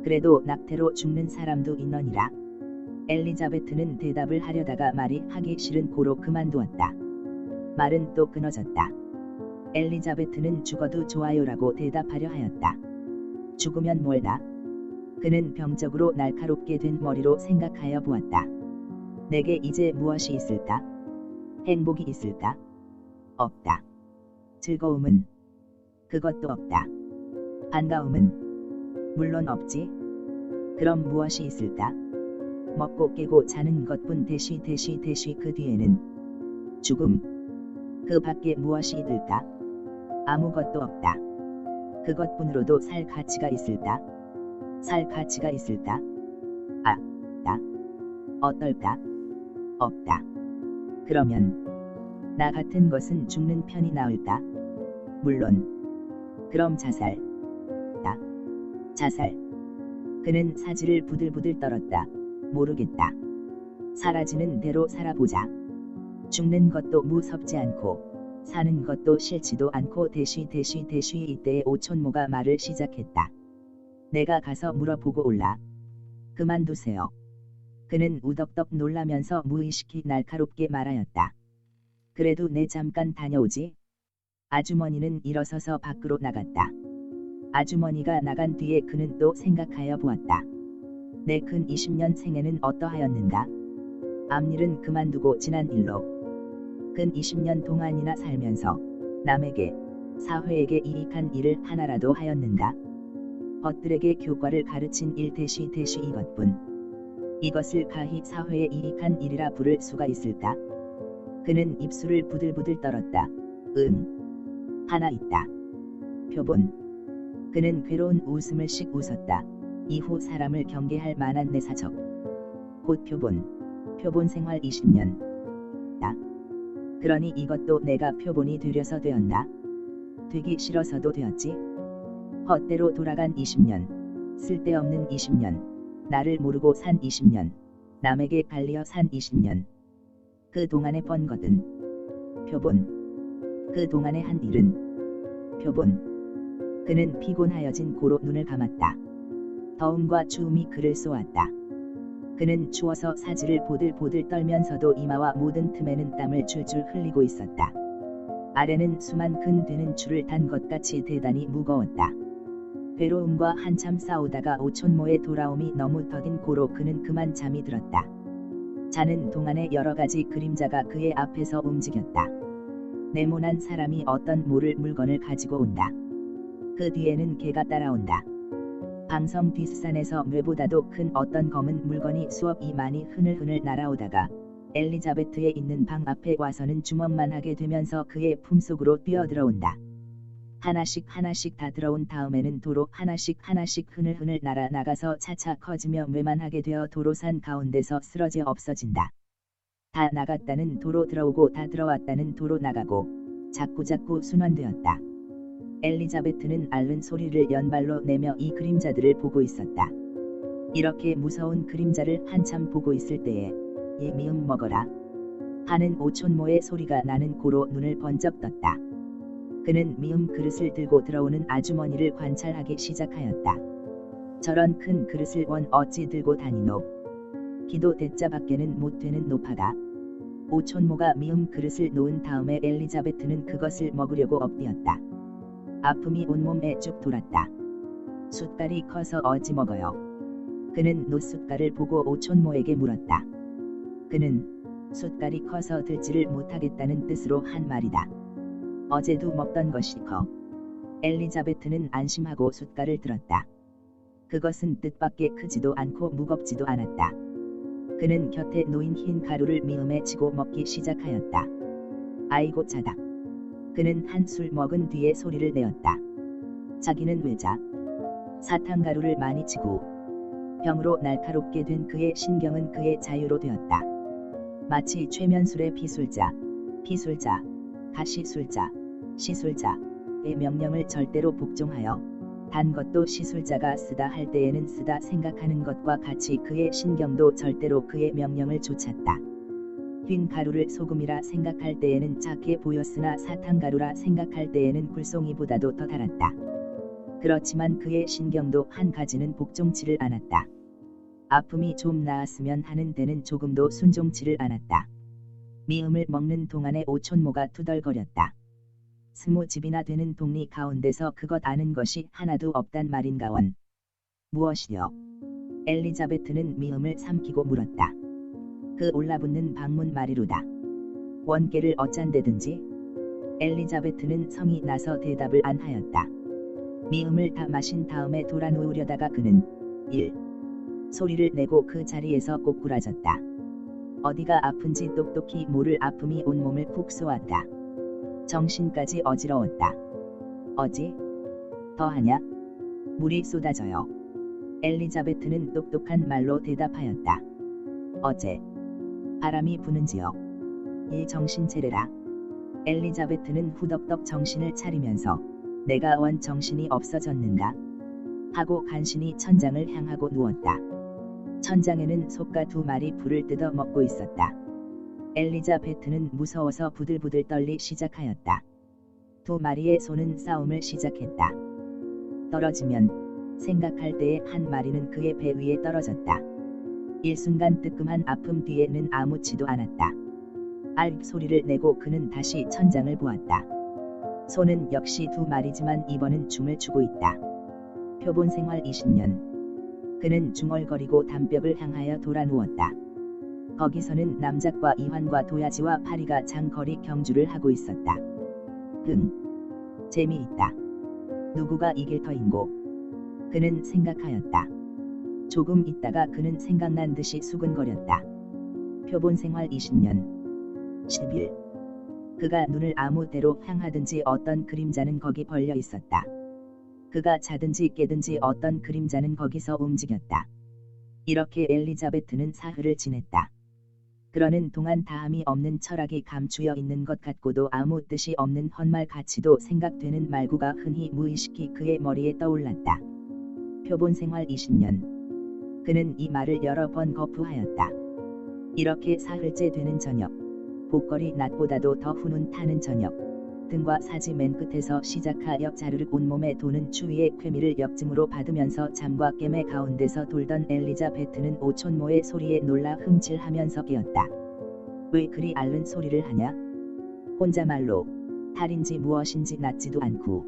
그래도 낙태로 죽는 사람도 있느니라. 엘리자베트는 대답을 하려다가 말이 하기 싫은 고로 그만두었다. 말은 또 끊어졌다. 엘리자베트는 죽어도 좋아요라고 대답하려 하였다. 죽으면 뭘다? 그는 병적으로 날카롭게 된 머리로 생각하여 보았다. 내게 이제 무엇이 있을까? 행복이 있을까? 없다. 즐거움은? 그것도 없다. 반가움은? 물론 없지. 그럼 무엇이 있을까? 먹고 깨고 자는 것뿐 대시 그 뒤에는 죽음. 그 밖에 무엇이 있을까? 아무것도 없다. 그것뿐으로도 살 가치가 있을까? 살 가치가 있을까? 아, 나. 어떨까? 없다. 그러면 나 같은 것은 죽는 편이 나을까? 물론. 그럼 자살. 나. 자살. 그는 사지를 부들부들 떨었다. 모르겠다. 사라지는 대로 살아보자. 죽는 것도 무섭지 않고 사는 것도 싫지도 않고 대시 이때에 오촌모가 말을 시작했다. 내가 가서 물어보고 올라. 그만두세요. 그는 우덕덕 놀라면서 무의식히 날카롭게 말하였다. 그래도 내 잠깐 다녀오지. 아주머니는 일어서서 밖으로 나갔다. 아주머니가 나간 뒤에 그는 또 생각하여 보았다. 내 근 20년 생애는 어떠하였는가? 앞일은 그만두고 지난 일로 근 20년 동안이나 살면서 남에게 사회에게 이익한 일을 하나라도 하였는가? 벗들에게 교과를 가르친 일 대시 이것뿐. 이것을 가히 사회에 이익한 일이라 부를 수가 있을까? 그는 입술을 부들부들 떨었다. 하나 있다. 표본. 그는 괴로운 웃음을 씩 웃었다. 이후 사람을 경계할 만한 내 사적. 곧 표본 생활 20년. 나. 그러니 이것도 내가 표본이 되려서 되었나? 되기 싫어서도 되었지. 헛되로 돌아간 20년. 쓸데없는 20년. 나를 모르고 산 20년. 남에게 갈리어 산 20년. 그 동안에 번 것은 표본. 그 동안에 한 일은 표본. 그는 피곤하여진 고로 눈을 감았다. 더움과 추움이 그를 쏘았다. 그는 추워서 사지를 보들보들 떨면서도 이마와 모든 틈에는 땀을 줄줄 흘리고 있었다. 아래는 수만 근 되는 줄을 탄 것같이 대단히 무거웠다. 괴로움과 한참 싸우다가 오촌모의 돌아옴이 너무 더딘 고로 그는 그만 잠이 들었다. 자는 동안에 여러 가지 그림자가 그의 앞에서 움직였다. 네모난 사람이 어떤 물건을 가지고 온다. 그 뒤에는 개가 따라온다. 방성 뒷산에서 뇌보다도 큰 어떤 검은 물건이 수억이 많이 흐늘흐늘 날아오다가 엘리자베트의 있는 방 앞에 와서는 주먹만 하게 되면서 그의 품속으로 뛰어들어온다. 하나씩 다 들어온 다음에는 도로 하나씩 흐늘흐늘 날아나가서 차차 커지며 뇌만하게 되어 도로산 가운데서 쓰러져 없어진다. 다 나갔다는 도로 들어오고 다 들어왔다는 도로 나가고 자꾸자꾸 순환되었다. 엘리자베트는 앓는 소리를 연발로 내며 이 그림자들을 보고 있었다. 이렇게 무서운 그림자를 한참 보고 있을 때에 이 미음 먹어라 하는 오촌모의 소리가 나는 고로 눈을 번쩍 떴다. 그는 미음 그릇을 들고 들어오는 아주머니를 관찰하기 시작하였다. 저런 큰 그릇을 원 어찌 들고 다니노. 기도 대자 밖에는 못 되는 노파가. 오촌모가 미음 그릇을 놓은 다음에 엘리자베트는 그것을 먹으려고 엎드렸다. 아픔이 온몸에 쭉 돌았다. 숟갈이 커서 어찌 먹어요. 그는 노숟갈을 보고 오촌모에게 물었다. 그는 숟갈이 커서 들지를 못하겠다는 뜻으로 한 말이다. 어제도 먹던 것이 커. 엘리자베트는 안심하고 숟갈을 들었다. 그것은 뜻밖의 크지도 않고 무겁지도 않았다. 그는 곁에 놓인 흰 가루를 미음에 치고 먹기 시작하였다. 아이고 차다. 그는 한술 먹은 뒤에 소리를 내었다. 자기는 외자. 사탕가루를 많이 치고 병으로 날카롭게 된 그의 신경은 그의 자유로 되었다. 마치 최면술의 피술자, 피술자, 가시술자, 시술자의 명령을 절대로 복종하여 단 것도 시술자가 쓰다 할 때에는 쓰다 생각하는 것과 같이 그의 신경도 절대로 그의 명령을 좇았다. 흰 가루를 소금이라 생각할 때에는 작게 보였으나 사탕가루라 생각할 때에는 굴송이보다도 더 달았다. 그렇지만 그의 신경도 한 가지는 복종치를 않았다. 아픔이 좀 나았으면 하는 데는 조금도 순종치를 않았다. 미음을 먹는 동안에 오촌모가 투덜거렸다. 20집이나 되는 동리 가운데서 그것 아는 것이 하나도 없단 말인가원. 무엇이요? 엘리자베트는 미음을 삼키고 물었다. 그 올라붙는 방문 말이로다. 원께를 어짠데든지? 엘리자베트는 성이 나서 대답을 안 하였다. 미음을 다 마신 다음에 돌아 누우려다가 그는 1. 소리를 내고 그 자리에서 꼬꾸라졌다. 어디가 아픈지 똑똑히 모를 아픔이 온몸을 쿡 쏘았다. 정신까지 어지러웠다. 어지? 더하냐? 물이 쏟아져요. 엘리자베트는 똑똑한 말로 대답하였다. 어제. 바람이 부는지요. 이 정신 차려라. 엘리자베트는 후덕덕 정신을 차리면서 내가 원 정신이 없어졌는가? 하고 간신히 천장을 향하고 누웠다. 천장에는 소가 2마리 불을 뜯어 먹고 있었다. 엘리자베트는 무서워서 부들부들 떨리 시작하였다. 2마리의 소는 싸움을 시작했다. 떨어지면 생각할 때에 한 마리는 그의 배 위에 떨어졌다. 일순간 뜨끔한 아픔 뒤에는 아무치도 않았다. 알 소리를 내고 그는 다시 천장을 보았다. 소는 역시 2마리지만 이번은 춤을 추고 있다. 표본 생활 20년. 그는 중얼거리고 담벽을 향하여 돌아 누웠다. 거기서는 남작과 이환과 도야지와 파리가 장거리 경주를 하고 있었다. 재미있다. 누구가 이길 터인고? 그는 생각하였다. 조금 있다가 그는 생각난 듯이 수근거렸다. 표본 생활 20년 10일. 그가 눈을 아무 데로 향하든지 어떤 그림자는 거기 벌려 있었다. 그가 자든지 깨든지 어떤 그림자는 거기서 움직였다. 이렇게 엘리자베트는 사흘을 지냈다. 그러는 동안 다함이 없는 철학이 감추어 있는 것 같고도 아무 뜻이 없는 헛말 같이도 생각되는 말구가 흔히 무의식히 그의 머리에 떠올랐다. 표본 생활 20년. 그는 이 말을 여러 번 거푸하였다. 이렇게 사흘째 되는 저녁. 복거리 낮보다도 더 훈훈 타는 저녁. 등과 사지 맨 끝에서 시작하여 자르륵 온몸에 도는 추위의 쾌미를 역증으로 받으면서 잠과 깨매 가운데서 돌던 엘리자베트는 오촌모의 소리에 놀라 흠칠하면서 깨었다. 왜 그리 앓는 소리를 하냐? 혼자말로 탈인지 무엇인지 낫지도 않고.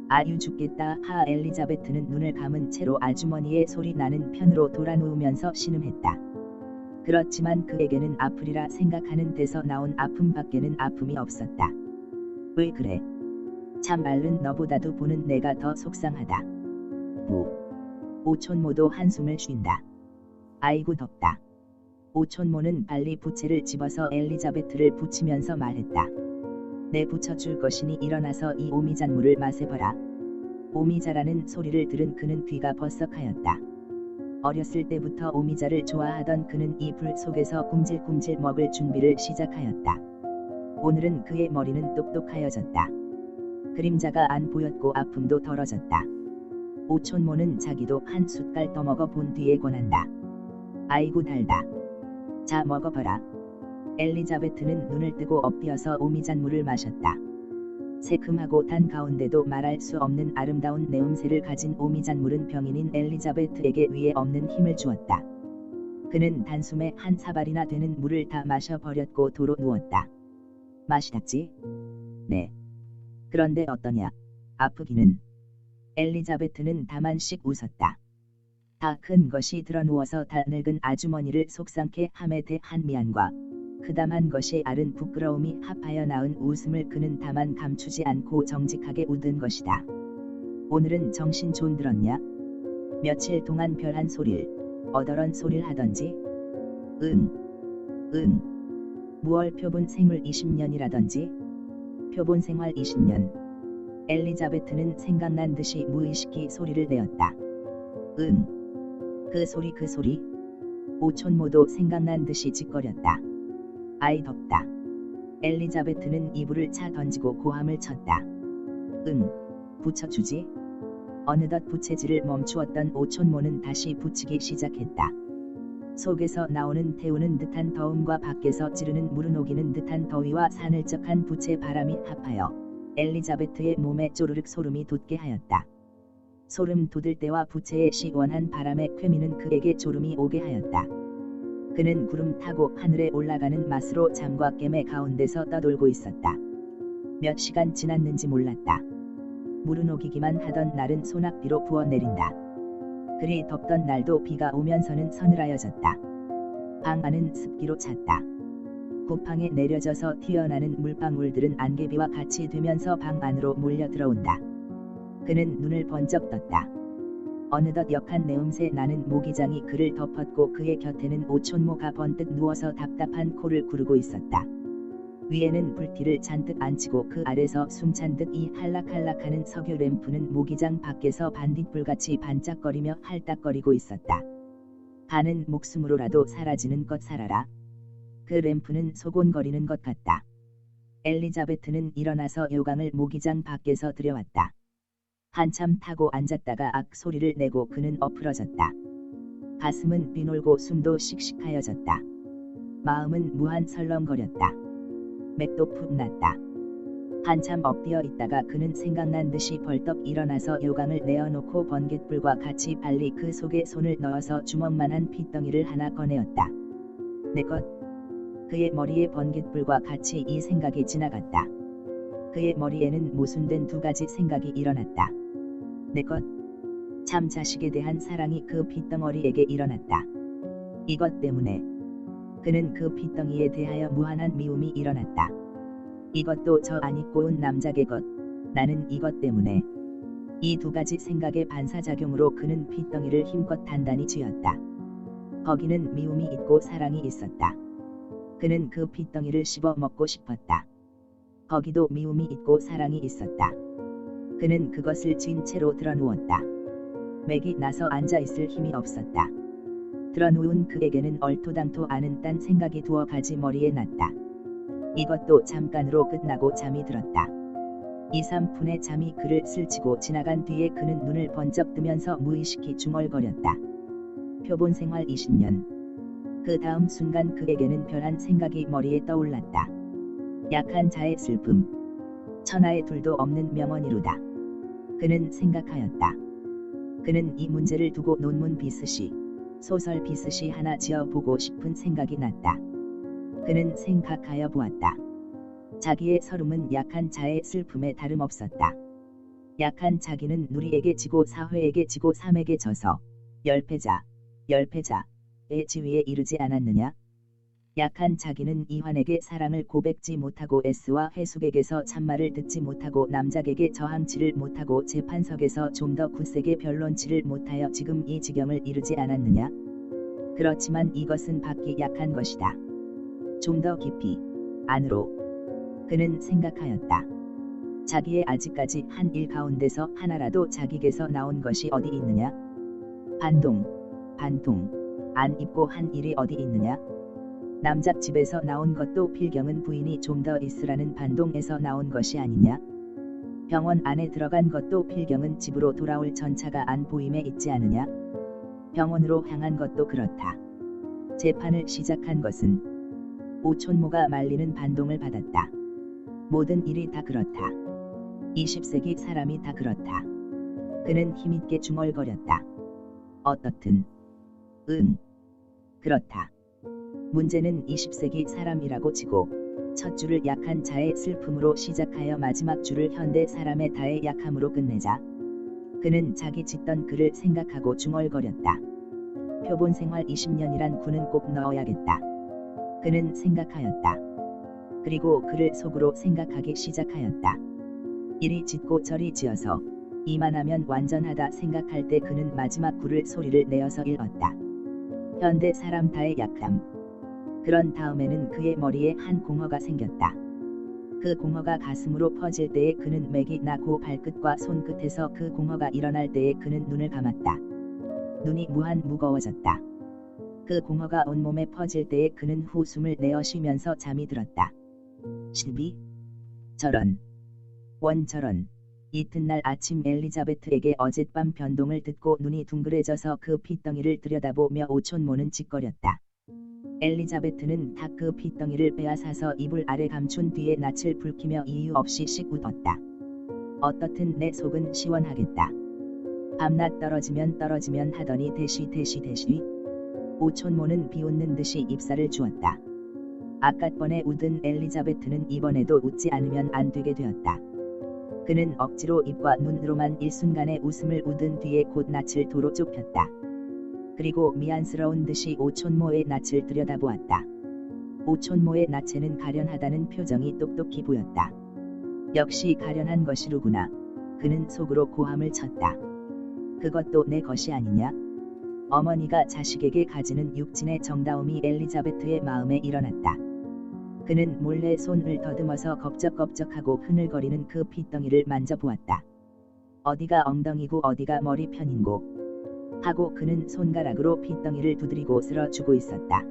아유 죽겠다 하 엘리자베트는 눈을 감은 채로 아주머니의 소리 나는 편으로 돌아 누우면서 신음했다. 그렇지만 그에게는 아프리라 생각하는 데서 나온 아픔밖에는 아픔이 없었다. 왜 그래? 참 앓는 너보다도 보는 내가 더 속상하다. 오촌모도 한숨을 쉰다. 아이고 덥다. 오촌모는 빨리 부채를 집어서 엘리자베트를 붙이면서 말했다. 내 붙여줄 것이니 일어나서 이 오미잔물을 마셔봐라. 오미자라는 소리를 들은 그는 귀가 버석하였다. 어렸을 때부터 오미자를 좋아하던 그는 이 불 속에서 굶질굶질 먹을 준비를 시작하였다. 오늘은 그의 머리는 똑똑하여졌다. 그림자가 안 보였고 아픔도 덜어졌다. 오촌모는 자기도 한 숟갈 떠먹어 본 뒤에 권한다. 아이고 달다. 자 먹어봐라. 엘리자베트는 눈을 뜨고 엎드려서 오미잔물을 마셨다. 새큼하고 단 가운데도 말할 수 없는 아름다운 내음새를 가진 오미잔물은 병인인 엘리자베트에게 위에 없는 힘을 주었다. 그는 단숨에 한 사발이나 되는 물을 다 마셔버렸고 도로 누웠다. 마시다지? 네. 그런데 어떠냐? 아프기는? 엘리자베트는 다만씩 웃었다. 다 큰 것이 드러누워서 다 늙은 아주머니를 속상케 함에 대한 미안과 그담한 것이 아른 부끄러움이 합하여 낳은 웃음을 그는 다만 감추지 않고 정직하게 웃은 것이다. 오늘은 정신 좀 들었냐? 며칠 동안 별한 소릴, 어더런 소릴 하던지? 응. 무얼 표본 생물 20년이라던지? 표본 생활 20년. 엘리자베트는 생각난 듯이 무의식히 소리를 내었다. 응. 그 소리. 오촌모도 생각난 듯이 짓거렸다. 아이 덥다. 엘리자베트는 이불을 차 던지고 고함을 쳤다. 응. 붙여주지? 어느덧 부채질을 멈추었던 오촌모는 다시 붙이기 시작했다. 속에서 나오는 태우는 듯한 더움과 밖에서 찌르는 무르녹이는 듯한 더위와 사늘적한 부채 바람이 합하여 엘리자베트의 몸에 쪼르륵 소름이 돋게 하였다. 소름 돋을 때와 부채의 시원한 바람에 쾌미는 그에게 졸음이 오게 하였다. 그는 구름 타고 하늘에 올라가는 맛으로 잠과 깨매 가운데서 떠돌고 있었다. 몇 시간 지났는지 몰랐다. 무르녹이기만 하던 날은 소낙비로 부어내린다. 그리 덥던 날도 비가 오면서는 서늘하여졌다. 방 안은 습기로 찼다. 구팡에 내려져서 튀어나는 물방울들은 안개비와 같이 되면서 방 안으로 몰려 들어온다. 그는 눈을 번쩍 떴다. 어느덧 역한 내음새 나는 모기장이 그를 덮었고 그의 곁에는 오촌모가 번뜩 누워서 답답한 코를 구르고 있었다. 위에는 불티를 잔뜩 안치고 그 아래서 숨찬 듯 이 할락할락하는 석유 램프는 모기장 밖에서 반딧불같이 반짝거리며 할딱거리고 있었다. 가는 목숨으로라도 사라지는 것 살아라. 그 램프는 소곤거리는 것 같다. 엘리자베트는 일어나서 요강을 모기장 밖에서 들여왔다. 한참 타고 앉았다가 악 소리를 내고 그는 엎으러졌다. 가슴은 비놀고 숨도 씩씩하여졌다. 마음은 무한 설렁거렸다. 맥도 푹 났다. 한참 엎드려 있다가 그는 생각난 듯이 벌떡 일어나서 요강을 내어놓고 번갯불과 같이 빨리 그 속에 손을 넣어서 주먹만한 핏덩이를 하나 꺼내었다. 내 것. 그의 머리에 번갯불과 같이 이 생각이 지나갔다. 그의 머리에는 모순된 두 가지 생각이 일어났다. 내 것. 참 자식에 대한 사랑이 그 핏덩어리에게 일어났다. 이것 때문에 그는 그 핏덩이에 대하여 무한한 미움이 일어났다. 이것도 저 안 입고 온 남자의 것. 나는 이것 때문에. 이 두 가지 생각의 반사작용으로 그는 핏덩이를 힘껏 단단히 쥐었다. 거기는 미움이 있고 사랑이 있었다. 그는 그 핏덩이를 씹어 먹고 싶었다. 거기도 미움이 있고 사랑이 있었다. 그는 그것을 쥔 채로 드러누웠다. 맥이 나서 앉아있을 힘이 없었다. 드러누운 그에게는 얼토당토 않은 딴 생각이 두어 가지 머리에 났다. 이것도 잠깐으로 끝나고 잠이 들었다. 2~3분의 잠이 그를 스치고 지나간 뒤에 그는 눈을 번쩍 뜨면서 무의식히 중얼거렸다. 표본 생활 20년. 그 다음 순간 그에게는 별한 생각이 머리에 떠올랐다. 약한 자의 슬픔. 천하의 둘도 없는 명언이로다. 그는 생각하였다. 그는 이 문제를 두고 논문 비슷이, 소설 비슷이 하나 지어보고 싶은 생각이 났다. 그는 생각하여 보았다. 자기의 서름은 약한 자의 슬픔에 다름없었다. 약한 자기는 누리에게 지고 사회에게 지고 삶에게 져서 열패자의 지위에 이르지 않았느냐? 약한 자기는 이환에게 사랑을 고백지 못하고 S와 해숙에게서 참말을 듣지 못하고 남작에게 저항치를 못하고 재판석에서 좀 더 굳세게 변론치를 못하여 지금 이 지경을 이르지 않았느냐? 그렇지만 이것은 밖이 약한 것이다. 좀 더 깊이 안으로 그는 생각하였다. 자기의 아직까지 한 일 가운데서 하나라도 자기에게서 나온 것이 어디 있느냐? 반동 안 입고 한 일이 어디 있느냐? 남작 집에서 나온 것도 필경은 부인이 좀 더 있으라는 반동에서 나온 것이 아니냐? 병원 안에 들어간 것도 필경은 집으로 돌아올 전차가 안 보임에 있지 않으냐? 병원으로 향한 것도 그렇다. 재판을 시작한 것은 오촌모가 말리는 반동을 받았다. 모든 일이 다 그렇다. 20세기 사람이 다 그렇다. 그는 힘있게 중얼거렸다. 어떻든. 응. 그렇다. 문제는 20세기 사람이라고 치고 첫 줄을 약한 자의 슬픔으로 시작하여 마지막 줄을 현대 사람의 다의 약함으로 끝내자. 그는 자기 짓던 글을 생각하고 중얼거렸다. 표본 생활 20년이란 구는 꼭 넣어야겠다. 그는 생각하였다. 그리고 그를 속으로 생각하기 시작하였다. 이리 짓고 저리 지어서 이만하면 완전하다 생각할 때 그는 마지막 구를 소리를 내어서 읽었다. 현대 사람 다의 약함. 그런 다음에는 그의 머리에 한 공허가 생겼다. 그 공허가 가슴으로 퍼질 때에 그는 맥이 나고 발끝과 손끝에서 그 공허가 일어날 때에 그는 눈을 감았다. 눈이 무한 무거워졌다. 그 공허가 온몸에 퍼질 때에 그는 후숨을 내어 쉬면서 잠이 들었다. 12. 저런. 원저런. 이튿날 아침 엘리자베트에게 어젯밤 변동을 듣고 눈이 둥그레져서 그 핏덩이를 들여다보며 오촌모는 짓거렸다. 엘리자베트는 다 그 핏덩이를 빼앗아서 이불 아래 감춘 뒤에 낯을 붉히며 이유 없이 씩 웃었다. 어떻든 내 속은 시원하겠다. 밤낮 떨어지면 하더니 대시. 오촌모는 비웃는 듯이 입살을 주었다. 아까번에 웃은 엘리자베트는 이번에도 웃지 않으면 안 되게 되었다. 그는 억지로 입과 눈으로만 일순간의 웃음을 웃은 뒤에 곧 낯을 도로 좁혔다. 그리고 미안스러운 듯이 오촌모의 낯을 들여다보았다. 오촌모의 낯에는 가련하다는 표정이 똑똑히 보였다. 역시 가련한 것이로구나. 그는 속으로 고함을 쳤다. 그것도 내 것이 아니냐? 어머니가 자식에게 가지는 육친의 정다움이 엘리자베트의 마음에 일어났다. 그는 몰래 손을 더듬어서 겁적겁적하고 흐늘거리는 그 핏덩이를 만져보았다. 어디가 엉덩이고 어디가 머리편인고 하고 그는 손가락으로 핏덩이를 두드리고 쓸어주고 있었다.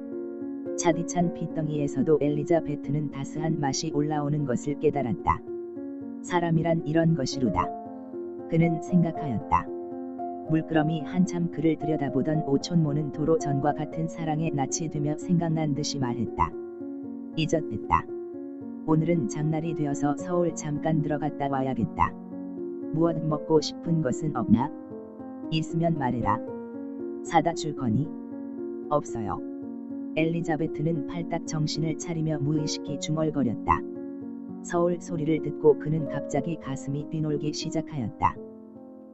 차디찬 핏덩이에서도 엘리자베트는 따스한 맛이 올라오는 것을 깨달았다. 사람이란 이런 것이로다. 그는 생각하였다. 물끄러미 한참 그를 들여다보던 오촌모는 도로 전과 같은 사랑에 낯이 되며 생각난 듯이 말했다. 잊었댔다. 오늘은 장날이 되어서 서울 잠깐 들어갔다 와야겠다. 무엇 먹고 싶은 것은 없나? 있으면 말해라. 사다 줄 거니? 없어요. 엘리자베트는 팔딱 정신을 차리며 무의식히 중얼거렸다. 서울 소리를 듣고 그는 갑자기 가슴이 뛰놀기 시작하였다.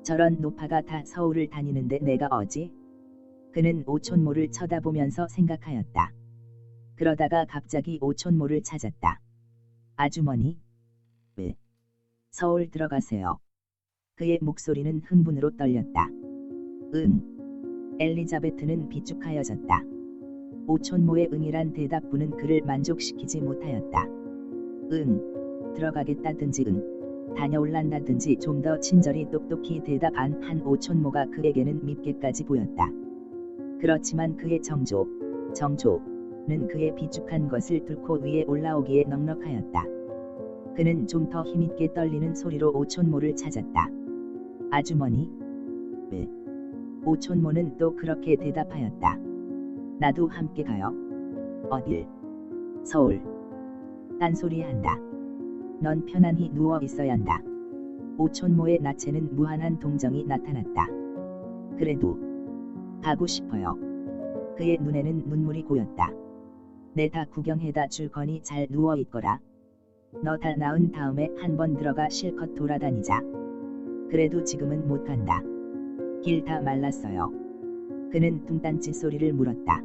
저런 노파가 다 서울을 다니는데 내가 어지? 그는 오촌모를 쳐다보면서 생각하였다. 그러다가 갑자기 오촌모를 찾았다. 아주머니? 왜? 서울 들어가세요. 그의 목소리는 흥분으로 떨렸다. 응. 엘리자베트는 비축하여졌다. 오촌모의 응이란 대답부는 그를 만족시키지 못하였다. 응. 들어가겠다든지 응. 다녀올란다든지 좀 더 친절히 똑똑히 대답 안 한 오촌모가 그에게는 밉게까지 보였다. 그렇지만 그의 정조는 그의 비축한 것을 뚫고 위에 올라오기에 넉넉하였다. 그는 좀 더 힘있게 떨리는 소리로 오촌모를 찾았다. 아주머니? 왜? 오촌모는 또 그렇게 대답하였다. 나도 함께 가요. 어딜? 서울. 딴소리한다. 넌 편안히 누워 있어야 한다. 오촌모의 낯에는 무한한 동정이 나타났다. 그래도 가고 싶어요. 그의 눈에는 눈물이 고였다. 내 다 구경해다 줄 거니 잘 누워 있거라. 너 다 나은 다음에 한번 들어가 실컷 돌아다니자. 그래도 지금은 못 간다. 길 다 말랐어요. 그는 뚱딴지 소리를 물었다.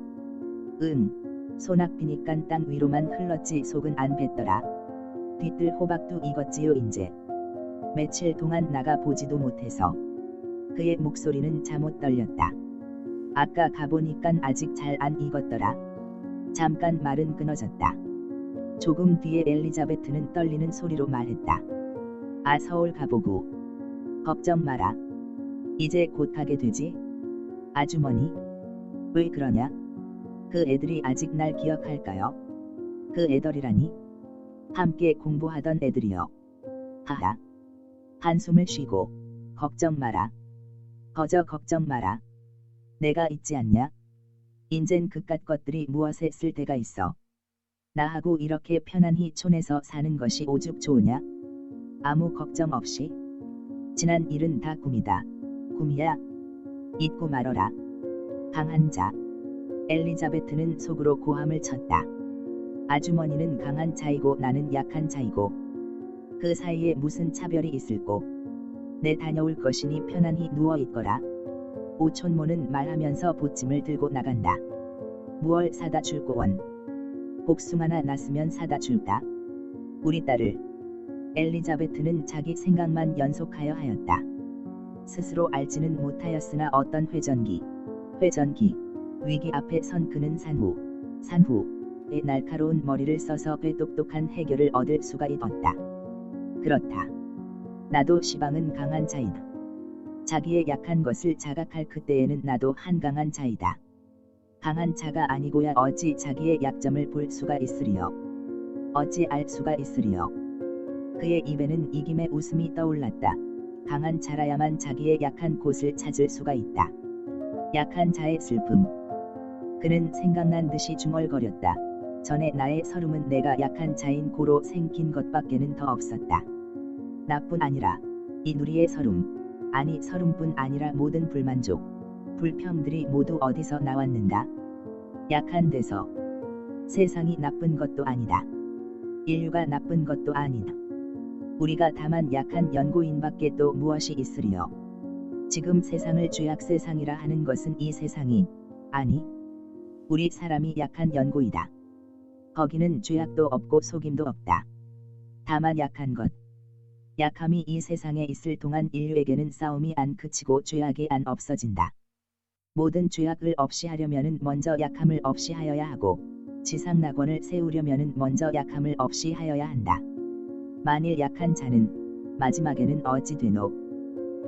응. 소낙비니깐 땅 위로만 흘렀지 속은 안 뱉더라. 뒤뜰 호박도 익었지요 인제. 며칠 동안 나가 보지도 못해서. 그의 목소리는 잠옷 떨렸다. 아까 가보니깐 아직 잘 안 익었더라. 잠깐 말은 끊어졌다. 조금 뒤에 엘리자베트는 떨리는 소리로 말했다. 아 서울 가보고. 걱정 마라. 이제 곧 가게 되지? 아주머니? 왜 그러냐? 그 애들이 아직 날 기억할까요? 그 애들이라니? 함께 공부하던 애들이요. 하하. 한숨을 쉬고 걱정 마라. 거저 걱정 마라. 내가 있지 않냐? 인젠 그깟 것들이 무엇에 쓸 데가 있어. 나하고 이렇게 편안히 촌에서 사는 것이 오죽 좋으냐? 아무 걱정 없이. 지난 일은 다 꿈이다. 꿈이야. 잊고 말어라. 강한 자. 엘리자베트는 속으로 고함을 쳤다. 아주머니는 강한 자이고 나는 약한 자이고 그 사이에 무슨 차별이 있을꼬. 내 다녀올 것이니 편안히 누워있거라. 오촌모는 말하면서 보찜을 들고 나간다. 무얼 사다 줄꼬 원. 복숭아나 났으면 사다 줄까. 우리 딸을. 엘리자베트는 자기 생각만 연속하여 하였다. 스스로 알지는 못하였으나 어떤 회전기, 위기 앞에 선 그는 산후의 날카로운 머리를 써서 똑똑한 해결을 얻을 수가 있었다. 그렇다. 나도 시방은 강한 자이다. 자기의 약한 것을 자각할 그때에는 나도 한강한 자이다. 강한 자가 아니고야 어찌 자기의 약점을 볼 수가 있으리요. 어찌 알 수가 있으리요. 그의 입에는 이김의 웃음이 떠올랐다. 강한 자라야만 자기의 약한 곳을 찾을 수가 있다. 약한 자의 슬픔. 그는 생각난 듯이 중얼거렸다. 전에 나의 서름은 내가 약한 자인 고로 생긴 것밖에는 더 없었다. 나뿐 아니라 이 누리의 서름, 아니 서름뿐 아니라 모든 불만족, 불평들이 모두 어디서 나왔는가? 약한 데서. 세상이 나쁜 것도 아니다. 인류가 나쁜 것도 아니다. 우리가 다만 약한 연고인밖에 또 무엇이 있으리요. 지금 세상을 죄악 세상이라 하는 것은 이 세상이, 아니 우리 사람이 약한 연고이다. 거기는 죄악도 없고 속임도 없다. 다만 약한 것. 약함이 이 세상에 있을 동안 인류에게는 싸움이 안 그치고 죄악이 안 없어진다. 모든 죄악을 없이 하려면은 먼저 약함을 없이 하여야 하고 지상낙원을 세우려면은 먼저 약함을 없이 하여야 한다. 만일 약한 자는 마지막에는 어찌 되노?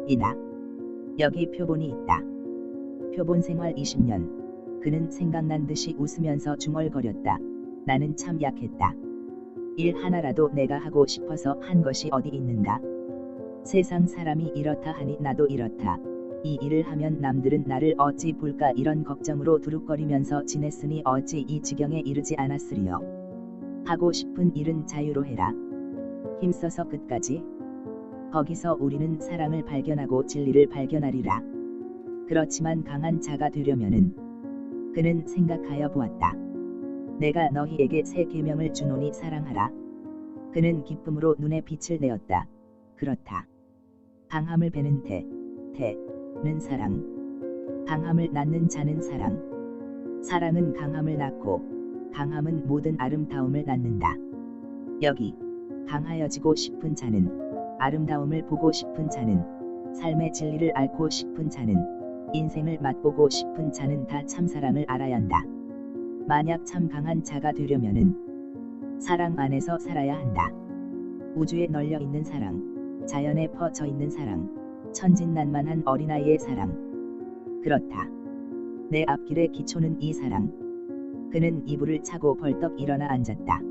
이다. 여기 표본이 있다. 표본 생활 20년. 그는 생각난 듯이 웃으면서 중얼거렸다. 나는 참 약했다. 일 하나라도 내가 하고 싶어서 한 것이 어디 있는가? 세상 사람이 이렇다 하니 나도 이렇다. 이 일을 하면 남들은 나를 어찌 볼까 이런 걱정으로 두룩거리면서 지냈으니 어찌 이 지경에 이르지 않았으리요. 하고 싶은 일은 자유로 해라. 힘써서 끝까지. 거기서 우리는 사랑을 발견하고 진리를 발견하리라. 그렇지만 강한 자가 되려면은 그는 생각하여 보았다. 내가 너희에게 새 계명을 주노니 사랑하라. 그는 기쁨으로 눈에 빛을 내었다. 그렇다. 강함을 베는 태는 사랑. 강함을 낳는 자는 사랑. 사랑은 강함을 낳고 강함은 모든 아름다움을 낳는다. 여기 강하여지고 싶은 자는, 아름다움을 보고 싶은 자는, 삶의 진리를 앓고 싶은 자는, 인생을 맛보고 싶은 자는 다 참사랑을 알아야 한다. 만약 참 강한 자가 되려면은 사랑 안에서 살아야 한다. 우주에 널려 있는 사랑, 자연에 퍼져 있는 사랑, 천진난만한 어린아이의 사랑. 그렇다. 내 앞길의 기초는 이 사랑. 그는 이불을 차고 벌떡 일어나 앉았다.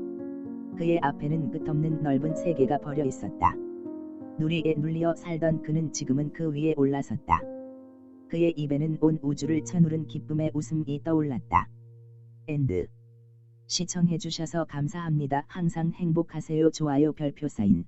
그의 앞에는 끝없는 넓은 세계가 버려 있었다. 누리에 눌리어 살던 그는 지금은 그 위에 올라섰다. 그의 입에는 온 우주를 쳐누른 기쁨의 웃음이 떠올랐다. 엔드. 시청해주셔서 감사합니다. 항상 행복하세요. 좋아요 별표 사인.